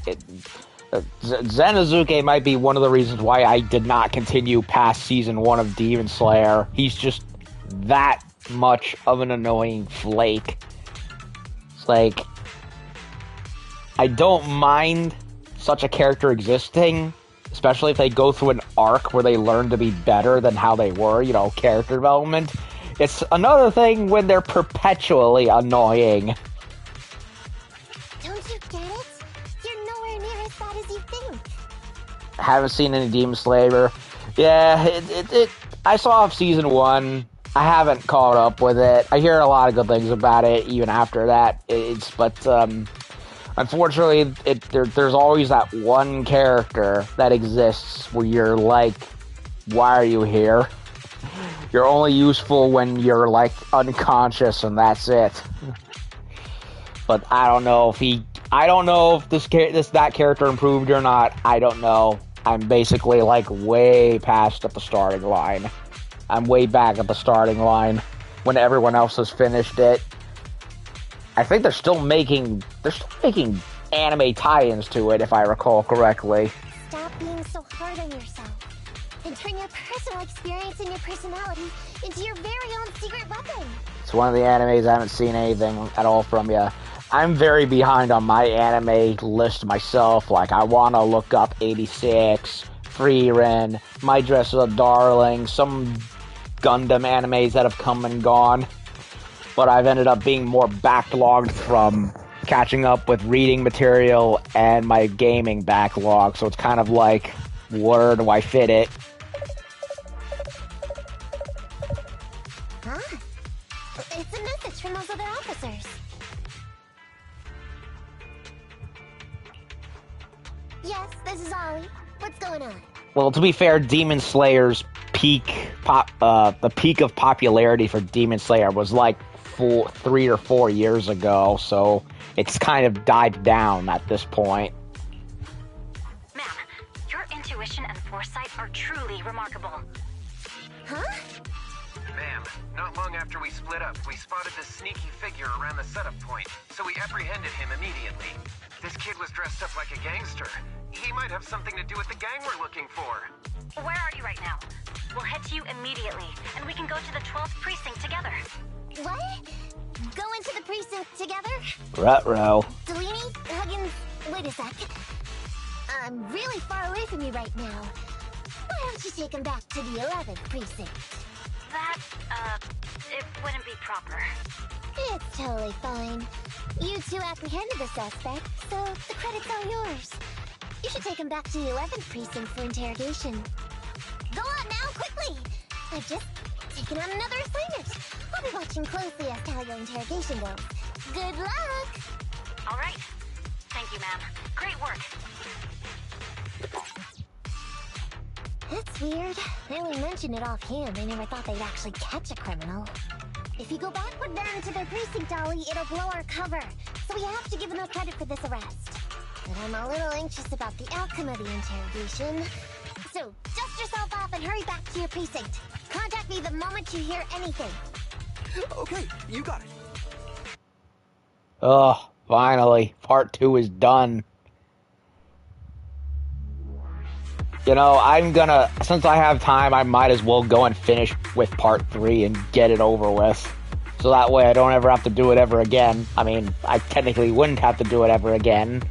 Zenosuke might be one of the reasons why I did not continue past season 1 of Demon Slayer. He's just that much of an annoying flake. It's like, I don't mind such a character existing, especially if they go through an arc where they learn to be better than how they were, you know, character development. It's another thing when they're perpetually annoying. Don't you get it? You're nowhere near as bad as you think. Haven't seen any Demon Slayer. Yeah, I saw season 1. I haven't caught up with it. I hear a lot of good things about it, even after that. But unfortunately, there's always that one character that exists where you're like, why are you here? You're only useful when you're like unconscious, and that's it. But I don't know if that character improved or not. I don't know. I'm basically like way past at the starting line. I'm way back at the starting line when everyone else has finished it. I think they're still making anime tie-ins to it, if I recall correctly. Stop being so hard on yourself. And turn your personal experience and your personality into your very own secret weapon. It's one of the animes I haven't seen anything at all from yet. I'm very behind on my anime list myself. Like, I want to look up 86, Frieren, My Dress as a Darling, some Gundam animes that have come and gone. But I've ended up being more backlogged from catching up with reading material and my gaming backlog. So it's kind of like, where do I fit it? Huh? It's a message from those other officers. Yes, this is Ollie. What's going on? Well, to be fair, Demon Slayer's the peak of popularity for Demon Slayer was like 3 or 4 years ago, so it's kind of died down at this point. Ma'am, your intuition and foresight are truly remarkable. Huh? Ma'am, not long after we split up, we spotted this sneaky figure around the setup point, so we apprehended him immediately. This kid was dressed up like a gangster. He might have something to do with the gang we're looking for. Where are you right now? We'll head to you immediately, and we can go to the 12th precinct together. What? Go into the precinct together? Ruh-roh. Delaney, Huggins, wait a sec. I'm really far away from you right now. Why don't you take him back to the 11th precinct? That, it wouldn't be proper. It's totally fine. You two apprehended the suspect, so the credit's all yours. You should take him back to the 11th precinct for interrogation. Go on now, quickly! I've just taken on another assignment. I'll be watching closely as to how your interrogation goes. Good luck! All right. Thank you, ma'am. Great work. That's weird. I only mentioned it offhand. I never thought they'd actually catch a criminal. If you go back with them to their precinct, Ollie, it'll blow our cover. So we have to give them credit for this arrest. But I'm a little anxious about the outcome of the interrogation. So, dust yourself off and hurry back to your precinct. Contact me the moment you hear anything. Okay, you got it. Oh, finally. Part 2 is done. You know, since I have time, I might as well go and finish with Part 3 and get it over with. So that way I don't ever have to do it ever again. I mean, I technically wouldn't have to do it ever again.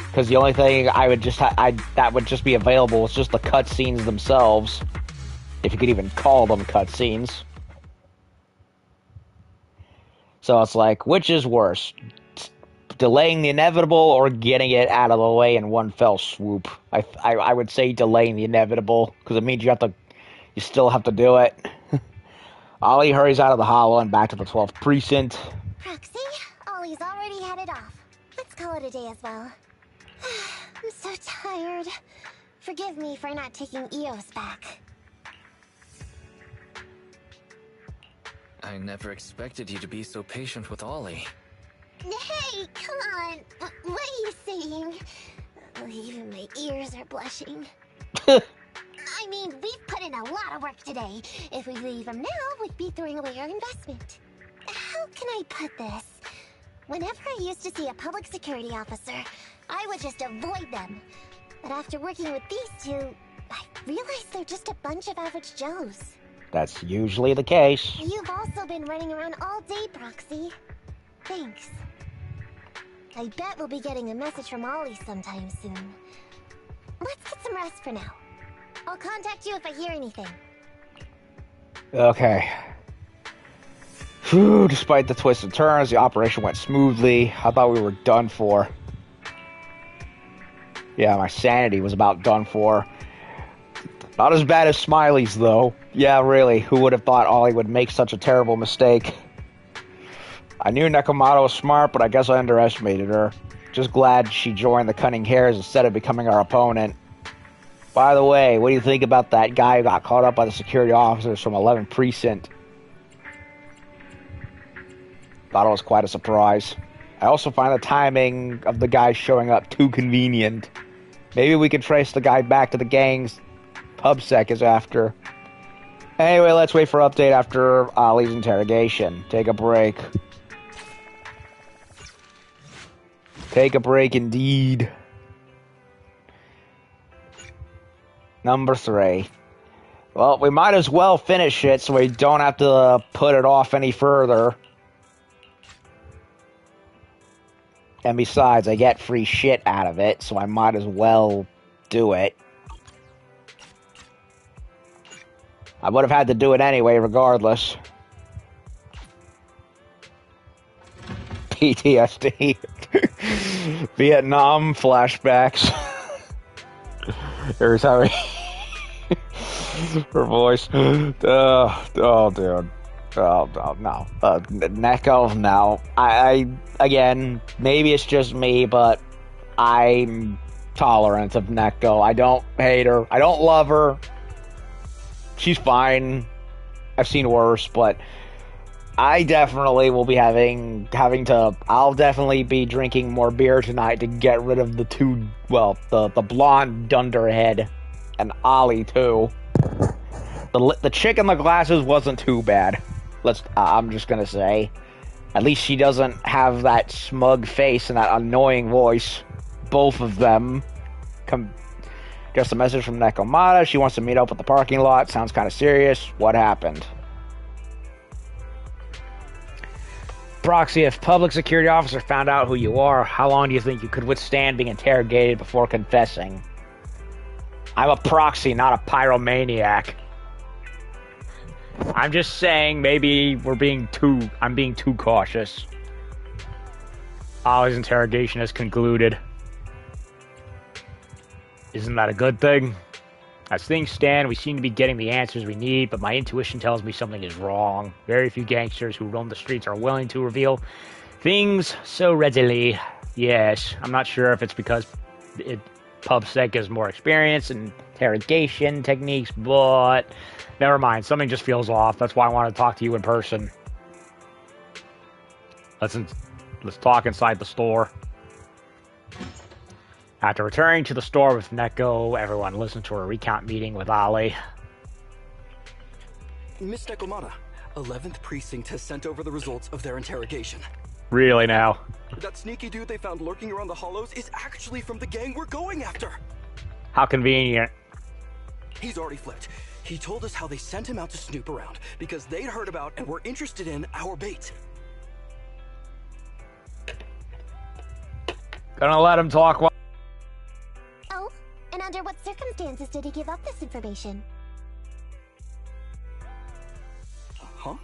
Because the only thing I would just that would just be available is just the cutscenes themselves. If you could even call them cutscenes. So it's like, which is worse? Delaying the inevitable or getting it out of the way in one fell swoop? I would say delaying the inevitable, because it means you still have to do it. Ollie hurries out of the hollow and back to the 12th precinct. Proxy, Ollie's already headed off. Let's call it a day as well. I'm so tired. Forgive me for not taking EOS back. I never expected you to be so patient with Ollie. Hey, come on. What are you saying? Oh, even my ears are blushing. I mean, we've put in a lot of work today. If we leave them now, we'd be throwing away our investment. How can I put this? Whenever I used to see a public security officer, I would just avoid them. But after working with these two, I realized they're just a bunch of average Joes. That's usually the case. You've also been running around all day, Proxy. Thanks. I bet we'll be getting a message from Ollie sometime soon. Let's get some rest for now. I'll contact you if I hear anything. Okay. Phew, despite the twists and turns, the operation went smoothly. I thought we were done for. Yeah, my sanity was about done for. Not as bad as Smiley's, though. Yeah, really, who would have thought Ollie would make such a terrible mistake? I knew Nekomata was smart, but I guess I underestimated her. Just glad she joined the Cunning Hares instead of becoming our opponent. By the way, what do you think about that guy who got caught up by the security officers from 11th Precinct? Thought it was quite a surprise. I also find the timing of the guy showing up too convenient. Maybe we can trace the guy back to the gang's PubSec is after. Anyway, let's wait for update after Ollie's interrogation. Take a break. Take a break indeed. Number 3. Well, we might as well finish it so we don't have to put it off any further. And besides, I get free shit out of it, so I might as well do it. I would have had to do it anyway, regardless. PTSD. Vietnam flashbacks. Here's how her voice. Oh, dude. Oh, no. Neko, no. I, again, maybe it's just me, but I'm tolerant of Neko. I don't hate her. I don't love her. She's fine. I've seen worse, but I definitely will be having to, I'll definitely be drinking more beer tonight to get rid of the two, well, the blonde dunderhead and Ollie, too. The chick in the glasses wasn't too bad. I'm just gonna say. At least she doesn't have that smug face and that annoying voice. Both of them. Just a message from Nekomata. She wants to meet up at the parking lot. Sounds kind of serious. What happened? Proxy, if public security officer found out who you are, how long do you think you could withstand being interrogated before confessing? I'm a proxy, not a pyromaniac. I'm just saying maybe I'm being too cautious. Ollie's interrogation has concluded. Isn't that a good thing? As things stand, we seem to be getting the answers we need, but my intuition tells me something is wrong. Very few gangsters who roam the streets are willing to reveal things so readily. Yes, I'm not sure if it's because PubSec has more experience in interrogation techniques, but never mind. Something just feels off. That's why I wanted to talk to you in person. Let's talk inside the store. After returning to the store with Neko, everyone listened to a recount meeting with Ollie. Miss Nekomata, 11th Precinct has sent over the results of their interrogation. Really now? That sneaky dude they found lurking around the hollows is actually from the gang we're going after. How convenient. He's already flipped. He told us how they sent him out to snoop around because they'd heard about and were interested in our bait. Gonna let him talk while... Oh, and under what circumstances did he give up this information? Huh?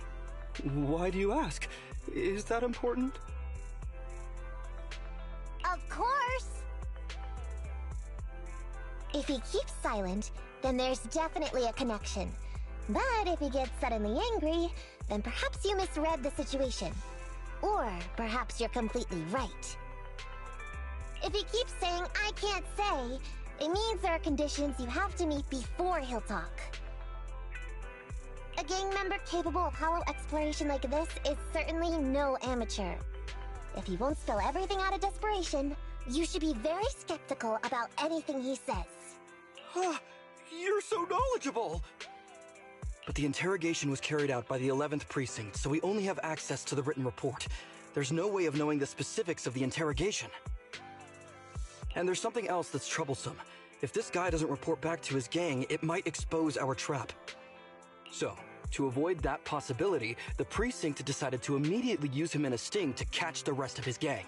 Why do you ask? Is that important? Of course! If he keeps silent, then there's definitely a connection. But if he gets suddenly angry, then perhaps you misread the situation. Or perhaps you're completely right. If he keeps saying, I can't say, it means there are conditions you have to meet before he'll talk. A gang member capable of hollow exploration like this is certainly no amateur. If he won't spill everything out of desperation, you should be very skeptical about anything he says. You're so knowledgeable! But the interrogation was carried out by the 11th Precinct, so we only have access to the written report. There's no way of knowing the specifics of the interrogation. And there's something else that's troublesome. If this guy doesn't report back to his gang, it might expose our trap. So, to avoid that possibility, the Precinct decided to immediately use him in a sting to catch the rest of his gang.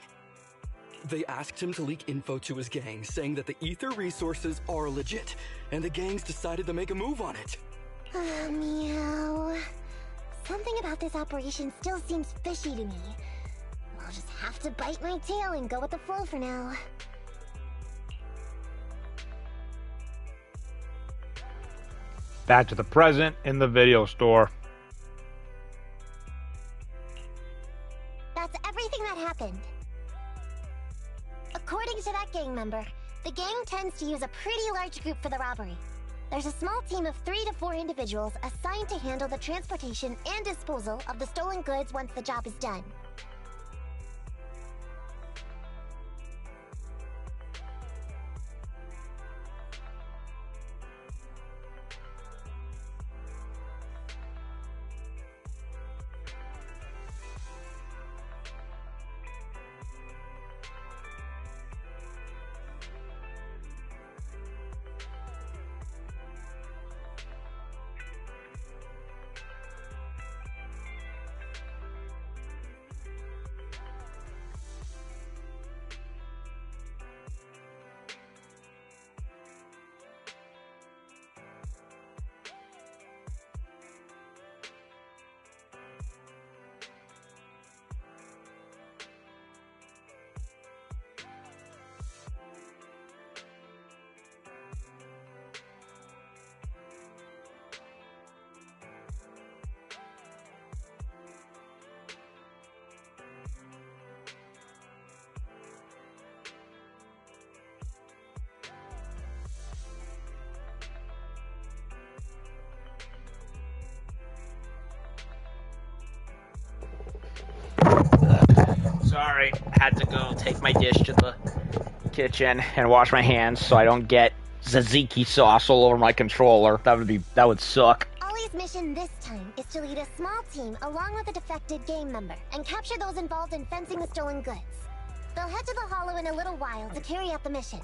They asked him to leak info to his gang, saying that the ether resources are legit, and the gangs decided to make a move on it. Meow. Something about this operation still seems fishy to me. I'll just have to bite my tail and go with the flow for now. Back to the present in the video store. That's everything that happened. According to that gang member, the gang tends to use a pretty large group for the robbery. There's a small team of 3 to 4 individuals assigned to handle the transportation and disposal of the stolen goods once the job is done. Sorry, had to go take my dish to the kitchen and wash my hands so I don't get tzatziki sauce all over my controller. That would suck. Ollie's mission this time is to lead a small team along with a defected gang member and capture those involved in fencing the stolen goods. They'll head to the hollow in a little while to carry out the mission.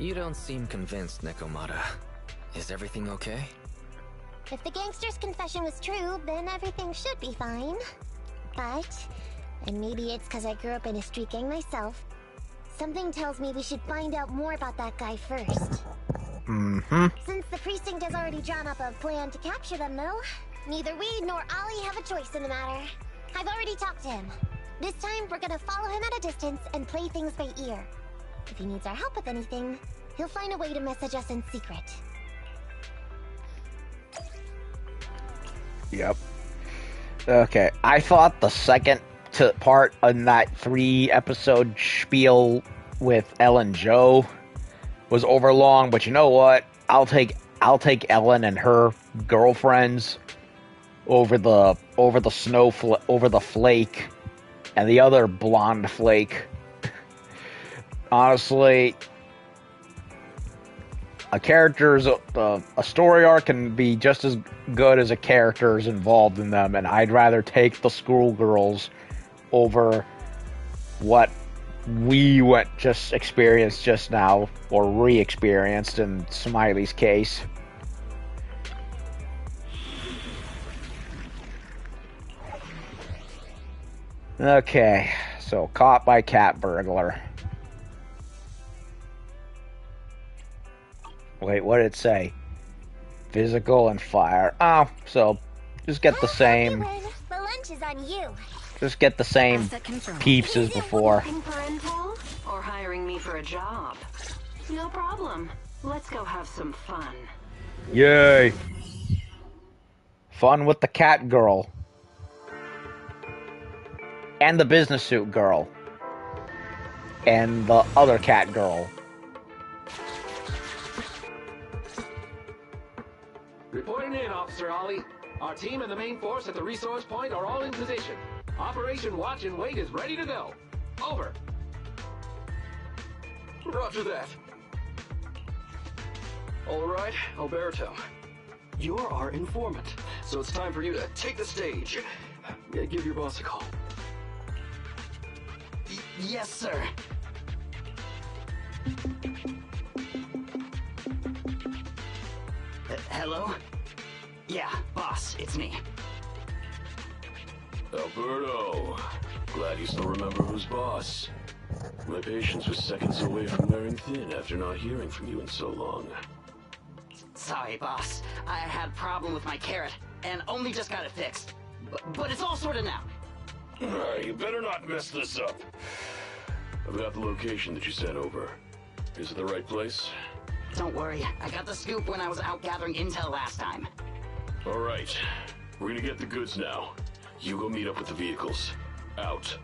You don't seem convinced, Nekomata. Is everything okay? If the gangster's confession was true, then everything should be fine. But, and maybe it's because I grew up in a street gang myself, something tells me we should find out more about that guy first. Mm-hmm. Since the precinct has already drawn up a plan to capture them, though, neither we nor Ollie have a choice in the matter. I've already talked to him. This time, we're gonna follow him at a distance and play things by ear. If he needs our help with anything, he'll find a way to message us in secret. Yep. Okay, I thought the second part in that 3-episode spiel with Ellen Joe was overlong, but you know what? I'll take Ellen and her girlfriends over the flake and the other blonde flake. Honestly, a story arc can be just as good as a character's involved in them, and I'd rather take the schoolgirls over what we experienced just now, or re-experienced in Smiley's case. Okay, so caught by cat burglar. Wait, what did it say? Physical and fire. Oh, so just get the same. The lunch is on you. Just get the same peeps as before. Looking for intel? Or hiring me for a job? No problem. Let's go have some fun. Yay! Fun with the cat girl. And the business suit girl. And the other cat girl. Reporting in, Officer Ollie. Our team and the main force at the resource point are all in position. Operation Watch and Wait is ready to go. Over. Roger that. All right, Alberto. You're our informant, so it's time for you to take the stage. Give your boss a call. Yes, sir. Hello? Yeah, boss, it's me. Alberto, glad you still remember who's boss. My patience was seconds away from wearing thin after not hearing from you in so long. Sorry, boss. I had a problem with my carrot, and only just got it fixed. But it's all sorted now. You better not mess this up. I've got the location that you sent over. Is it the right place? Don't worry, I got the scoop when I was out gathering intel last time. All right, we're gonna get the goods now. You go meet up with the vehicles. Out.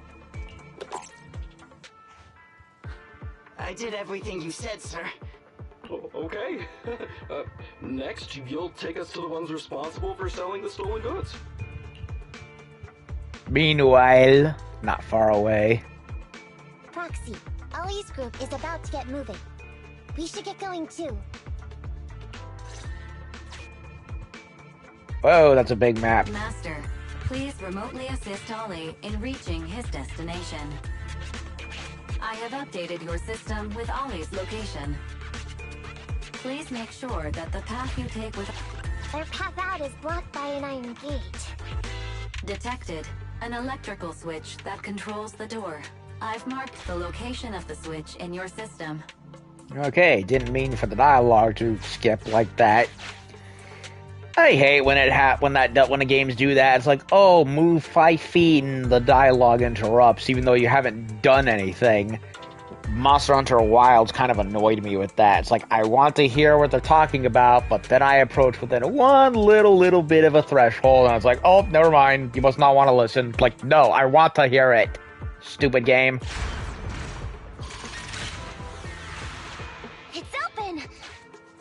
I did everything you said, sir. Okay. Next, you'll take us to the ones responsible for selling the stolen goods. Meanwhile, not far away. Proxy, Ollie's group is about to get moving. We should get going too. Whoa, that's a big map. Master, please remotely assist Ollie in reaching his destination. I have updated your system with Ollie's location. Please make sure that the path you take with... Their path out is blocked by an iron gate. Detected. An electrical switch that controls the door. I've marked the location of the switch in your system. Okay, didn't mean for the dialogue to skip like that. I hate when when the games do that. It's like, oh, move 5 feet and the dialogue interrupts, even though you haven't done anything. Monster Hunter Wilds kind of annoyed me with that. It's like, I want to hear what they're talking about, but then I approach within one little bit of a threshold, and it's like, oh, never mind, you must not want to listen. Like, no, I want to hear it. Stupid game. It's open!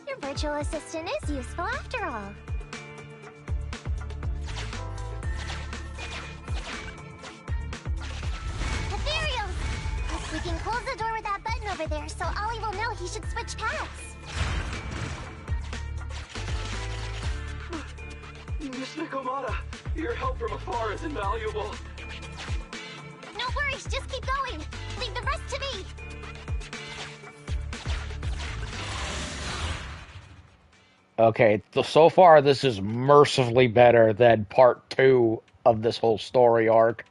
Your virtual assistant is useful after all. We can close the door with that button over there, so Ollie will know he should switch paths. Miss Nekomata, your help from afar is invaluable. No worries, just keep going. Leave the rest to me. Okay, so far this is mercifully better than part 2 of this whole story arc.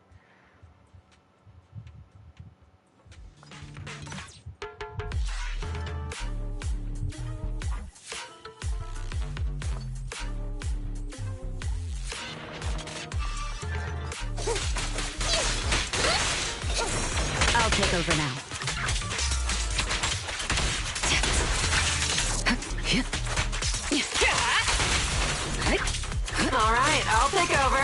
I'll take over now. All right, I'll take over.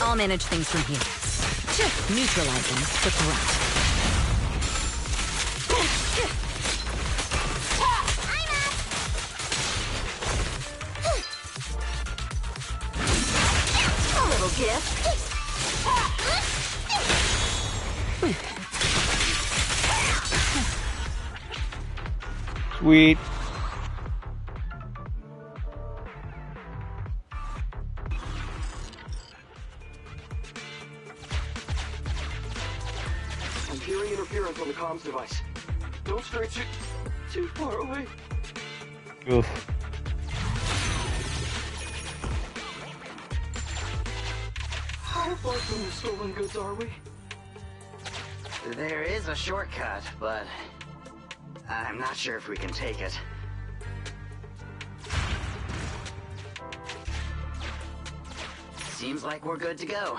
I'll manage things from here. Just neutralizing the threat. A little gift. Sweet. I'm hearing interference on the comms device. Don't stray too far away. Oof. How far from the stolen goods are we? There is a shortcut, but I'm not sure if we can take it. Seems like we're good to go.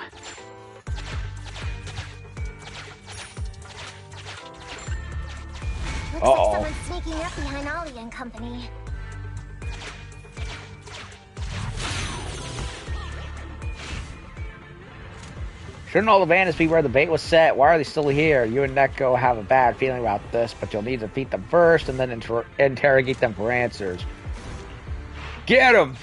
Looks like someone's sneaking up behind Ollie and company. Shouldn't all the bandits be where the bait was set? Why are they still here? You and Neko have a bad feeling about this, but you'll need to defeat them first and then interrogate them for answers. Get them!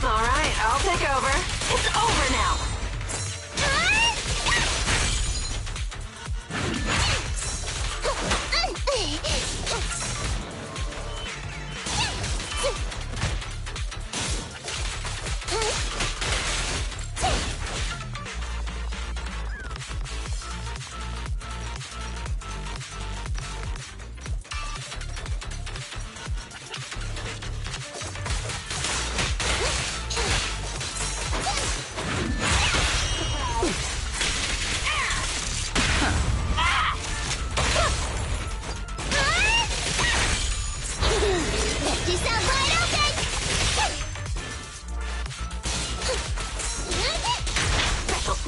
All right, I'll take over. It's over now.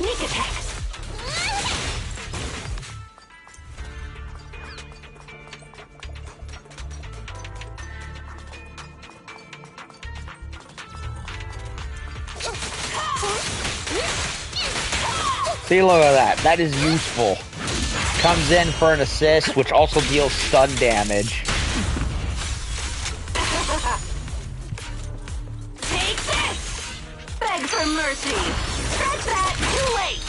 Sneak attacks! See, look at that. That is useful. Comes in for an assist, which also deals stun damage. Take this! Beg for mercy! Scratch that! Too late!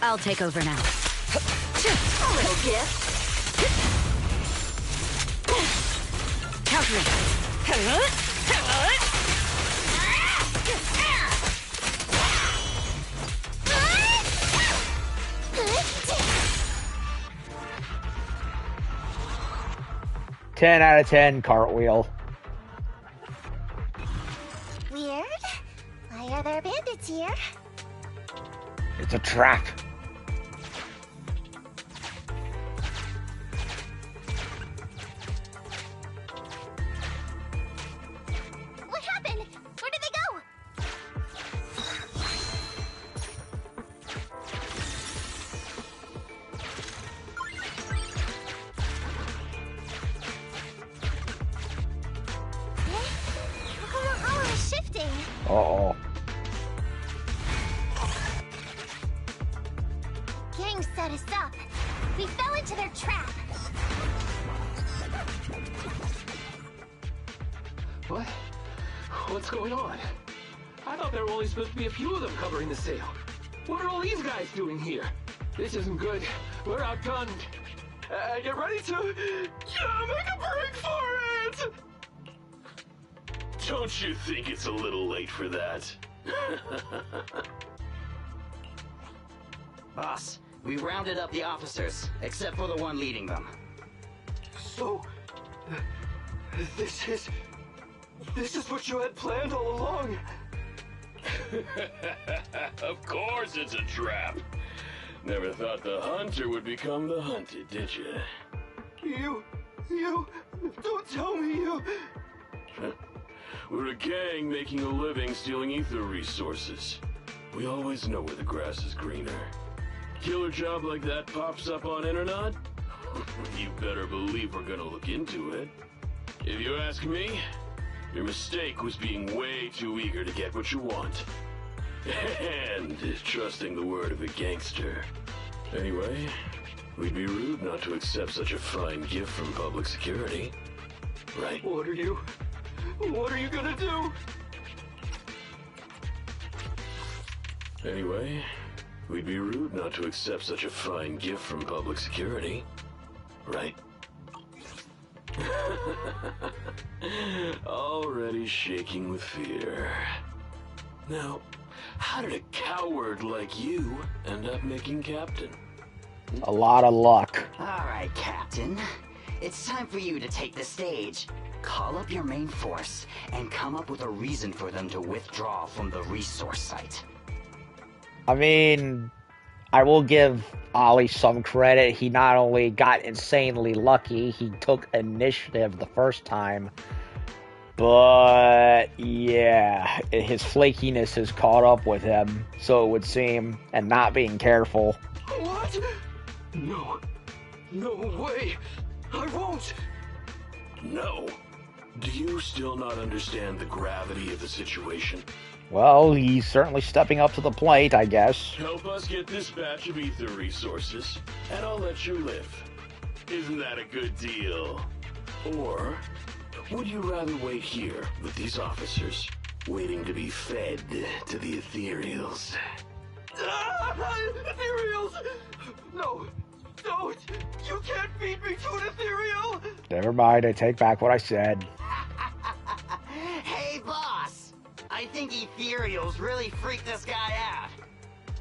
I'll take over now. A little gift. Calculate. 10 out of 10 cartwheel. Weird. Why are there bandits here? It's a trap. What happened? Where did they go? Uh-oh. Gang set us up. We fell into their trap. What? What's going on? I thought there were only supposed to be a few of them covering the sale. What are all these guys doing here? This isn't good. We're outgunned. Get ready to make a break for it! Don't you think it's a little late for that? Boss, we rounded up the officers, except for the one leading them. So, this is what you had planned all along? Of course it's a trap. Never thought the hunter would become the hunted, did you? You, don't tell me you... We're a gang making a living stealing ether resources. We always know where the grass is greener. Killer job like that pops up on internet? You better believe we're gonna look into it. If you ask me, your mistake was being way too eager to get what you want. And trusting the word of a gangster. Anyway, we'd be rude not to accept such a fine gift from public security. Right? What are you gonna do? Anyway, we'd be rude not to accept such a fine gift from public security. Right? Already shaking with fear. Now, how did a coward like you end up making captain? A lot of luck. Alright, Captain. It's time for you to take the stage. Call up your main force and come up with a reason for them to withdraw from the resource site. I mean, I will give Ollie some credit. He not only got insanely lucky, he took initiative the first time. But, yeah, his flakiness has caught up with him, so it would seem, and not being careful. What? No way! I won't! No. Do you still not understand the gravity of the situation? Well, he's certainly stepping up to the plate, I guess. Help us get this batch of ether resources, and I'll let you live. Isn't that a good deal? Or would you rather wait here with these officers, waiting to be fed to the ethereals? Ethereals! No, don't! You can't feed me to an ethereal! Never mind, I take back what I said. Hey, boss! I think ethereals really freaked this guy out.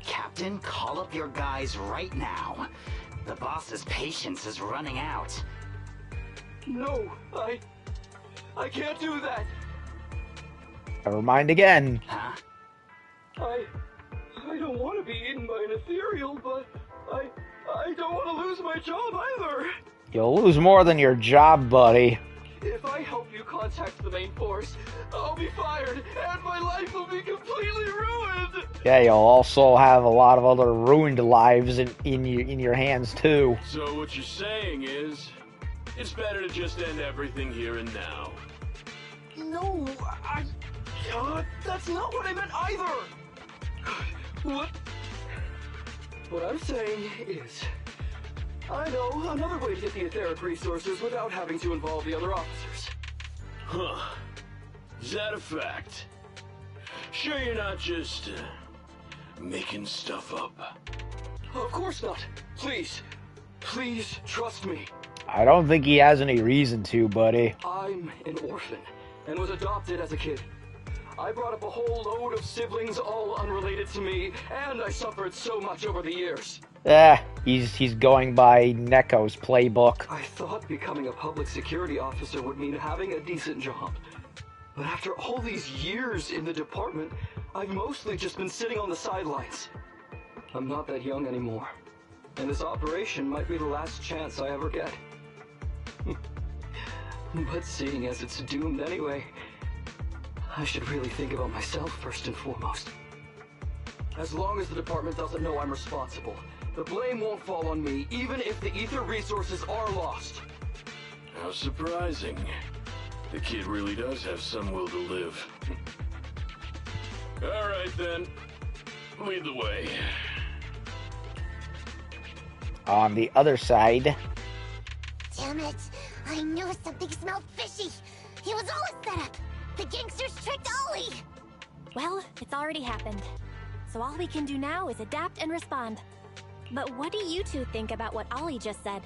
Captain, call up your guys right now. The boss's patience is running out. No, I can't do that. Never mind again. Huh? I don't want to be eaten by an ethereal, but I don't want to lose my job either. You'll lose more than your job, buddy. If I help you contact the main force, I'll be fired, and my life will be completely ruined! Yeah, you'll also have a lot of other ruined lives in your hands, too. So what you're saying is, it's better to just end everything here and now. No, that's not what I meant either! What I'm saying is, I know another way to get the etheric resources without having to involve the other officers. Huh. Is that a fact? Sure you're not just, making stuff up? Of course not. Please trust me. I don't think he has any reason to, buddy. I'm an orphan, and was adopted as a kid. I brought up a whole load of siblings, all unrelated to me, and I suffered so much over the years. He's going by Neko's playbook. I thought becoming a public security officer would mean having a decent job. But after all these years in the department, I've mostly just been sitting on the sidelines. I'm not that young anymore, and this operation might be the last chance I ever get. But seeing as it's doomed anyway, I should really think about myself first and foremost. As long as the department doesn't know I'm responsible, the blame won't fall on me, even if the ether resources are lost. How surprising. The kid really does have some will to live. Alright then. Lead the way. On the other side... Damn it! I knew something smelled fishy! It was all a setup! The gangsters tricked Ollie! Well, it's already happened. So all we can do now is adapt and respond. But what do you two think about what Ollie just said?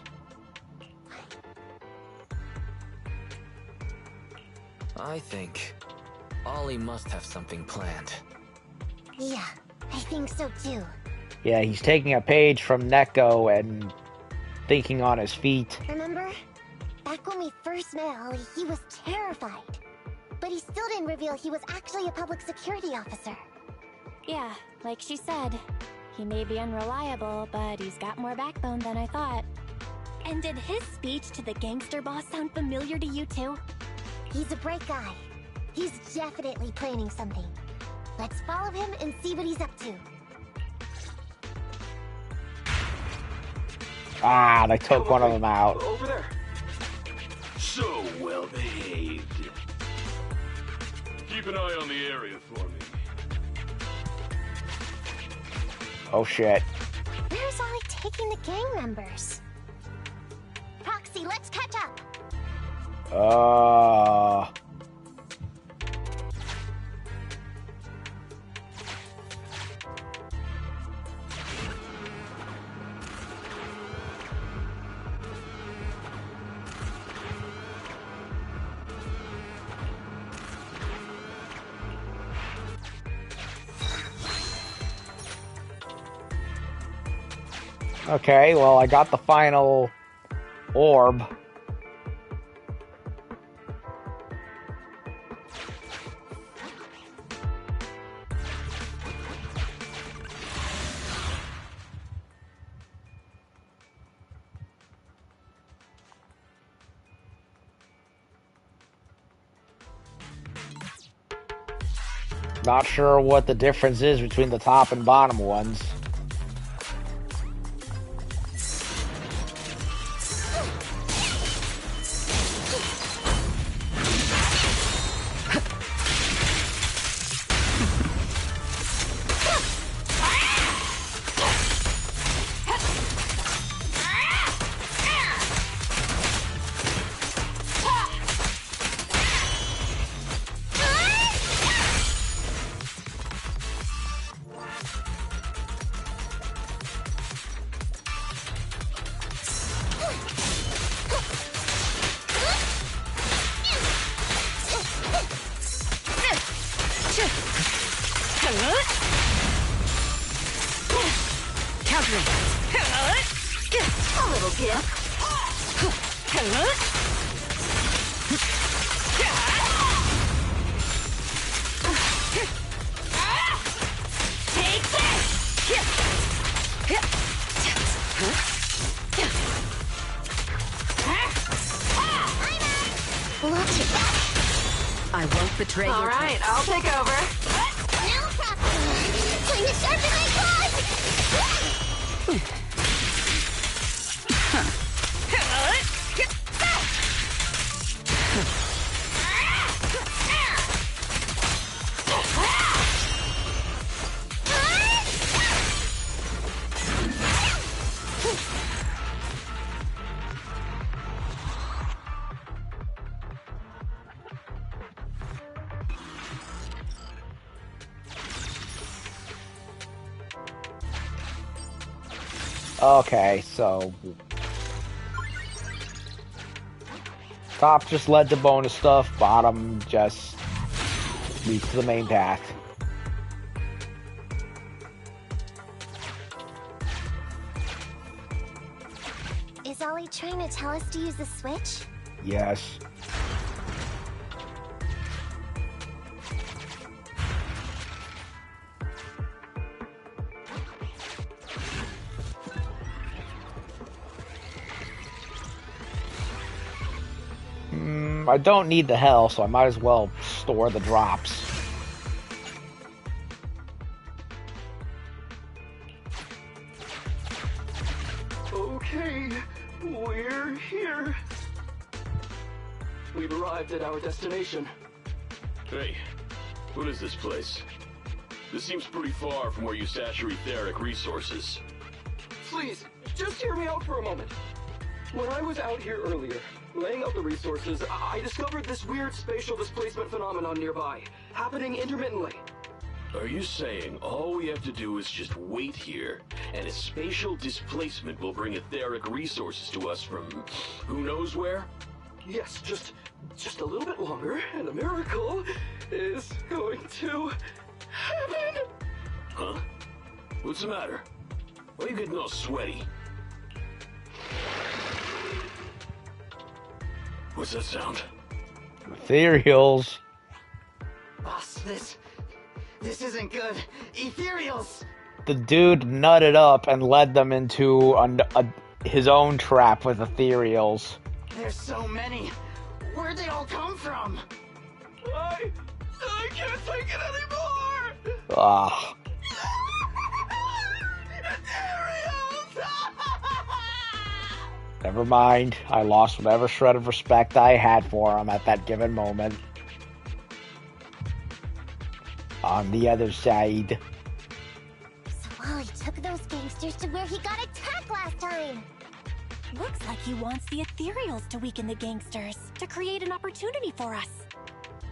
I think Ollie must have something planned. Yeah, I think so too. Yeah, he's taking a page from Neko and thinking on his feet. Remember? Back when we first met Ollie, he was terrified. But he still didn't reveal he was actually a public security officer. Yeah, like she said, he may be unreliable, but he's got more backbone than I thought. And did his speech to the gangster boss sound familiar to you too? He's a bright guy. He's definitely planning something. Let's follow him and see what he's up to. Ah, they took one of them out. Over there. So well behaved. Keep an eye on the area for me. Oh shit. Where's Ollie taking the gang members? Proxy, let's catch up. Okay, well, I got the final orb. Not sure what the difference is between the top and bottom ones. I won't betray your trust. All right, I'll take over. Now, Proxy! Time to sharpen my claws! Okay, so... Top just led to bonus stuff, bottom just leads to the main path. Is Ollie trying to tell us to use the switch? Yes. I don't need the hell, so I might as well store the drops. Okay, we're here. We've arrived at our destination. Hey, what is this place? This seems pretty far from where you stash your etheric resources. Please, just hear me out for a moment. When I was out here earlier, laying out the resources, I discovered this weird spatial displacement phenomenon nearby, happening intermittently. Are you saying all we have to do is just wait here, and a spatial displacement will bring etheric resources to us from who knows where? Yes, just a little bit longer, and a miracle is going to happen. Huh? What's the matter? Why are you getting all sweaty? What's that sound? Ethereals. Boss, this isn't good. Ethereals! The dude nutted up and led them into his own trap with ethereals. There's so many. Where'd they all come from? I can't take it anymore! Ah. Never mind. I lost whatever shred of respect I had for him at that given moment. On the other side. So Wally took those gangsters to where he got attacked last time. Looks like he wants the ethereals to weaken the gangsters, to create an opportunity for us.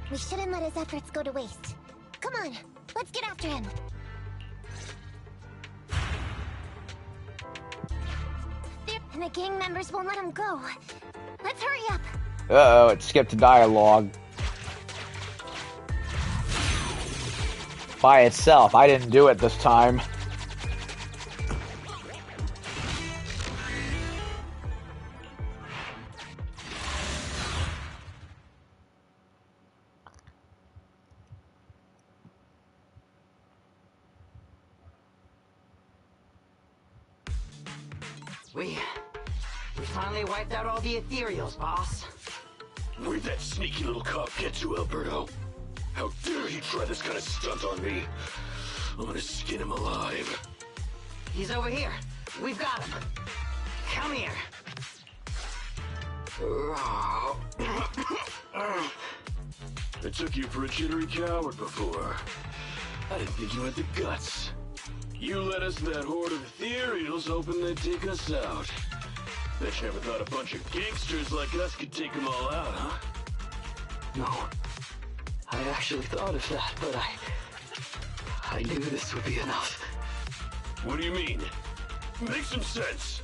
We shouldn't let his efforts go to waste. Come on, let's get after him. And the gang members won't let him go. Let's hurry up. Uh-oh, it skipped dialogue. By itself. I didn't do it this time. We finally wiped out all the ethereals, boss. Where'd that sneaky little cop get to, Alberto? How dare he try this kind of stunt on me? I'm gonna skin him alive. He's over here. We've got him. Come here. I took you for a jittery coward before. I didn't think you had the guts. You led us to that horde of ethereals hoping they'd take us out. Bet you never thought a bunch of gangsters like us could take them all out, huh? No. I actually thought of that, but I knew this would be enough. What do you mean? Make some sense.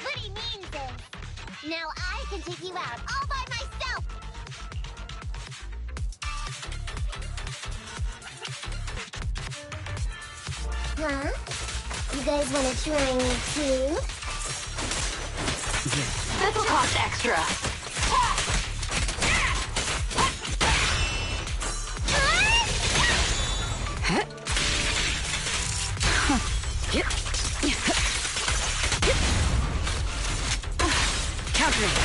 What he means is, now I can take you out all by myself. Huh? You guys want to try me too? This'll cost extra. Countering.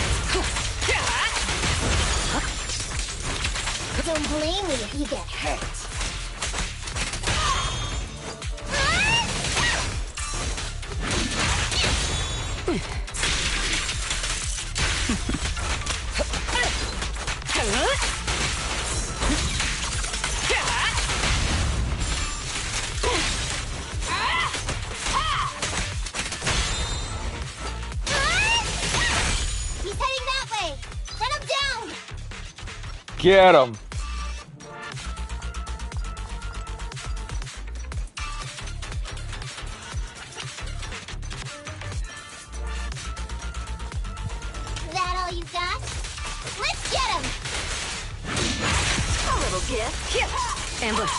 Don't blame me if you get hurt. He's heading that way. Run him down. Get him. That all you got? Let's get him. A little gift. Ambush.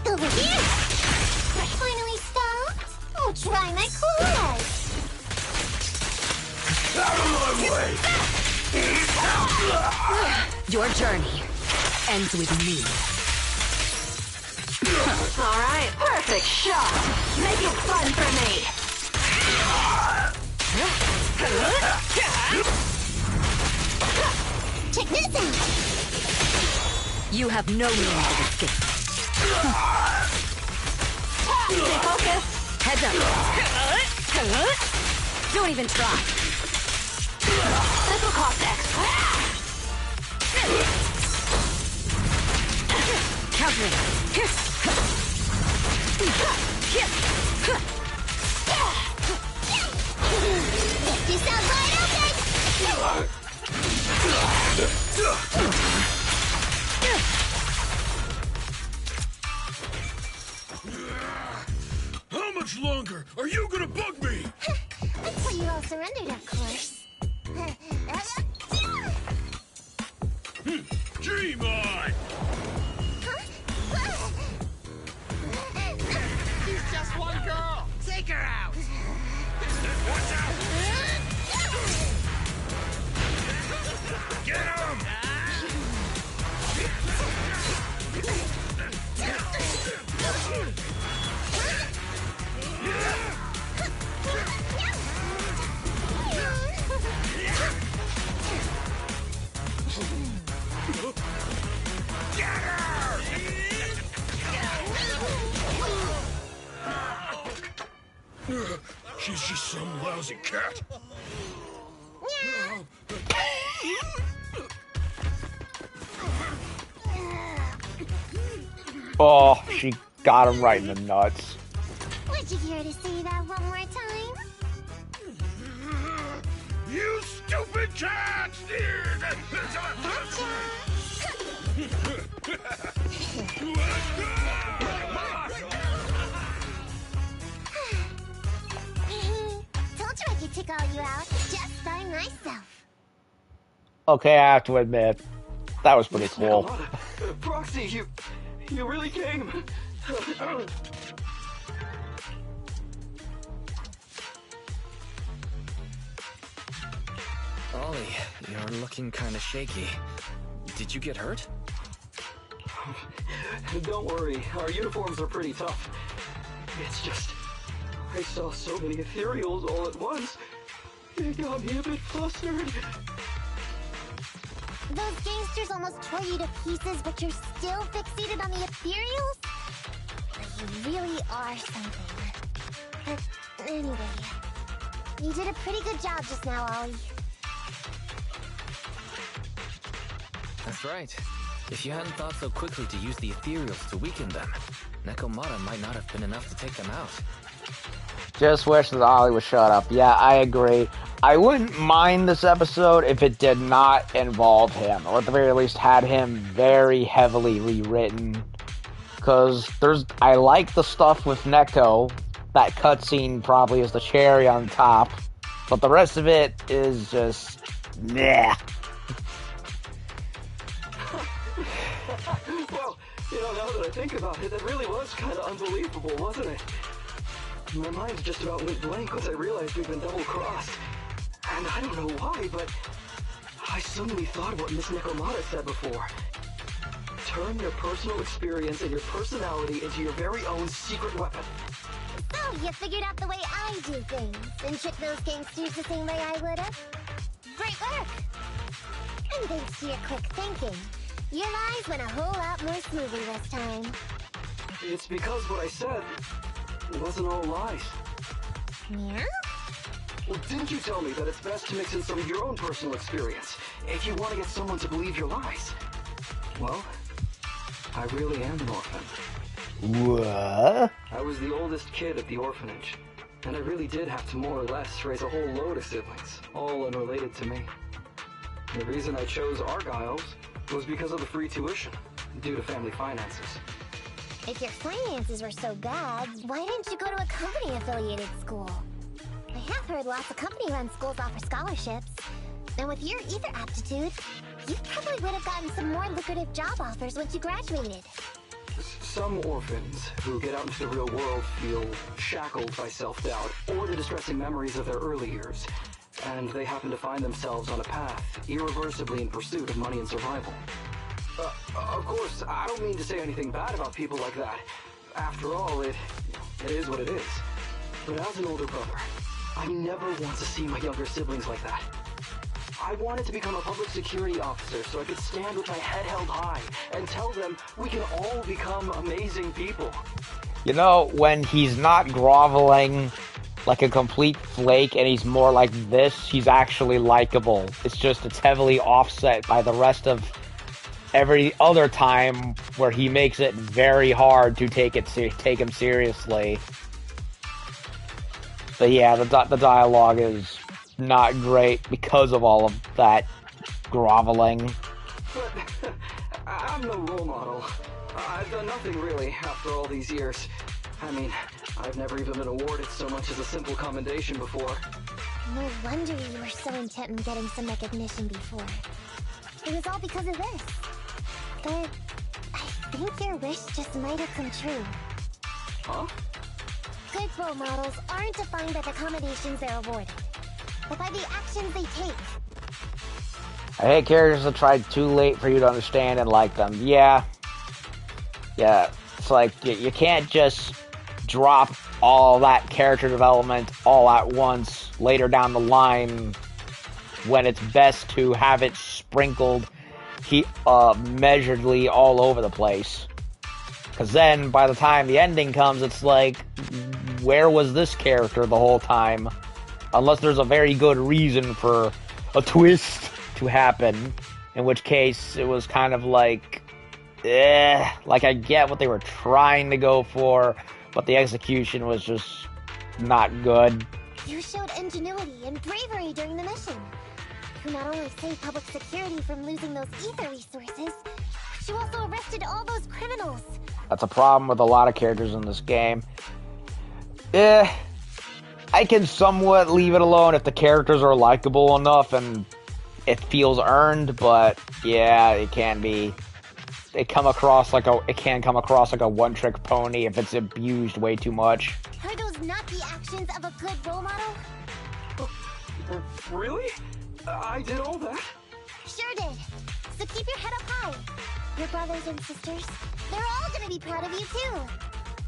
Over here. Finally stopped. Oh, try my coolest. Out of my way! Your journey ends with me. All right, perfect shot. Make it fun for me. Check this out. You have no means of escape. Stay focused. Heads up. Don't even try. This will cost extra. Countering. You sound wide open! How much longer are you gonna bug me? Until you all surrendered, of course. Dream on! She's just one girl. Take her out. Watch out! Get him! She's just some lousy cat. Oh, she got him right in the nuts. Would you care to say that one more time? You stupid cat! Told you I could take all you out just by myself. Okay, I have to admit, that was pretty cool. Proxy, you really came. Ollie, you're looking kind of shaky. Did you get hurt? Don't worry, our uniforms are pretty tough. It's just, I saw so many ethereals all at once. It got me a bit flustered. Those gangsters almost tore you to pieces, but you're still fixated on the ethereals? You really are something. But anyway, you did a pretty good job just now, Ollie. That's right. If you hadn't thought so quickly to use the ethereals to weaken them, Nekomata might not have been enough to take them out. Just wish that Ollie would shut up. Yeah, I agree. I wouldn't mind this episode if it did not involve him, or at the very least had him very heavily rewritten. Because I like the stuff with Neko. That cutscene probably is the cherry on top. But the rest of it is just, meh. Well, now that I think about it, that really was kind of unbelievable, wasn't it? My mind just about went blank once I realized we'd been double-crossed. And I don't know why, but I suddenly thought of what Miss Nekomata said before. Turn your personal experience and your personality into your very own secret weapon. So, you figured out the way I do things, and tricked those gangsters the same way I would've? Great work! And thanks to your quick thinking, your lives went a whole lot more smoothly this time. It's because what I said wasn't all lies. Yeah? Well, didn't you tell me that it's best to mix in some of your own personal experience if you want to get someone to believe your lies? Well, I really am an orphan. What? I was the oldest kid at the orphanage, and I really did have to more or less raise a whole load of siblings, all unrelated to me. The reason I chose Argyle's was because of the free tuition, due to family finances. If your finances were so bad, why didn't you go to a company-affiliated school? I have heard lots of company-run schools offer scholarships. And with your ether aptitude, you probably would have gotten some more lucrative job offers once you graduated. Some orphans who get out into the real world feel shackled by self-doubt or the distressing memories of their early years, and they happen to find themselves on a path irreversibly in pursuit of money and survival. Of course, I don't mean to say anything bad about people like that. After all, it is what it is. But as an older brother, I never want to see my younger siblings like that. I wanted to become a public security officer so I could stand with my head held high and tell them we can all become amazing people. You know, when he's not groveling like a complete flake and he's more like this, he's actually likable. It's just it's heavily offset by the rest of every other time where he makes it very hard to take him seriously. But yeah, the dialogue is not great because of all of that groveling. But I'm no role model. I've done nothing really after all these years. I mean, I've never even been awarded so much as a simple commendation before. No wonder you were so intent on getting some recognition before. It was all because of this. But I think your wish just might have come true. Huh? Good role models aren't defined by the accommodations they're awarded, but by the actions they take. I hate characters that tried too late for you to understand and like them. Yeah. It's like, you can't just drop all that character development all at once later down the line when it's best to have it sprinkled measuredly all over the place. Because then, by the time the ending comes, it's like, where was this character the whole time? Unless there's a very good reason for a twist to happen. In which case, it was kind of like, like I get what they were trying to go for, but the execution was just not good. You showed ingenuity and bravery during the mission. You not only saved public security from losing those ether resources, but you also arrested all those criminals. That's a problem with a lot of characters in this game. I can somewhat leave it alone if the characters are likable enough and it feels earned, but yeah, it can come across like a one-trick pony if it's abused way too much. Are those not the actions of a good role model? Really? I did all that? Sure did. So keep your head up high. Your brothers and sisters, they're all gonna be proud of you too.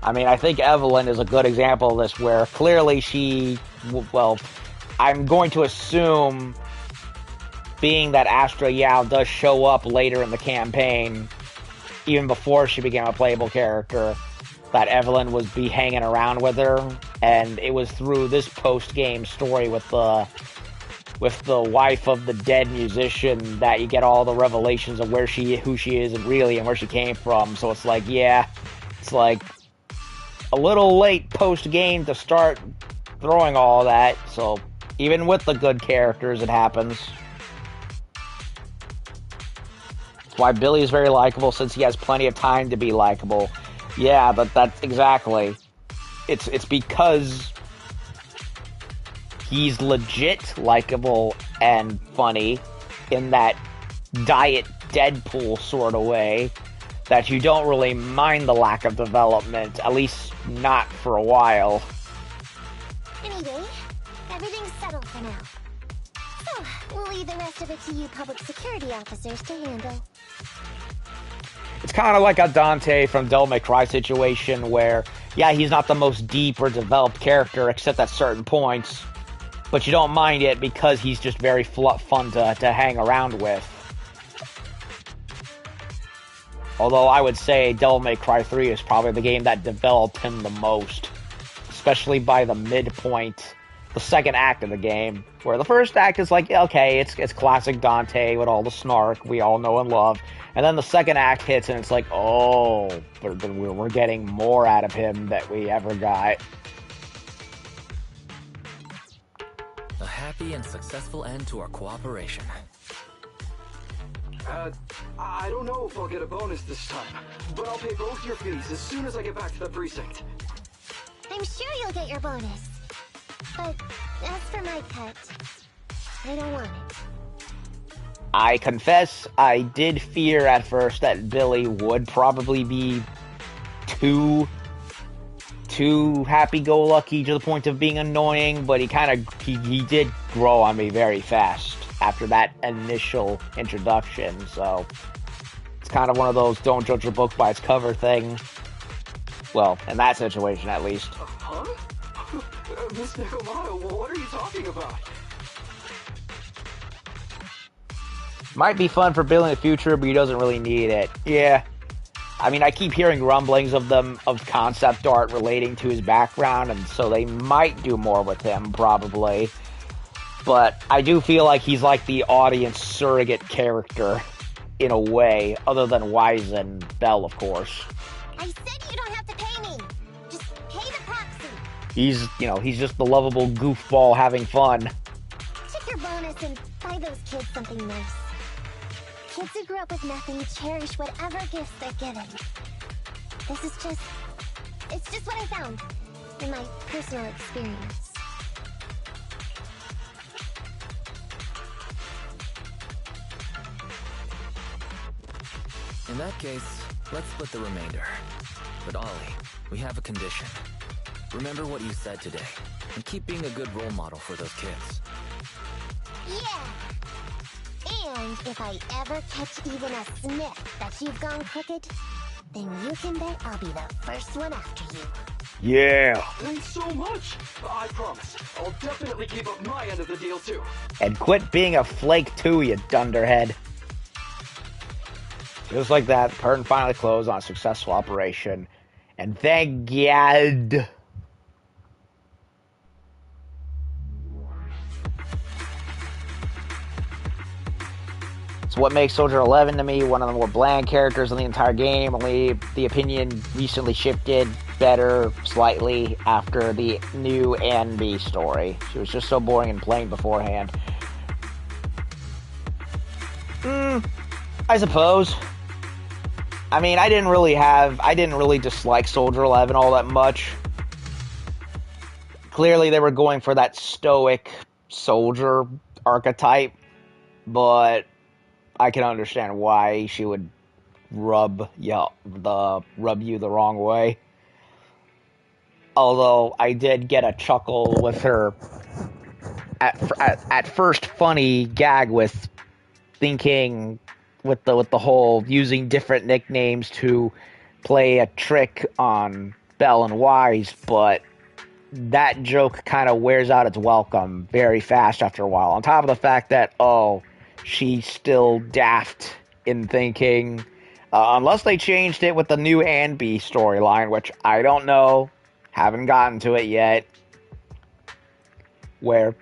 I mean, I think Evelyn is a good example of this, where clearly I'm going to assume, being that Astra Yao does show up later in the campaign, even before she became a playable character, that Evelyn would be hanging around with her, and it was through this post-game story with the wife of the dead musician that you get all the revelations of who she is and really and where she came from. So it's like, yeah, it's like a little late post-game to start throwing all that. So even with the good characters, it happens. That's why Billy is very likable, since he has plenty of time to be likable. Yeah, but that's exactly. It's because he's legit likable and funny in that diet Deadpool sort of way that you don't really mind the lack of development, at least not for a while. Anyway, everything's settled for now. So, we'll leave the rest of it to you public security officers to handle. It's kind of like a Dante from Devil May Cry situation where, yeah, he's not the most deep or developed character except at certain points, but you don't mind it because he's just very fun to hang around with. Although I would say Devil May Cry 3 is probably the game that developed him the most, especially by the midpoint, the second act of the game, where the first act is like, okay, it's classic Dante with all the snark we all know and love, and then the second act hits and it's like, oh, we're getting more out of him than we ever got. A happy and successful end to our cooperation. I don't know if I'll get a bonus this time, but I'll pay both your fees as soon as I get back to the precinct. I'm sure you'll get your bonus. But as for my cut, I don't want it. I confess, I did fear at first that Billy would probably be too happy-go-lucky to the point of being annoying, but he did grow on me very fast after that initial introduction, so it's kind of one of those don't judge a book by its cover thing. Well, in that situation, at least. Huh? Miss Nekomata, what are you talking about? Might be fun for Bill in the future, but he doesn't really need it. Yeah. I mean, I keep hearing rumblings of concept art relating to his background, and so they might do more with him, probably. But I do feel like he's like the audience surrogate character, in a way, other than Wise and Bell, of course. I said you don't have to pay me. Just pay the proxy. He's just the lovable goofball having fun. Check your bonus and buy those kids something nice. Kids who grew up with nothing cherish whatever gifts they're given. It's just what I found in my personal experience. In that case, let's split the remainder. But Ollie, we have a condition. Remember what you said today, and keep being a good role model for those kids. Yeah! And if I ever catch even a sniff that you've gone crooked, then you can bet I'll be the first one after you. Yeah! Thanks so much! I promise, I'll definitely keep up my end of the deal too. And quit being a flake too, you dunderhead. Just like that, the curtain finally closed on a successful operation. And thank God. It's what makes Soldier 11 to me one of the more bland characters in the entire game. Only the opinion recently shifted better slightly after the new Anne B story. She was just so boring and plain beforehand. I suppose. I mean, I didn't really dislike Soldier 11 all that much. Clearly they were going for that stoic soldier archetype, but I can understand why she would rub you the wrong way. Although I did get a chuckle with her at first funny gag with thinking with the whole using different nicknames to play a trick on Bell and Wise, but that joke kind of wears out its welcome very fast after a while. On top of the fact that, she's still daft in thinking, unless they changed it with the new Anne B storyline, which I don't know, haven't gotten to it yet, where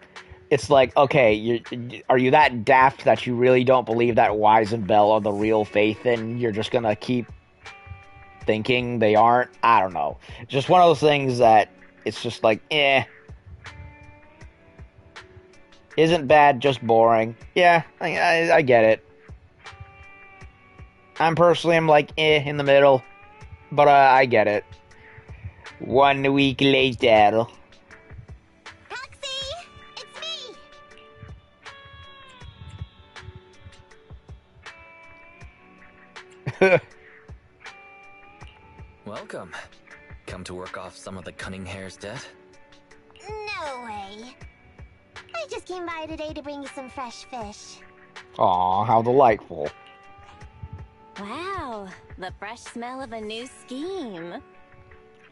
it's like, okay, are you that daft that you really don't believe that Wise and Bell are the real faith, and you're just gonna keep thinking they aren't? I don't know. It's just one of those things that it's just like, isn't bad, just boring. Yeah, I get it. I'm like, in the middle, but I get it. 1 week later. Welcome. Come to work off some of the cunning hair's debt? No way. I just came by today to bring you some fresh fish. Aw, how delightful. Wow, the fresh smell of a new scheme.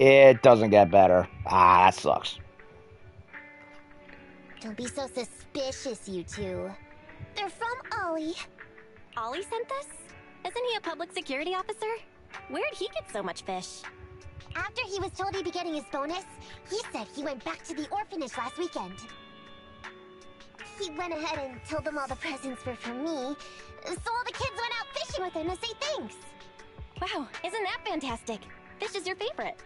It doesn't get better. That sucks. Don't be so suspicious, you two. They're from Ollie. Ollie sent this? Isn't he a public security officer? Where'd he get so much fish? After he was told he'd be getting his bonus, he said he went back to the orphanage last weekend. He went ahead and told them all the presents were for me, so all the kids went out fishing with him to say thanks. Wow, isn't that fantastic? Fish is your favorite.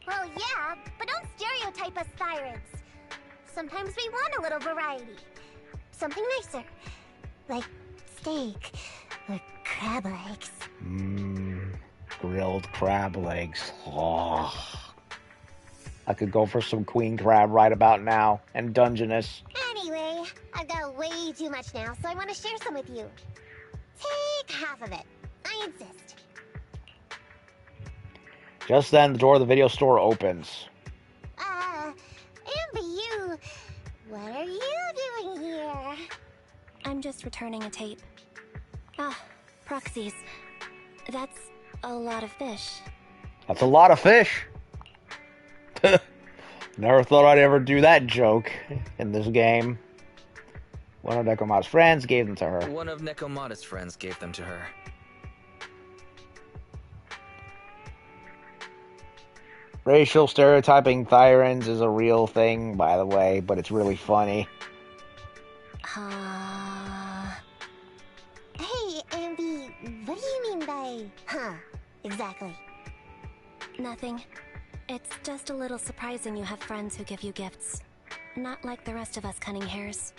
Well, yeah, but don't stereotype us Thyrids. Sometimes we want a little variety. Something nicer. Like steak or crab legs. Grilled crab legs. Oh. I could go for some queen crab right about now, and Dungeness. Anyway, I've got way too much now, so I want to share some with you. Take half of it. I insist. Just then, the door of the video store opens. Amber, what are you doing here? I'm just returning a tape. Ah, proxies. That's a lot of fish. That's a lot of fish. Never thought I'd ever do that joke in this game. One of Nekomata's friends gave them to her. One of Nekomata's friends gave them to her. Racial stereotyping Thyrans is a real thing, by the way, but it's really funny. Hey, Ambi, what do you mean by, huh? Exactly. Nothing. It's just a little surprising you have friends who give you gifts. Not like the rest of us cunning hares.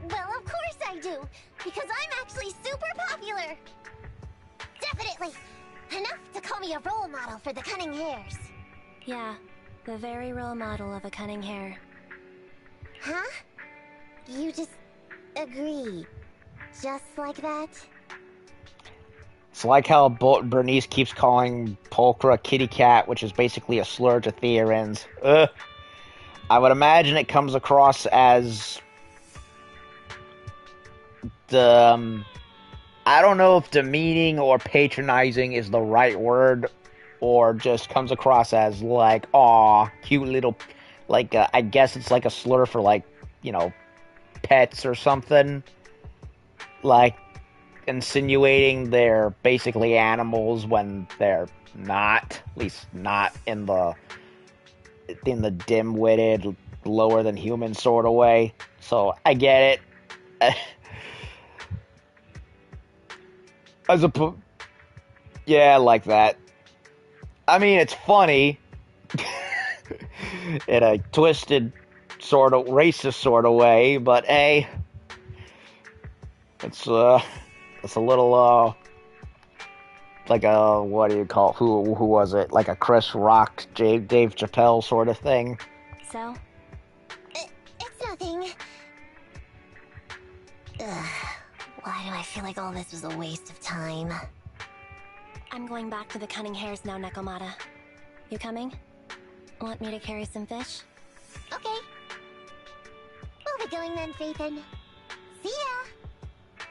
Well, of course I do, because I'm actually super popular. Definitely. Enough to call me a role model for the cunning hares. Yeah, the very role model of a cunning hare. Huh? You just agree. Just like that? It's like how Bernice keeps calling Pulchra kitty cat, which is basically a slur to Theorins. Ugh. I would imagine it comes across as I don't know if demeaning or patronizing is the right word, or just comes across as like, aw, cute little, like, I guess it's like a slur for, like, you know, pets or something. Like, insinuating they're basically animals when they're not, at least not in the dim-witted, lower than human sort of way. So I get it. Yeah, like that. I mean, it's funny in a twisted, sort of racist sort of way, but hey, it's a little like a, what do you call, who was it? Like a Chris Rock, Dave Chappelle sort of thing. So? It's nothing. Ugh, why do I feel like all this was a waste of time? I'm going back to the cunning hares now, Nekomata. You coming? Want me to carry some fish? Okay. We'll be going then, Phaethon. See ya!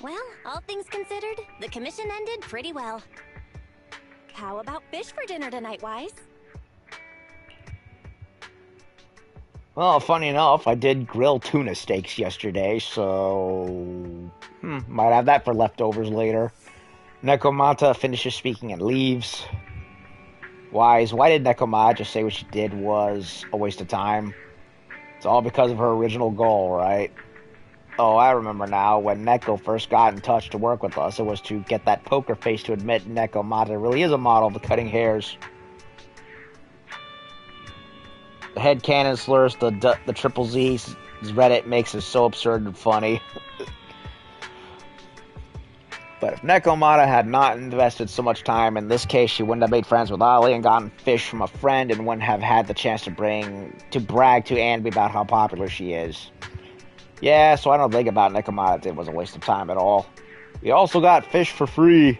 Well, all things considered, the commission ended pretty well. How about fish for dinner tonight, Wise? Well, funny enough, I did grill tuna steaks yesterday, so might have that for leftovers later. Nekomata finishes speaking and leaves. Wise, why did Nekomata just say what she did was a waste of time? It's all because of her original goal, right? Oh, I remember now. When Neko first got in touch to work with us, it was to get that poker face to admit Nekomata really is a model of the cutting hairs. The headcanon slurs, the triple Z's Reddit makes it so absurd and funny. But if Nekomata had not invested so much time in this case, she wouldn't have made friends with Ollie and gotten fish from a friend, and wouldn't have had the chance to brag to Anby about how popular she is. Yeah, so I don't think about Nekomata it was a waste of time at all. We also got fish for free.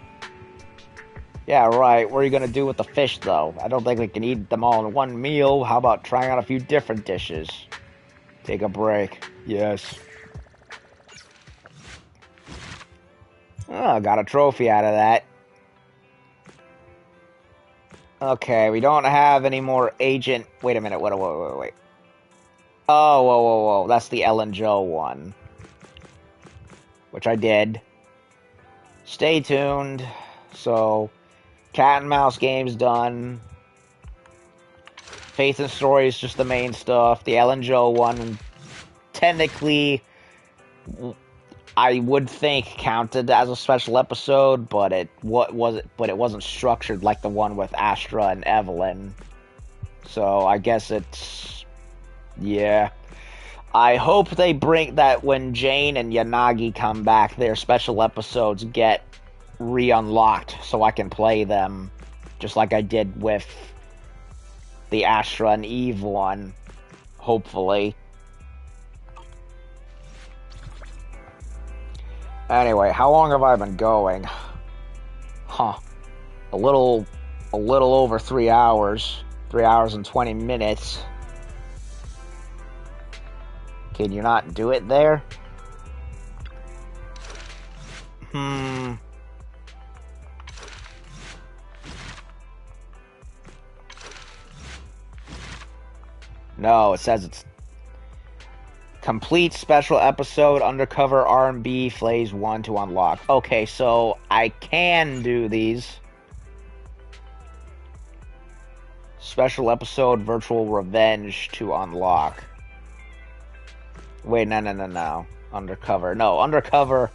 Yeah, right. What are you gonna do with the fish, though? I don't think we can eat them all in one meal. How about trying out a few different dishes? Take a break. Yes. Oh, got a trophy out of that. Okay, we don't have any more agent... Wait a minute, wait. Oh, whoa. That's the Ellen Joe one. Which I did. Stay tuned. So, Cat and Mouse game's done. Faith and Story is just the main stuff. The Ellen Joe one, technically, I would think counted as a special episode, but it wasn't structured like the one with Astra and Evelyn. So I guess it's, yeah. I hope they bring that when Jane and Yanagi come back, their special episodes get re-unlocked so I can play them, just like I did with the Astra and Eve one, hopefully. Anyway, how long have I been going? Huh. A little over 3 hours. 3 hours and 20 minutes. Can you not do it there? No, it says it's Complete special episode Undercover R&B Phase 1 to unlock. Okay, so I can do these. Special episode Virtual Revenge to unlock. Wait, no. Undercover. No, Undercover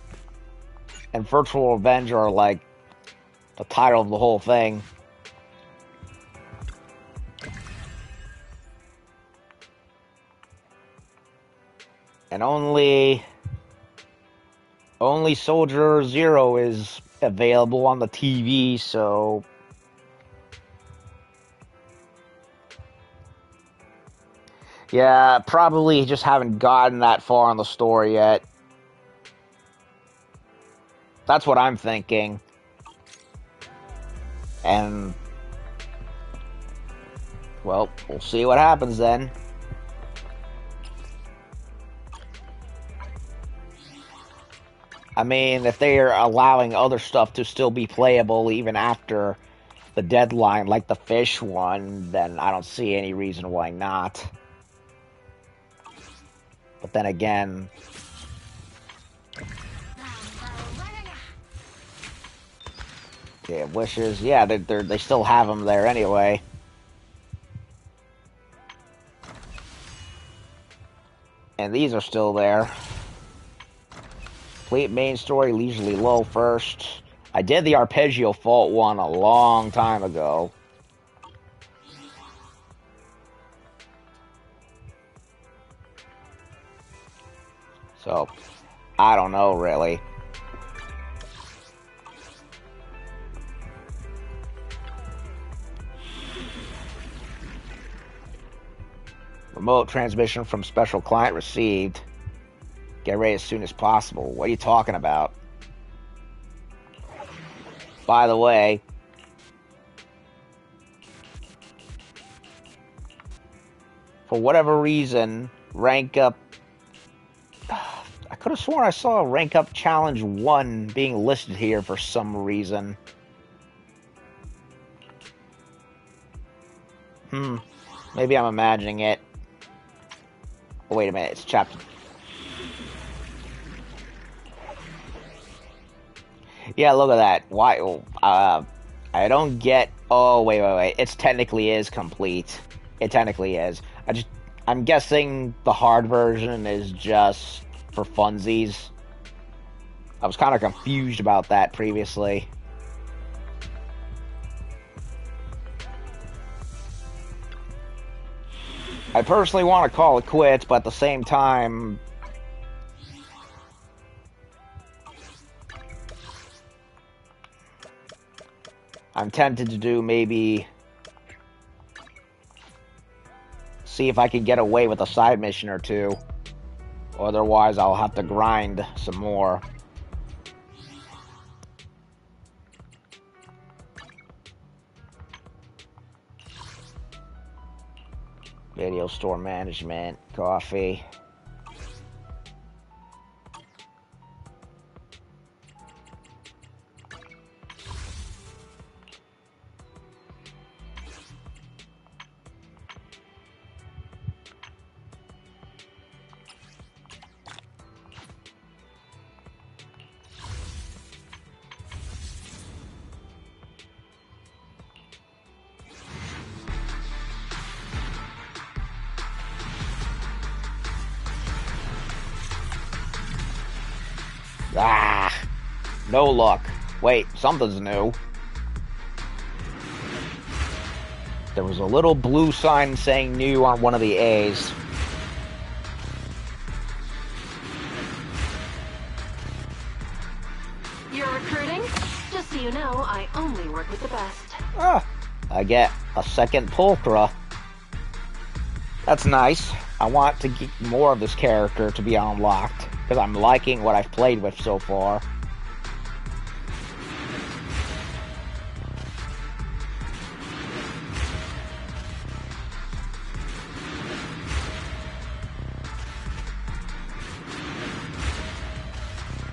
and Virtual Revenge are like the title of the whole thing. And only Soldier Zero is available on the TV, so yeah, probably just haven't gotten that far in the story yet. That's what I'm thinking. And well, we'll see what happens then. I mean, if they are allowing other stuff to still be playable even after the deadline, like the fish one, then I don't see any reason why not. But then again, yeah, wishes, yeah, they still have them there anyway. And these are still there. Complete main story, leisurely low first. I did the Arpeggio Fault one a long time ago. So, I don't know really. Remote transmission from special client received. Get ready as soon as possible. What are you talking about? By the way, for whatever reason, rank up... I could have sworn I saw rank up challenge 1 being listed here for some reason. Maybe I'm imagining it. Oh, wait a minute, it's chapter... Yeah, look at that. Why? I don't get... Oh, wait. It technically is complete. It technically is. I'm guessing the hard version is just for funsies. I was kind of confused about that previously. I personally want to call it quits, but at the same time... I'm tempted to do maybe... see if I can get away with a side mission or two. Otherwise, I'll have to grind some more. Video store management, coffee. Ah, no luck. Wait, something's new. There was a little blue sign saying new on one of the A's. You're recruiting? Just so you know, I only work with the best. Ah, I get a second pulchra. That's nice. I want to get more of this character to be unlocked, because I'm liking what I've played with so far.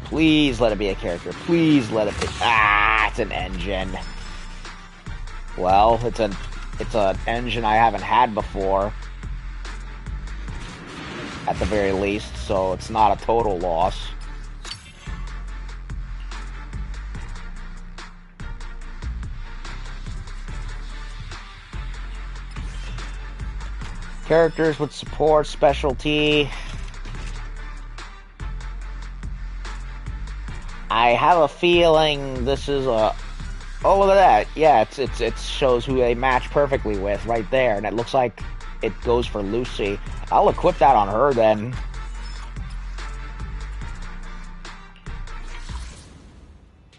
Please let it be a character. Please let it be. Ah, it's an engine. Well, it's an engine I haven't had before. at the very least, so it's not a total loss. Characters with support, specialty. I have a feeling this is a... Oh, look at that. Yeah, it shows who they match perfectly with right there, and it looks like it goes for Lucy. I'll equip that on her then.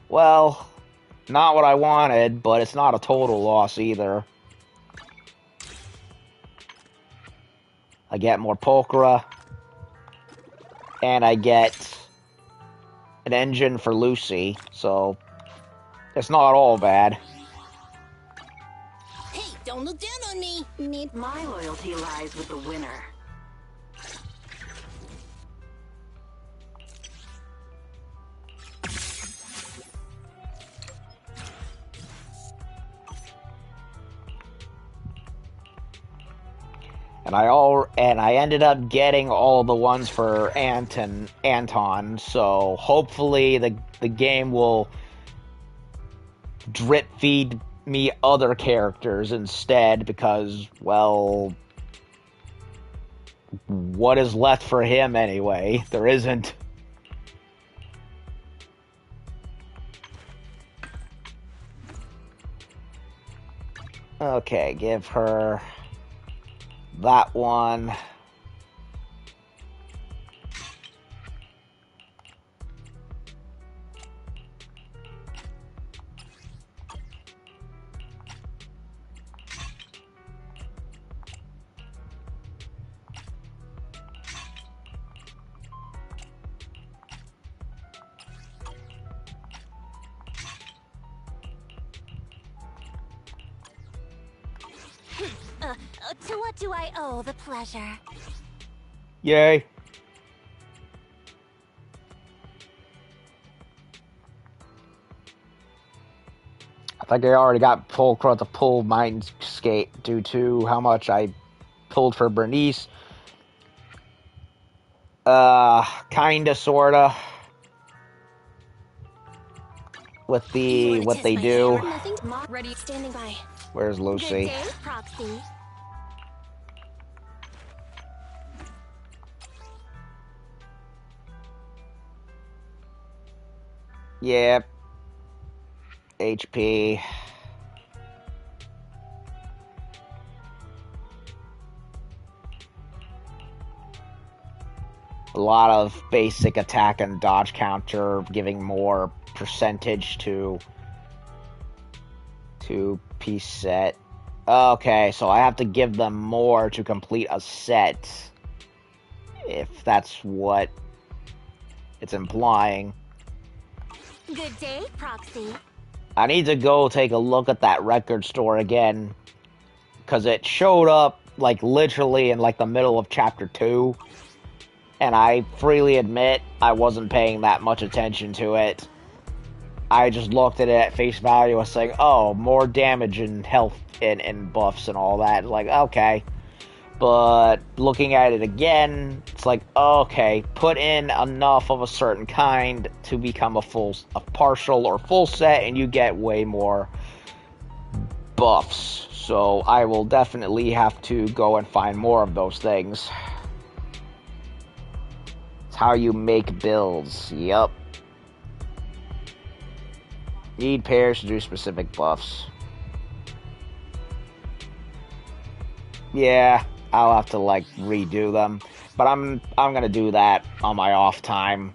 Well, not what I wanted, but it's not a total loss either. I get more Pulchra, and I get an engine for Lucy, so it's not all bad. Hey, don't look down on me! My loyalty lies with the winner. And I ended up getting all the ones for Anton, so hopefully the game will drip feed me other characters instead, because, well, what is left for him anyway? There isn't. Okay, give her that one. To what do I owe the pleasure? Yay. I think I already got Pulchra to pull Mind Skate due to how much I pulled for Bernice. Kinda, sorta. With what they do. Ready, standing by. Where's Lucy? Good day, Proxy. Yep. HP. A lot of basic attack and dodge counter, giving more percentage to piece set. Okay, so I have to give them more to complete a set, if that's what it's implying. Good day, Proxy. I need to go take a look at that record store again, because it showed up, like, literally in, like, the middle of Chapter 2, and I freely admit I wasn't paying that much attention to it. I just looked at it at face value and saying, oh, more damage and health and buffs and all that. Like, okay. But looking at it again, it's like, okay, put in enough of a certain kind to become a partial or full set, and you get way more buffs. So I will definitely have to go and find more of those things. It's how you make builds. Yup. Need pairs to do specific buffs. Yeah, I'll have to, like, redo them. But I'm gonna do that on my off time.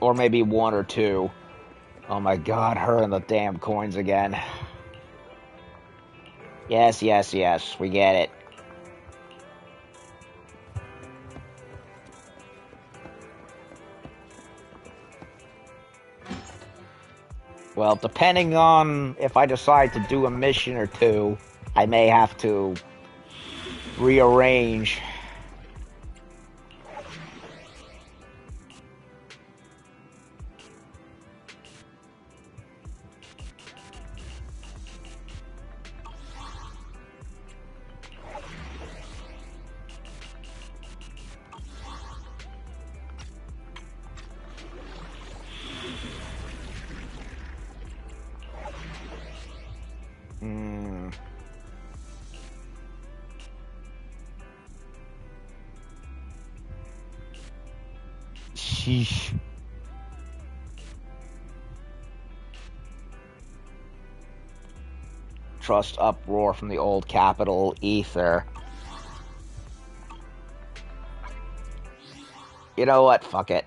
Or maybe one or two. Oh my god, her and the damn coins again. Yes, yes, yes, we get it. Well, depending on if I decide to do a mission or two, I may have to rearrange. Sheesh. Trust uproar from the old capital Ether. You know what? Fuck it.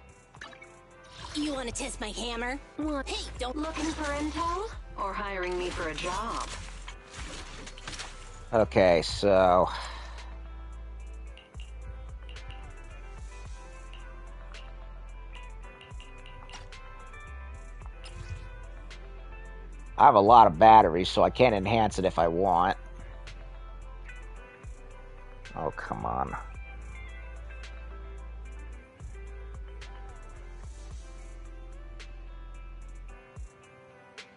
You want to test my hammer? What? Hey, don't... Looking for intel? Or hiring me for a job? Okay, so... I have a lot of batteries, so I can't enhance it if I want. Oh, come on.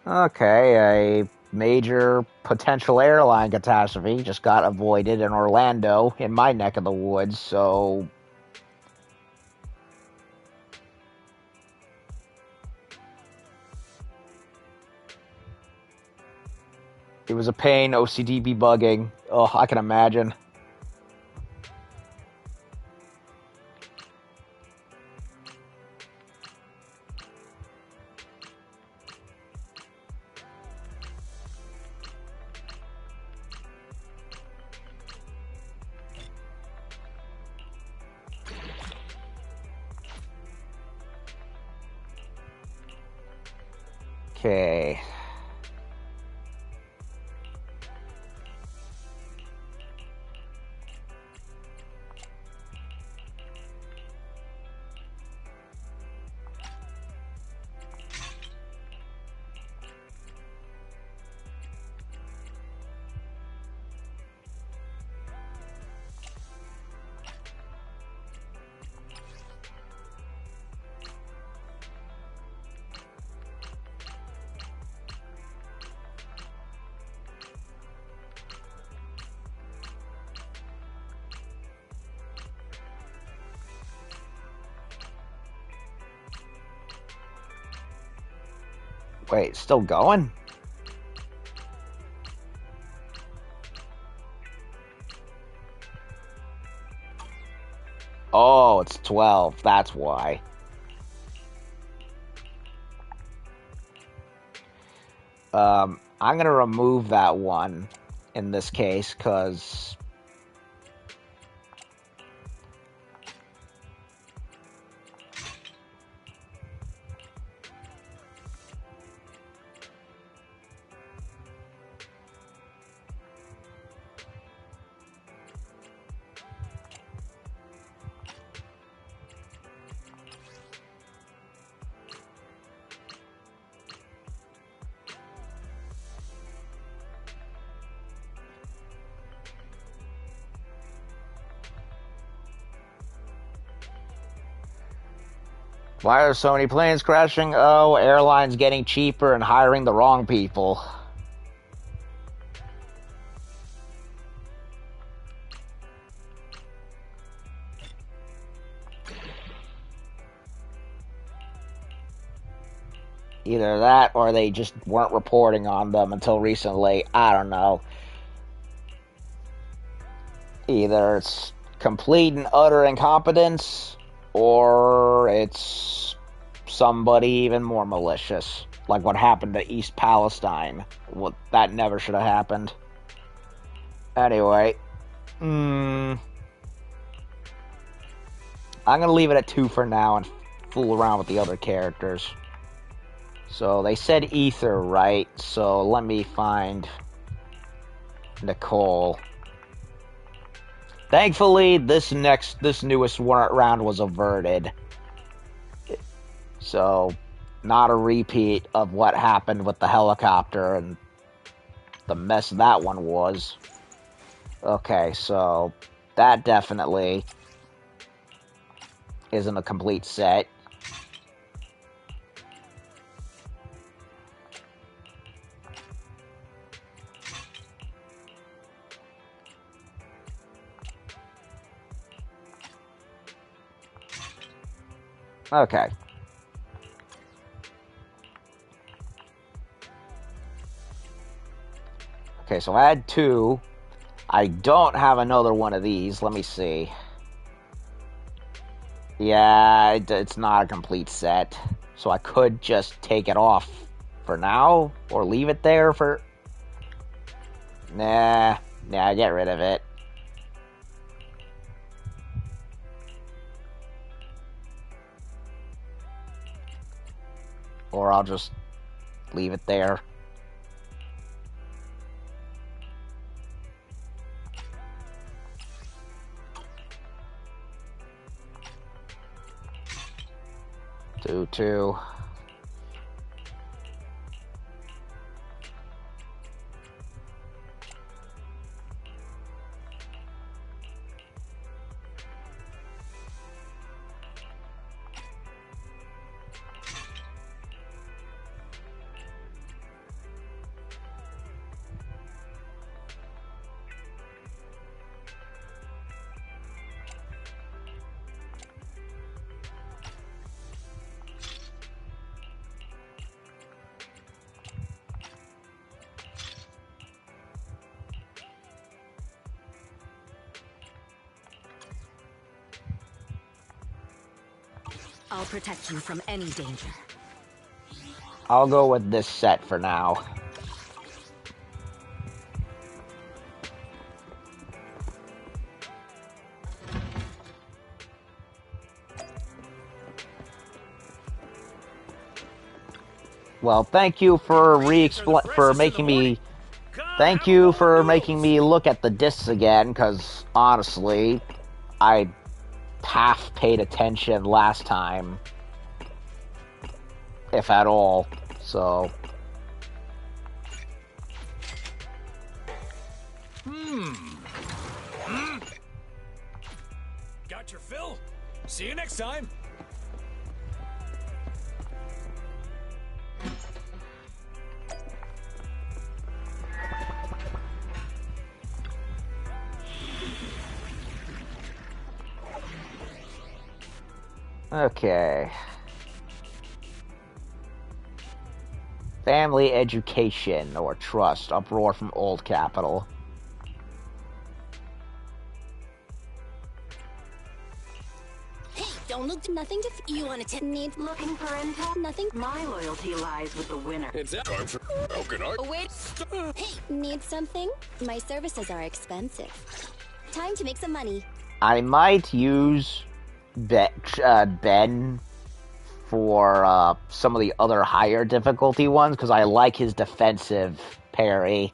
Okay, a major potential airline catastrophe just got avoided in Orlando, in my neck of the woods, so... It was a pain, OCD debugging. Oh, I can imagine. Okay. Wait, still going? Oh, it's 12. That's why. I'm going to remove that one in this case, because... Why are so many planes crashing? Oh, airlines getting cheaper and hiring the wrong people. Either that or they just weren't reporting on them until recently. I don't know. Either it's complete and utter incompetence, or it's somebody even more malicious, like what happened to East Palestine. Well, that never should have happened. Anyway, I'm gonna leave it at 2 for now and fool around with the other characters. So they said Ether, right? So let me find Nicole. Thankfully, this newest round was averted. So, not a repeat of what happened with the helicopter and the mess that one was. Okay, so that definitely isn't a complete set. Okay. Okay, so I had 2. I don't have another one of these. Let me see. Yeah, it's not a complete set. So I could just take it off for now, or leave it there for... Nah, get rid of it. Or I'll just leave it there. Two. I'll protect you from any danger. I'll go with this set for now. Well, thank you for making me look at the discs again, because honestly, I half paid attention last time, if at all. So Got your fill? See you next time. okay. Family education or trust. Uproar from Old Capital. Hey, don't look to nothing to you want to need Looking for intel? nothing. My loyalty lies with the winner. It's time for Oh, wait. Hey, need something? My services are expensive. Time to make some money. I might use Ben for some of the other higher difficulty ones, because I like his defensive parry.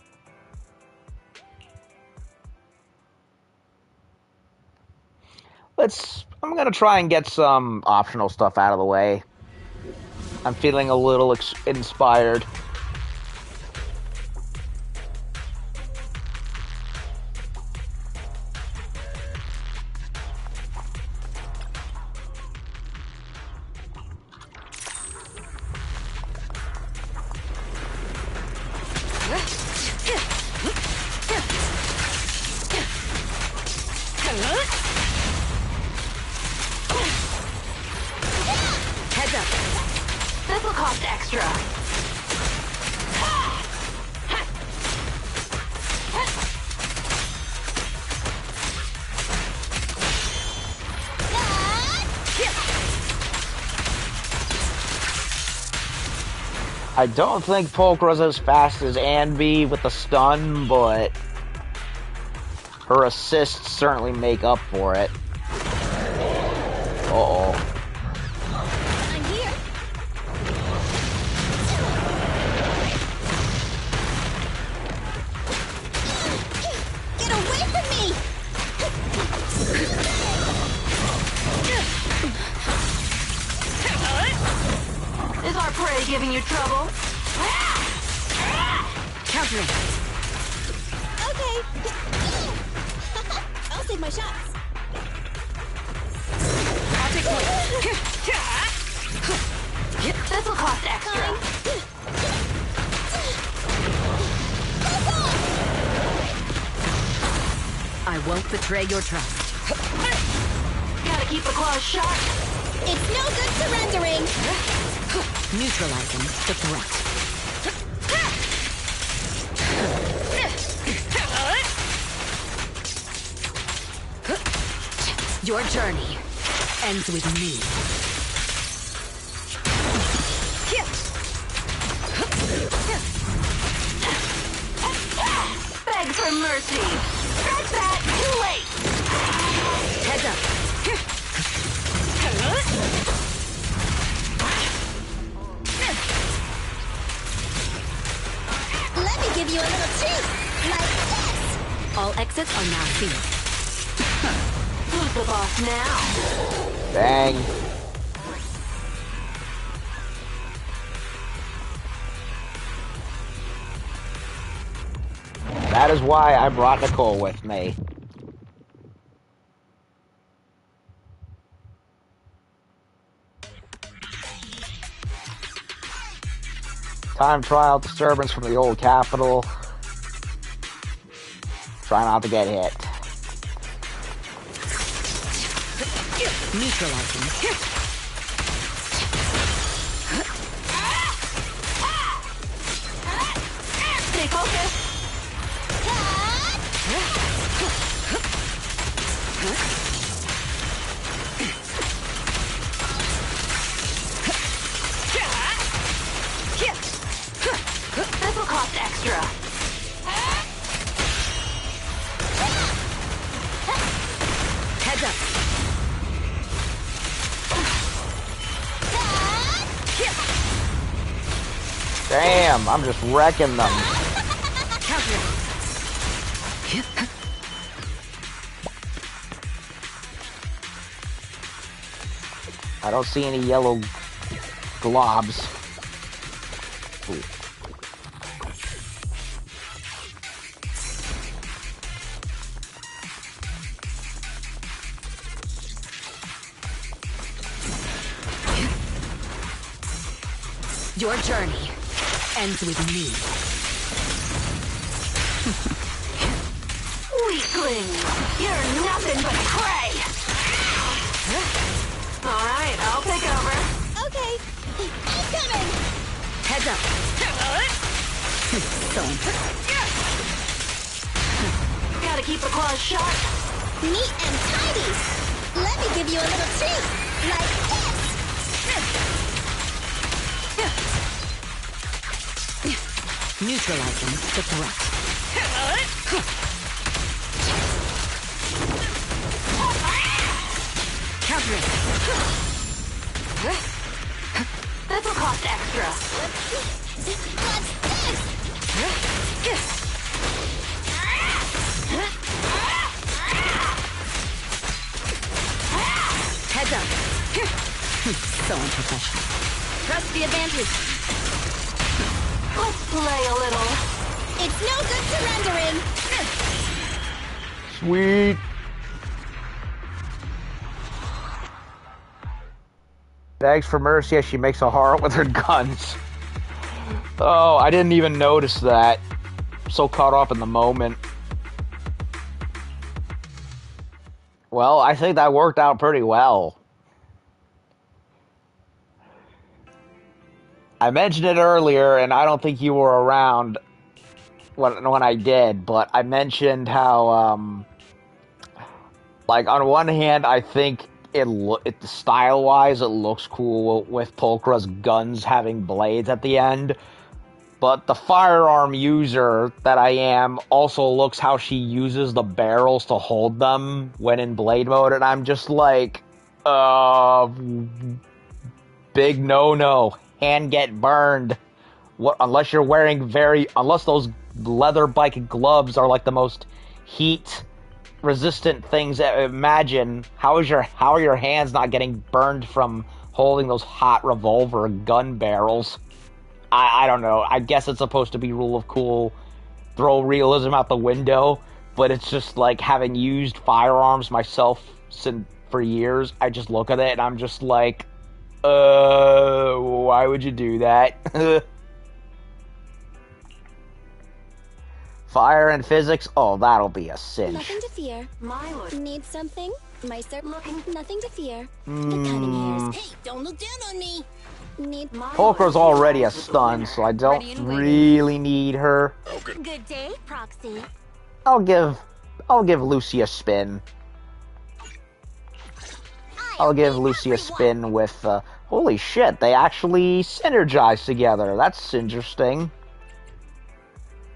I'm gonna try and get some optional stuff out of the way. I'm feeling a little inspired. Heads up. This will cost extra. I don't think Polkra's as fast as Anby with the stun, but her assists certainly make up for it. Uh-oh. I'm here. Get away from me! Is our prey giving you trouble? Counter it. Okay. I'll save my shots. I'll take point. This will cost extra. I won't betray your trust. Gotta keep the claws shut. It's no good surrendering. Neutralizing the threat. Your journey ends with me. Beg for mercy. Scratch that. Too late. Heads up. Let me give you a little treat, like this. All exits are now sealed. Who's the boss now? Dang. That is why I brought Nicole with me. Time trial disturbance from the old capital. Try not to get hit. Neutralizing. Stay focused. This will cost extra. Heads up. Damn, I'm just wrecking them. Counter. I don't see any yellow globs. Ooh. Your journey ends with me. Weakling! You're nothing but prey! Alright, I'll take over. Okay, I'm coming. Heads up. So gotta keep the claws sharp. Neat and tidy. Let me give you a little treat, like this. Neutralizing the threat. Counter it. This will cost extra. What's this? Heads up. So unprofessional. Press the advantage. Let's play a little. It's no good surrendering. Sweet. Begs for mercy as she makes a heart with her guns. Oh, I didn't even notice that. So caught up in the moment. Well, I think that worked out pretty well. I mentioned it earlier, and I don't think you were around when I did, but I mentioned how, like, on one hand, I think it style-wise, it looks cool with Pulchra's guns having blades at the end, but the firearm user that I am also looks how she uses the barrels to hold them when in blade mode, and I'm just like, big no-no. Hand get burned. What, unless you're wearing unless those leather bike gloves are like the most heat resistant things. Imagine how are your hands not getting burned from holding those hot revolver gun barrels? I don't know. I guess it's supposed to be rule of cool, throw realism out the window, but it's just like, having used firearms myself for years, I just look at it and I'm just like, why would you do that? Fire and physics? Oh, that'll be a cinch. Nothing to fear. My lord. Need something? My sir. Nothing to fear. The Mm. cunning hairs. Hey, don't look down on me. Need. Pulchra's already a stun, so I don't really need her. Good day, Proxy. I'll give Lucy a spin. I I'll give Lucy a spin with, holy shit, they actually synergize together. That's interesting.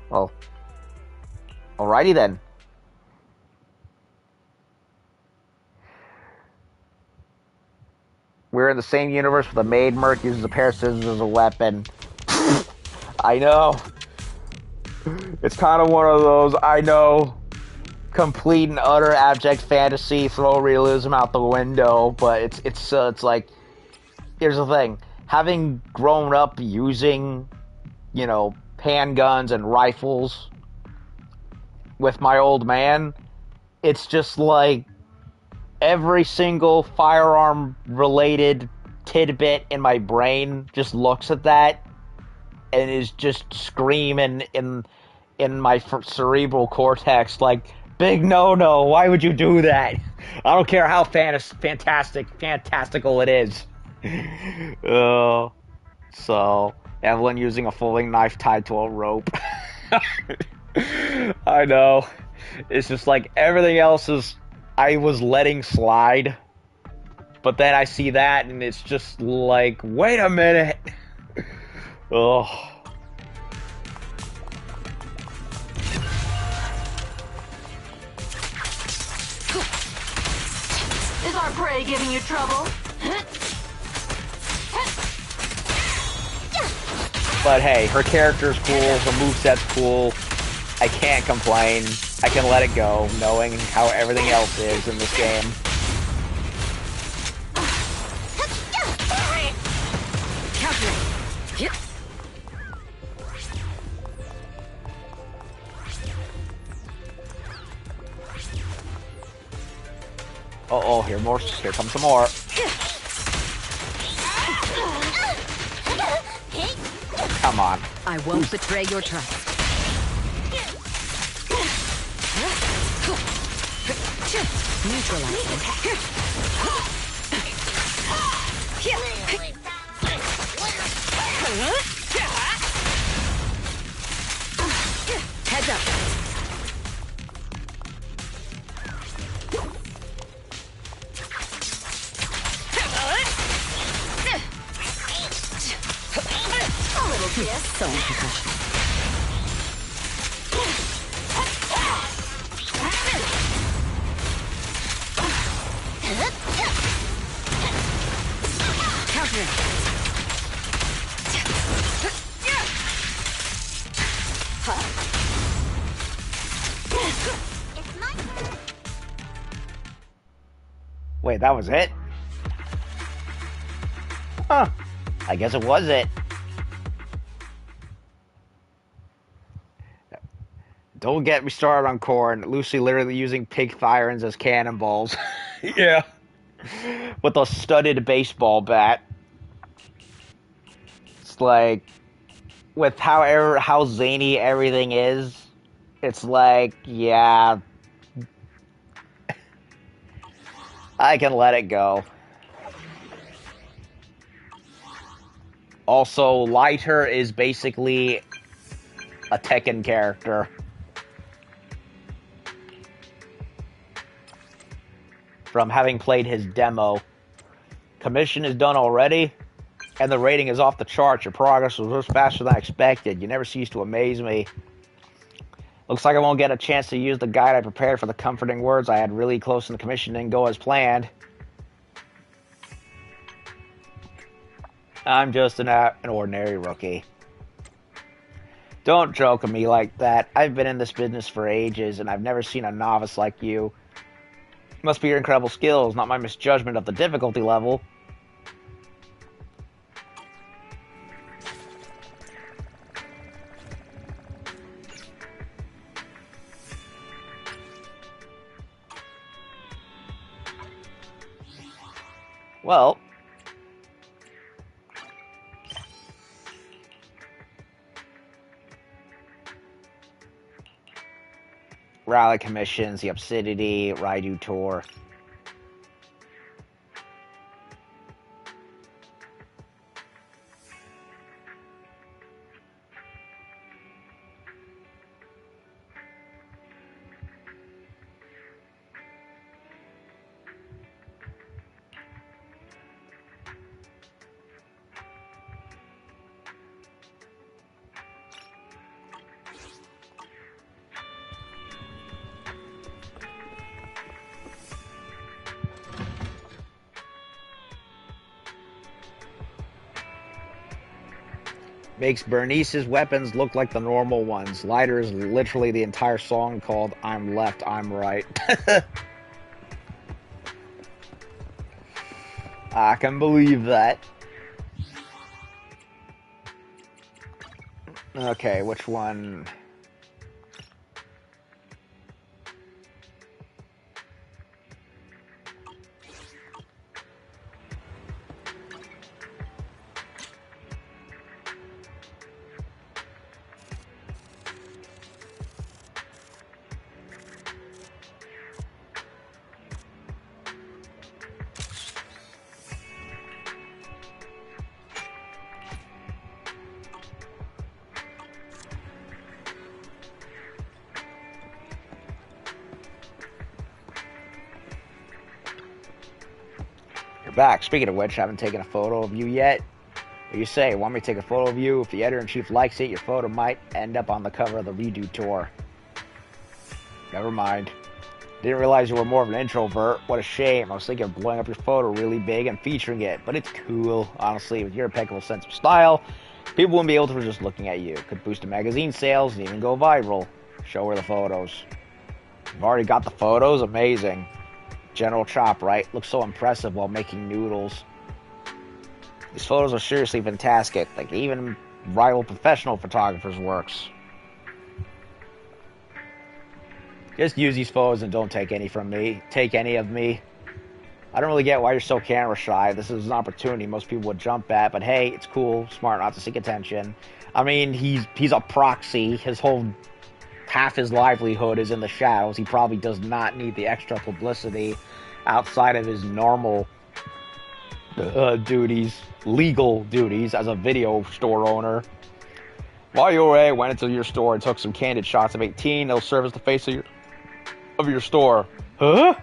Well, alrighty then. We're in the same universe with a maid merc uses a pair of scissors as a weapon. I know. It's kind of one of those, I know, complete and utter abject fantasy, throw realism out the window, but it's like, here's the thing. Having grown up using, you know, handguns and rifles with my old man, it's just like every single firearm related tidbit in my brain just looks at that and is just screaming in my cerebral cortex like, big no, why would you do that? I don't care how fantastical it is. So Evelyn using a folding knife tied to a rope. I know. It's just like everything else is I was letting slide. But then I see that and it's just like, wait a minute. Ugh. Is our prey giving you trouble? But hey, her character's cool, the moveset's cool. I can't complain. I can let it go, knowing how everything else is in this game. Uh-oh, here comes some more. Come on. I won't betray your trust. Neutralizing. Heads up. A little kiss. So unprofessional. Countering. Wait, that was it? Huh. I guess it was it. Don't get me started on corn. Lucy literally using pig firings as cannonballs. Yeah. With a studded baseball bat. It's like, with how zany everything is, it's like, yeah, I can let it go. Also, Lighter is basically a Tekken character. From having played his demo. Commission is done already, and the rating is off the charts. Your progress was faster than I expected. You never cease to amaze me. Looks like I won't get a chance to use the guide I prepared for the comforting words I had really close and the commission didn't go as planned. I'm just an ordinary rookie. Don't joke at me like that. I've been in this business for ages, and I've never seen a novice like you. Must be your incredible skills, not my misjudgment of the difficulty level. Well, Rally Commissions, the Obsidiity, Raidu Tour. Makes Bernice's weapons look like the normal ones. Lighter is literally the entire song called I'm Left, I'm Right. I can believe that. Okay, which one? Back. Speaking of which, I haven't taken a photo of you yet. What do you say? Want me to take a photo of you? If the editor-in-chief likes it, your photo might end up on the cover of the redo tour. Never mind. Didn't realize you were more of an introvert. What a shame. I was thinking of blowing up your photo really big and featuring it, but it's cool. Honestly, with your impeccable sense of style, people wouldn't be able to resist looking at you. Could boost the magazine sales and even go viral. Show her the photos. You've already got the photos? Amazing. General Chop, right? Looks so impressive while making noodles. These photos are seriously fantastic. Like even rival professional photographers' works. Just use these photos and don't take any from me. Take any of me. I don't really get why you're so camera shy. This is an opportunity most people would jump at, but hey, it's cool, smart not to seek attention. I mean, he's a proxy. Half his livelihood is in the shadows. He probably does not need the extra publicity outside of his normal duties, legal duties as a video store owner. While you were away, I went into your store and took some candid shots of 18. They'll serve as the face of your store. Huh?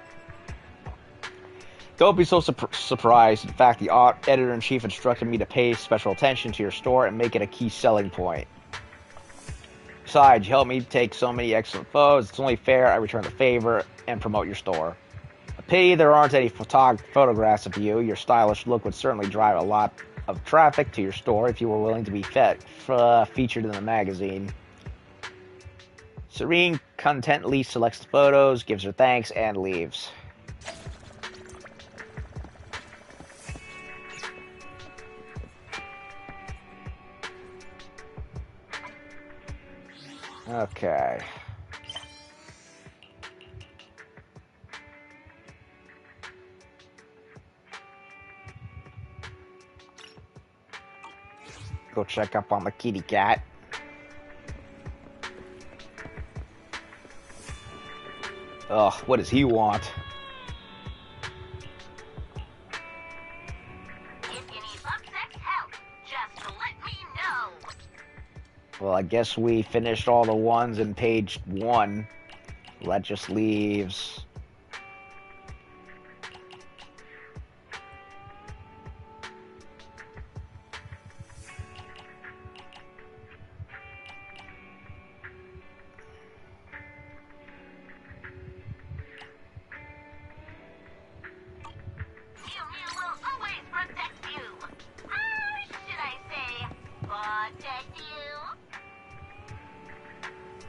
Don't be so surprised. In fact, the editor-in-chief instructed me to pay special attention to your store and make it a key selling point. Besides, you helped me take so many excellent photos. It's only fair I return the favor and promote your store. A pity there aren't any photographs of you. Your stylish look would certainly drive a lot of traffic to your store if you were willing to be featured in the magazine. Serene contently selects the photos, gives her thanks, and leaves. Okay. Go check up on the kitty cat. Ugh, what does he want? If you need Bucksex help, just let me know. Well, I guess we finished all the ones in page 1. That just leaves...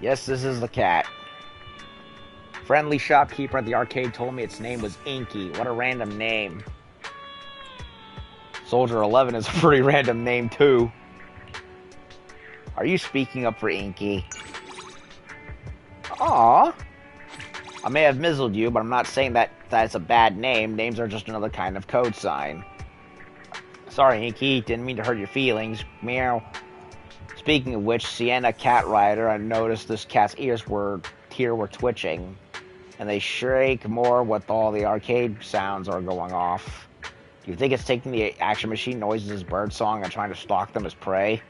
Yes, this is the cat. Friendly shopkeeper at the arcade told me its name was Inky. What a random name. Soldier 11 is a pretty random name, too. Are you speaking up for Inky? Aww. I may have mizzled you, but I'm not saying that that's a bad name. Names are just another kind of code sign. Sorry, Inky. Didn't mean to hurt your feelings. Meow. Speaking of which, Sienna Cat Rider, I noticed this cat's ears were twitching. And they shake more with all the arcade sounds are going off. Do you think it's taking the action machine noises as birdsong and trying to stalk them as prey?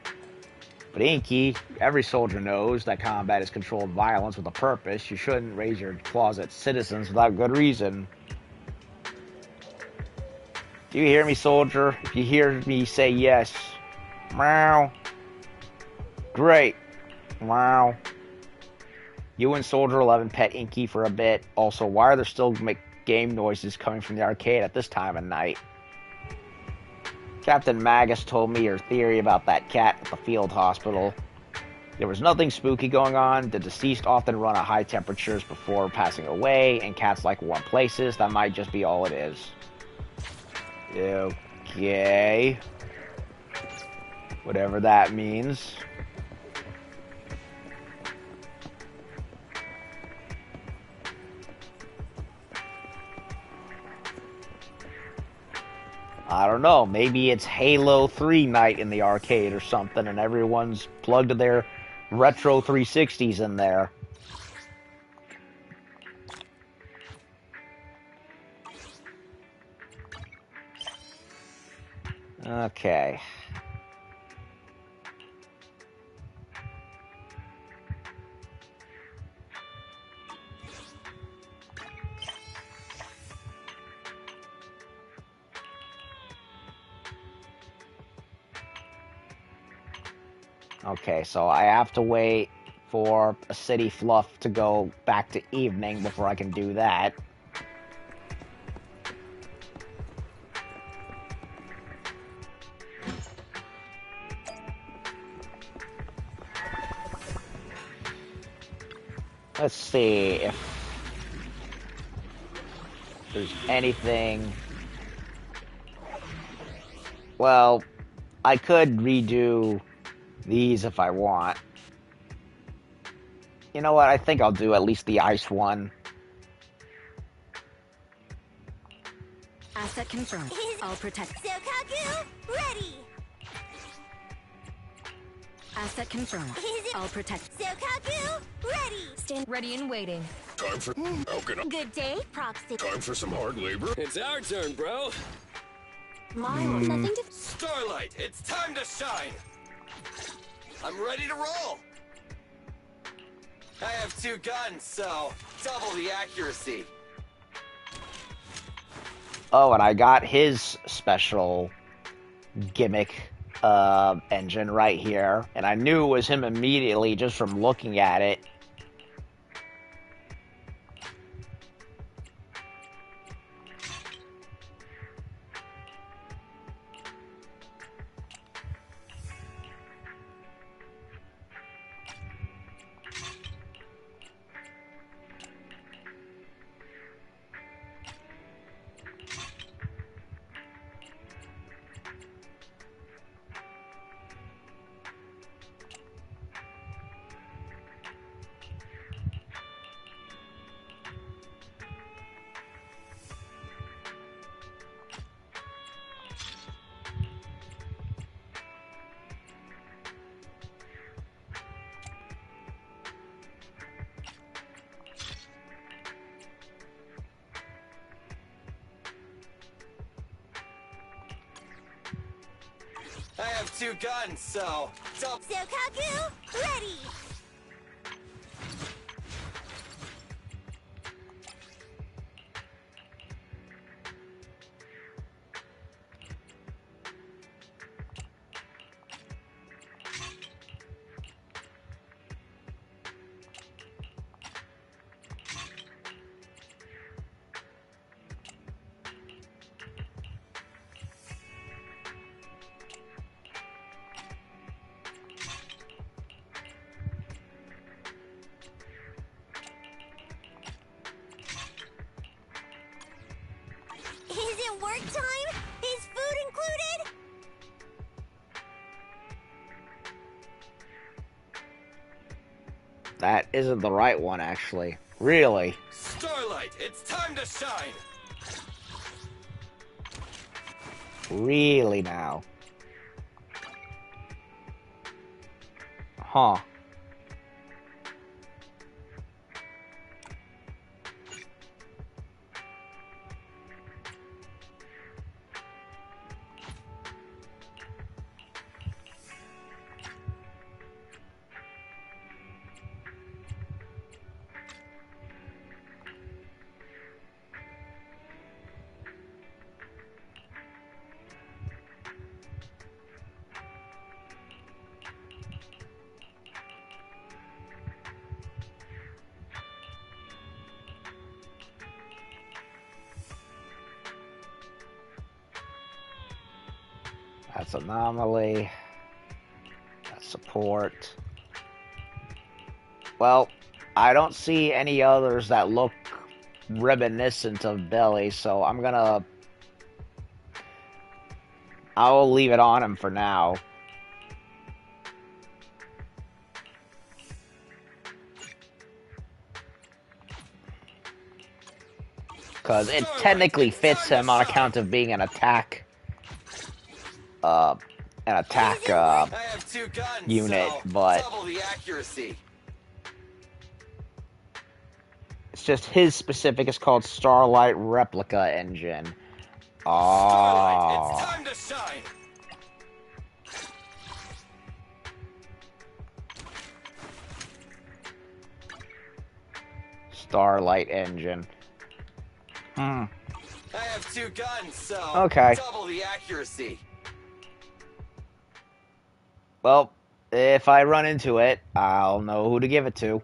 But Inky, every soldier knows that combat is controlled violence with a purpose. You shouldn't raise your claws at citizens without good reason. Do you hear me, soldier? If you hear me, say yes. Meow. Great. Wow. You and Soldier 11 pet Inky for a bit. Also, why are there still game noises coming from the arcade at this time of night? Captain Magus told me your theory about that cat at the field hospital. There was nothing spooky going on. The deceased often run at high temperatures before passing away, and cats like warm places. That might just be all it is. Okay. Whatever that means. I don't know, maybe it's Halo 3 night in the arcade or something, and everyone's plugged their retro 360s in there. Okay. Okay, so I have to wait for a city fluff to go back to evening before I can do that. Let's see if there's anything. Well, I could redo these if I want. You know what? I think I'll do at least the ice one. Asset confirmed. I'll protect. Sokaku, ready! Asset confirmed. I'll protect. Sokaku, ready! Stand ready and waiting. Time for... How can I... Good day, Proxy. Time for some hard labor? It's our turn, bro. Mom, nothing to... Starlight, it's time to shine! I'm ready to roll! I have 2 guns, so double the accuracy. Oh, and I got his special gimmick engine right here, and I knew it was him immediately just from looking at it. I have 2 guns, so double... Sokaku, ready! Is it work time? Is food included? That isn't the right one, actually. Really? Starlight, it's time to shine! Really now? Huh. That's anomaly. That's support. Well, I don't see any others that look reminiscent of Billy, so I'll leave it on him for now. Because it technically fits him on account of being an attack unit, but double the accuracy. it's just his specific is called Starlight Replica Engine. Starlight, it's time to shine. Starlight Engine. I have 2 guns, so okay. Double the accuracy. Well, if I run into it, I'll know who to give it to.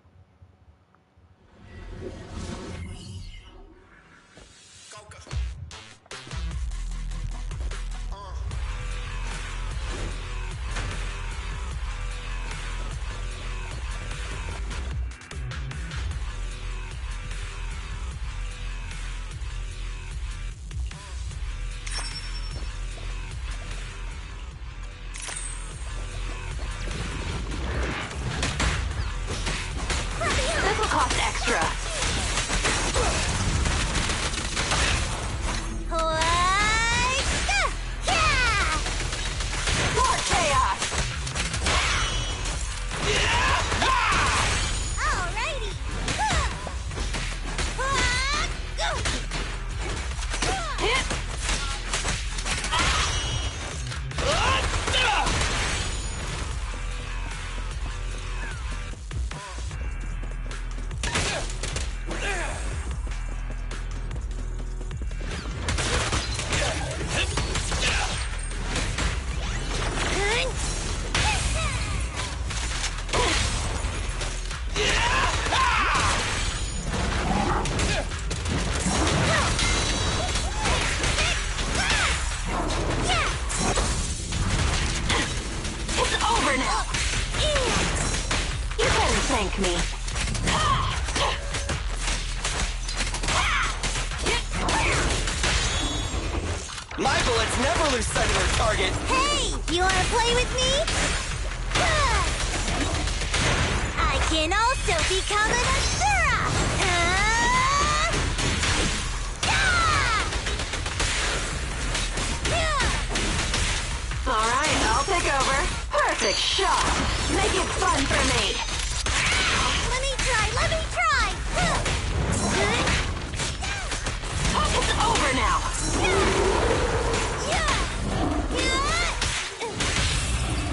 This will cost extra. More chaos! Alrighty. It's over now! You better thank me. My bullets never lose sight of their target. Hey, you wanna play with me? I can also become an Asura! Alright, I'll take over. Perfect shot! Make it fun for me! Let me try! It's over now!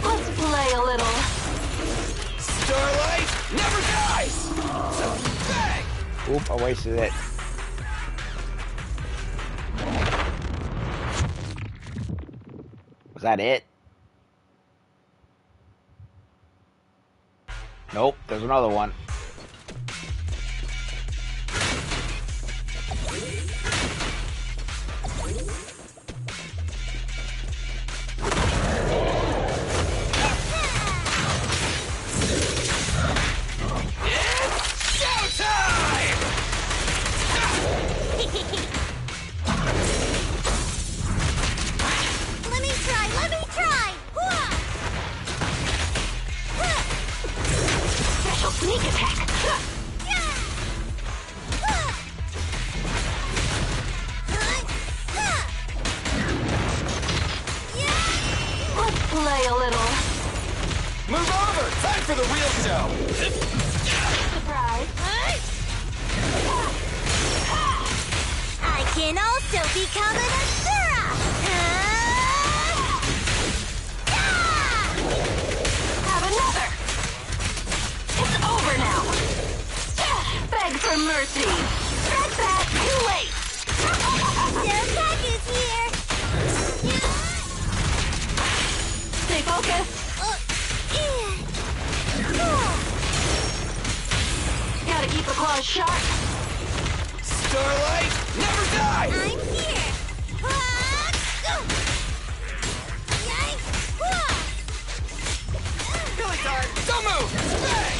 Let's play a little. Starlight never dies! So bang! Oop, I wasted it. Was that it? Nope, there's another one. Let me try! Special sneak attack! Let's play a little. Move over! Time for the real show! Surprise! I can also become an Asura! Have another! It's over now! Beg for mercy! Scratch that! Too late! The attack is here! Stay focused! Gotta keep the claws sharp! Starlight never dies! I'm here! Yikes! start. Don't move! Bang!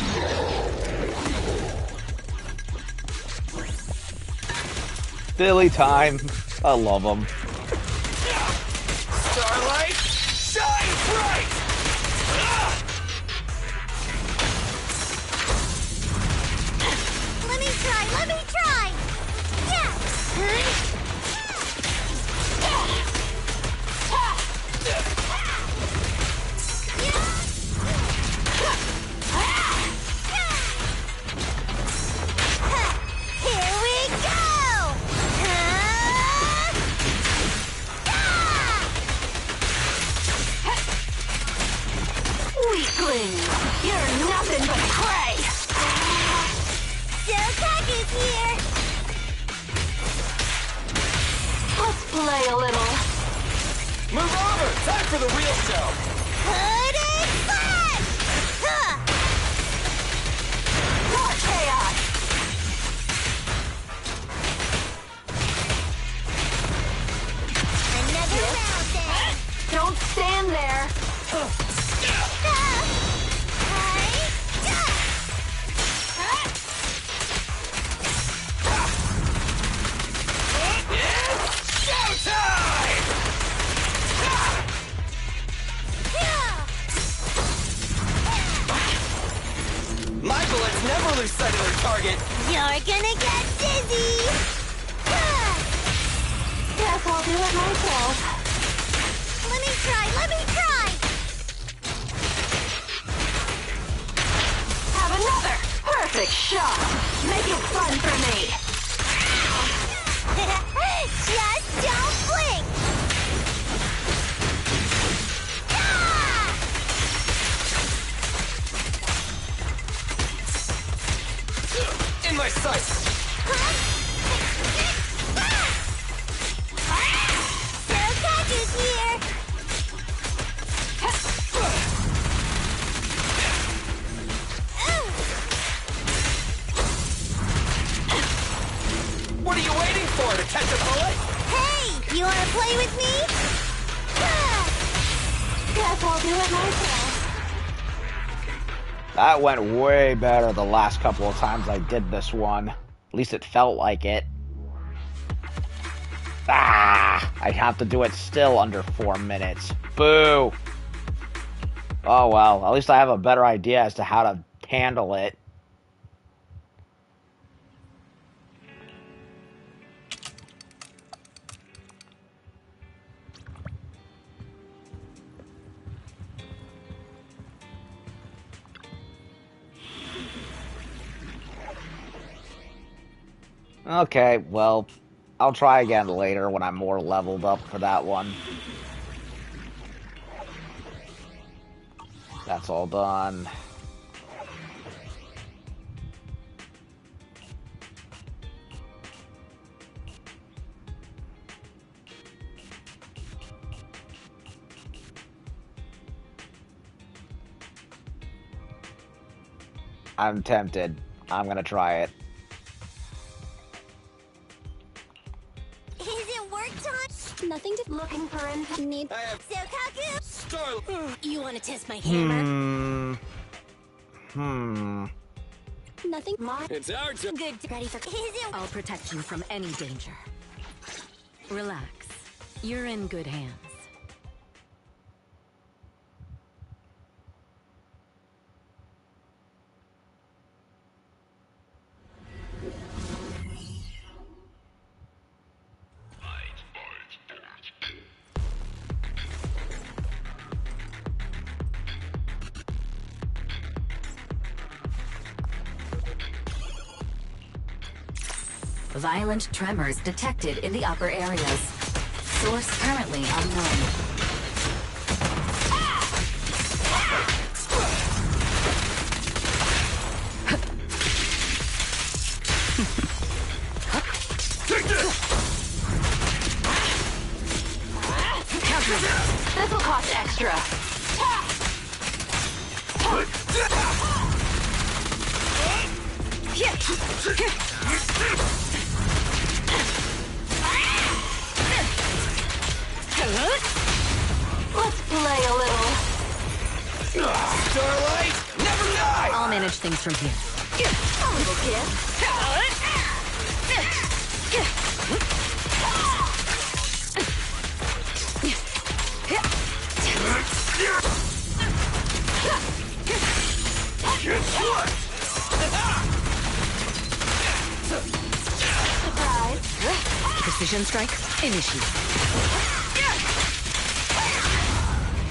Billy time. I love him. Starlight, shine bright! Let me try! Yeah! Here we go! Weakling! You're nothing but prey! Sokaku's here! Let's play a little. Move over! Time for the real show! Hooded Flash! Huh! More chaos! Another round then! Don't stand there! My bullets never lose sight of their target! You're gonna get dizzy! Guess I'll do it myself. Let me try! Have another! Perfect shot! Make it fun for me! Just don't blink! In my sights! Sokaku's here! What are you waiting for, to catch a bullet? Hey! You wanna play with me? Guess I'll do it myself. That went way better the last couple of times I did this one. At least it felt like it. Ah! I have to do it still under 4 minutes. Boo! Oh well, at least I have a better idea as to how to handle it. Okay, well, I'll try again later when I'm more leveled up for that one. That's all done. I'm tempted. I'm gonna try it. Is it worked on? Nothing to... Looking for an... Need... Sokaku? You want to test my hammer? Nothing... It's our turn! Good. Ready for... I'll protect you from any danger. Relax. You're in good hands. Violent tremors detected in the upper areas. Source currently unknown. This will cost extra. Let's play a little. Starlight, manage things from here. A little gift. Precision strike, initiate.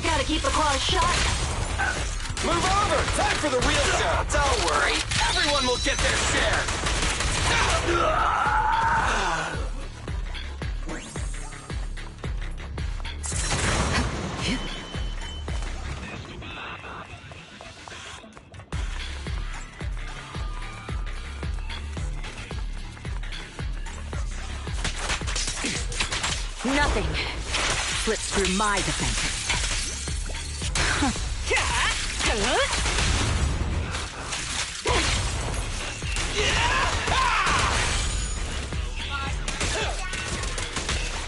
Gotta keep the claws shut. Move over! Time for the real show! Don't worry, everyone will get their share! Nothing slips through my defenses.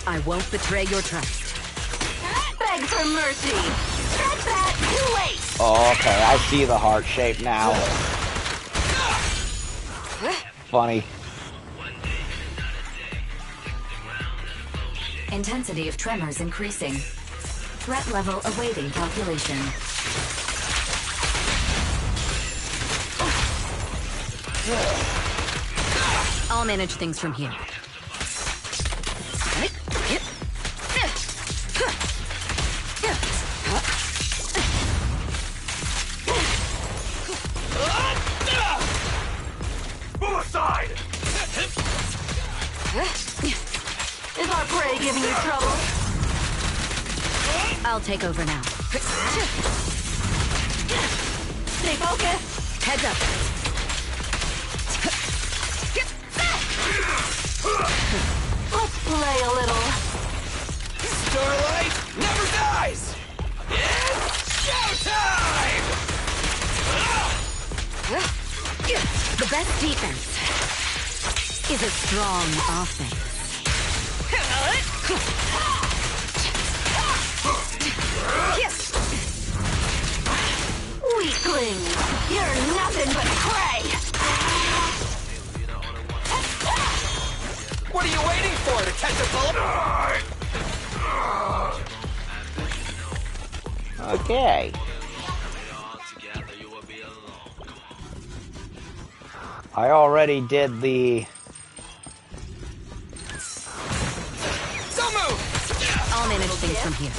I won't betray your trust. Beg for mercy. Scratch that. Too late. Oh, okay, I see the heart shape now. Funny. Intensity of tremors increasing. Threat level awaiting calculation. I'll manage things from here. Move aside! Is our prey giving you trouble? I'll take over now. Stay focused. Heads up. Let's play a little. Starlight never dies! It's showtime! The best defense is a strong offense. Weakling, you're nothing but prey. What are you waiting for, to catch a bullet? Okay. I already did the... Don't move! I'll manage things from here.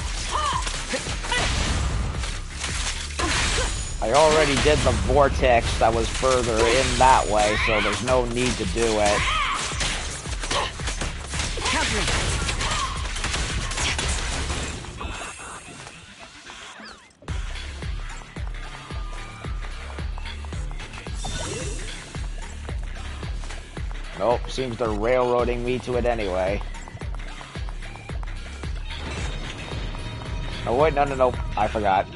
I already did the vortex that was further in that way, so there's no need to do it. Countering. Nope, seems they're railroading me to it anyway. Oh wait, no, I forgot.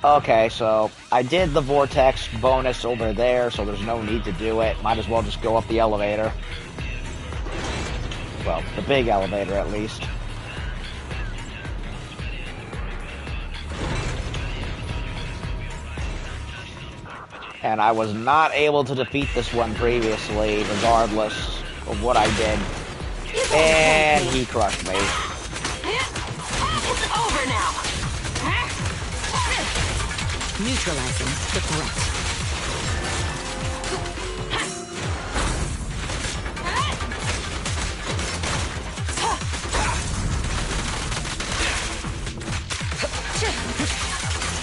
Okay, so I did the vortex bonus over there, so there's no need to do it. Might as well just go up the elevator. Well, the big elevator at least. And I was not able to defeat this one previously, regardless of what I did. And he crushed me. It's over now. Neutralizing the threat.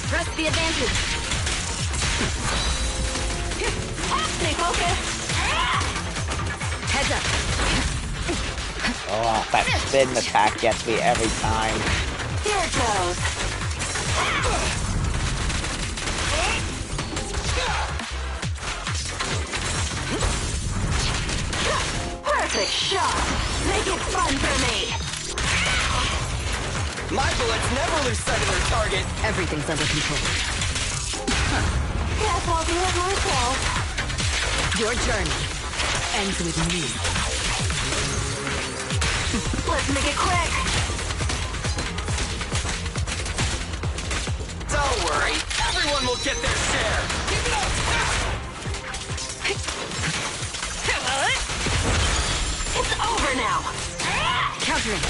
Press the advantage. Stay focused. Heads up. Oh, that spin attack gets me every time. Here it goes. Perfect shot. Make it fun for me. My bullets never lose sight of their target. Everything's under control. Guess I'll do it myself. Your journey ends with me. Let's make it quick. Don't worry, everyone will get their share. Keep it up! Countering.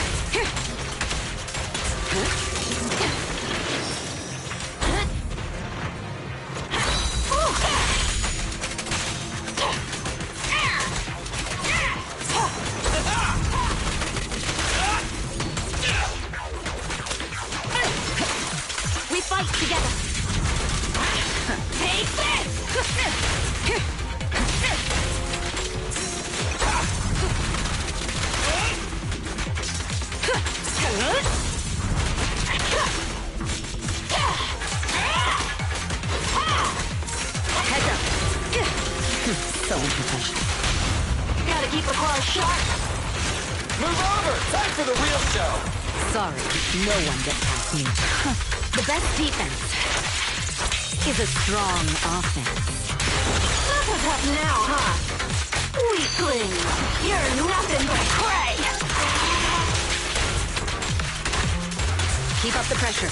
We fight together. Take Heads up. So unprofessional. Gotta keep the claws sharp. Move over! Time for the real show! Sorry, no one gets past me. The best defense is a strong offense. What's up now, huh? Weakling! You're nothing but prey! Keep up the pressure.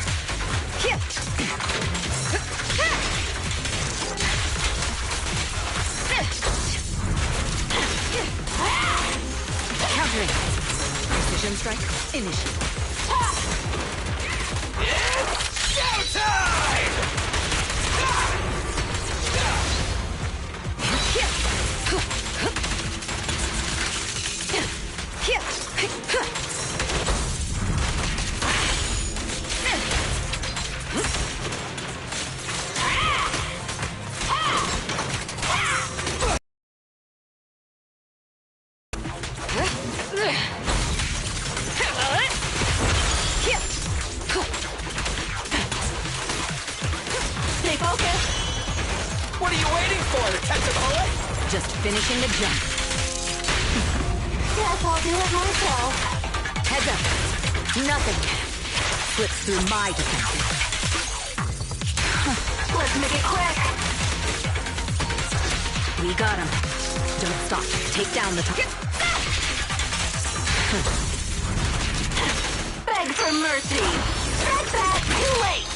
Countering. Precision strike. Initiate. It's showtime! Stay focused! What are you waiting for, Nekomata? Just finishing the jump. Guess I'll do it myself. Heads up. Nothing slips through my defenses. Let's make it quick! We got him. Don't stop. Take down the top. Beg for mercy! Strike back too late!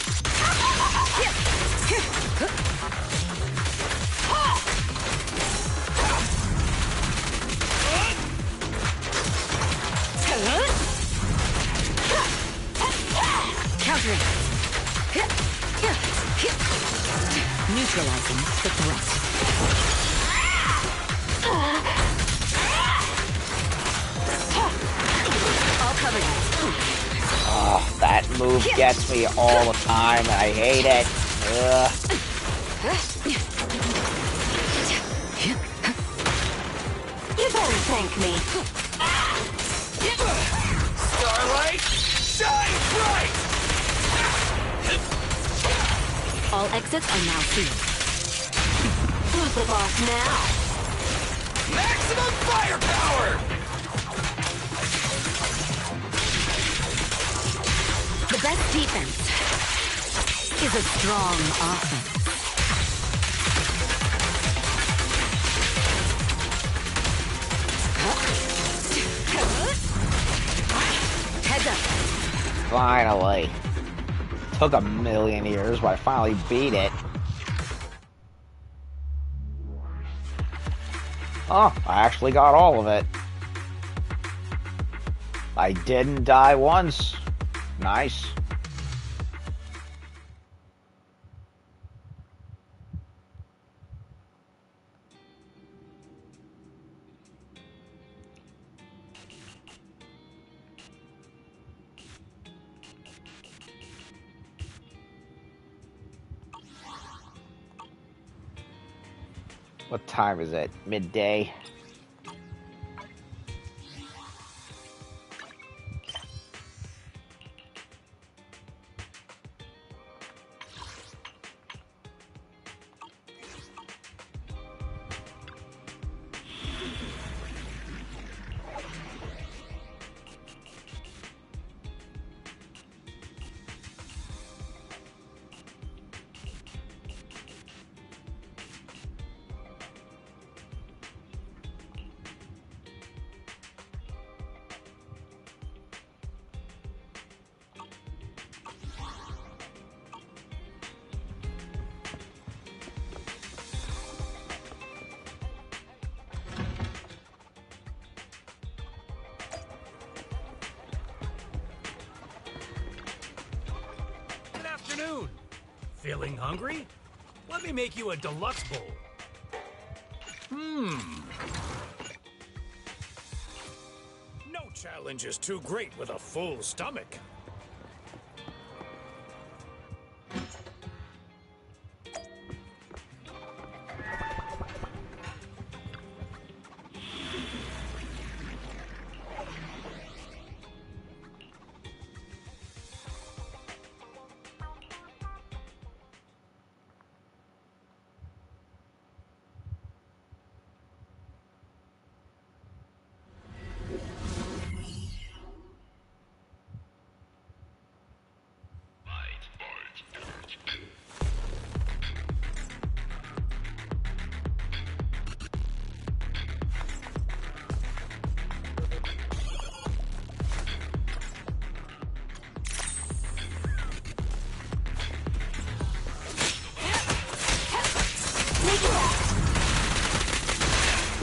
Countering. Neutralizing the threat. I'll cover you. Oh, that move gets me all the time, and I hate it. Ugh. You better thank me. Starlight, shine bright! All exits are now sealed. Who's the boss now? Maximum firepower! The best defense is a strong offense. Heads up. Finally. Took a million years, but I finally beat it. Oh, I actually got all of it. I didn't die once. Nice. What time is it? Midday? Feeling hungry? Let me make you a deluxe bowl. No challenge is too great with a full stomach.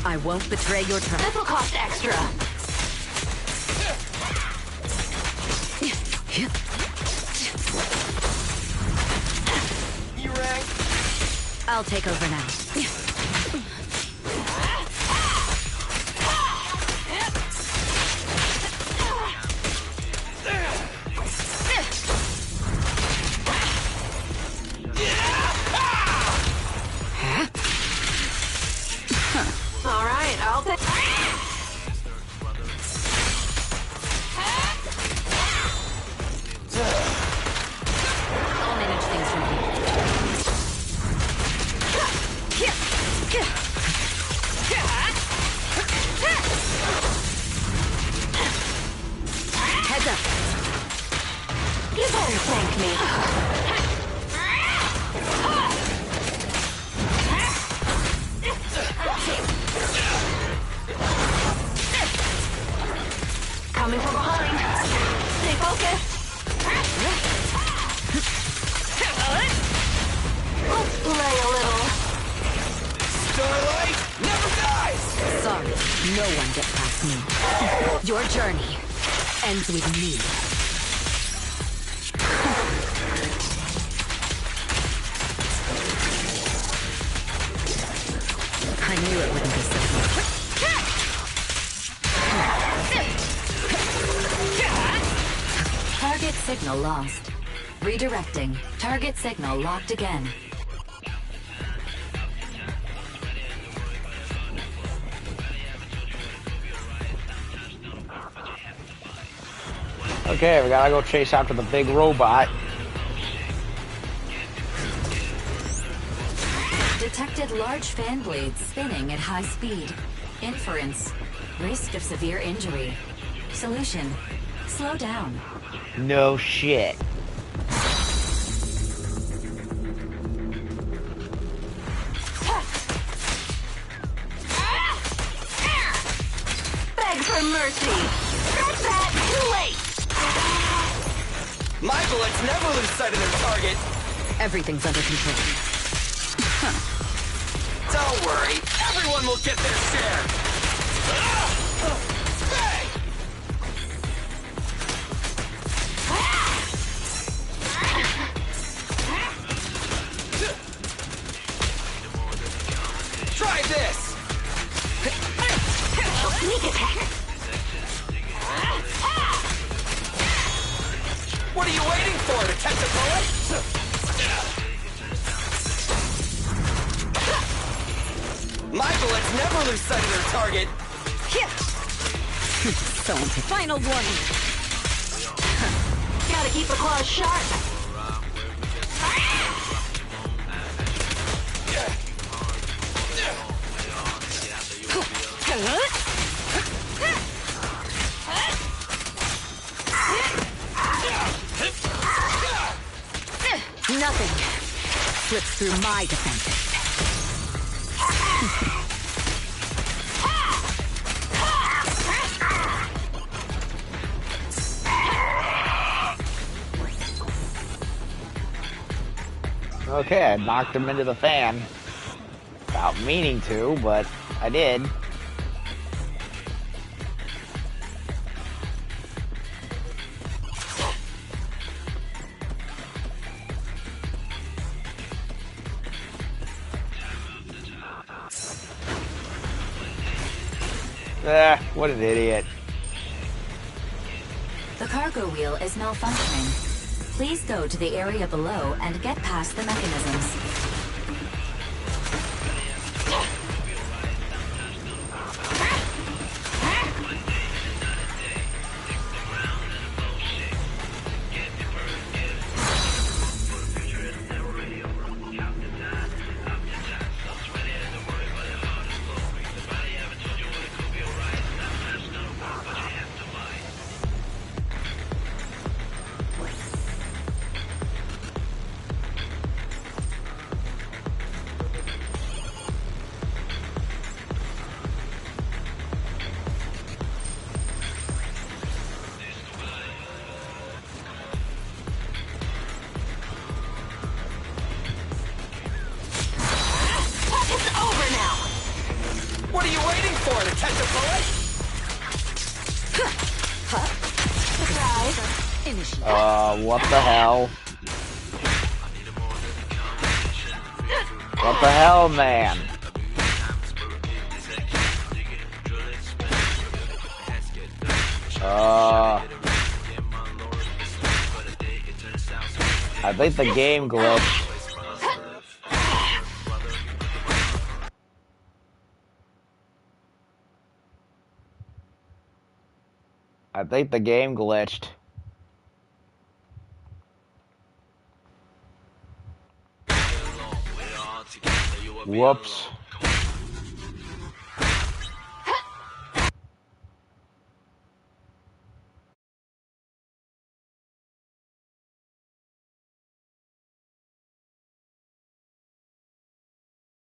I won't betray your trust. This will cost extra. You rang? I'll take over now. All right, I'll take. I'll manage things from here. Heads up. You better thank me. Coming from behind. Stay focused. Let's play a little. Starlight never dies! Sorry, no one gets past me. Your journey ends with me. I knew it wouldn't be simple. Target signal lost. Redirecting. Target signal locked again. Okay, we gotta go chase after the big robot. Detected large fan blades spinning at high speed. Inference. Risk of severe injury. Solution. Slow down. No shit. Beg for mercy. Scratch that. Too late. My bullets never lose sight of their target. Everything's under control. Don't worry, everyone will get their share. Bang! Try this. Sneak attack. What are you waiting for? To catch a bullet? My bullets never lose sight of their target. So final warning. Gotta keep the claws sharp. Nothing slips through my defenses. Okay, I knocked him into the fan. Without meaning to, but I did. What an idiot. The cargo wheel is malfunctioning. Please go to the area below and get past the mechanisms. What are you waiting for, to catch a bullet? Surprise. What the hell? What the hell, man? I think the game glitched. I think the game glitched. Whoops.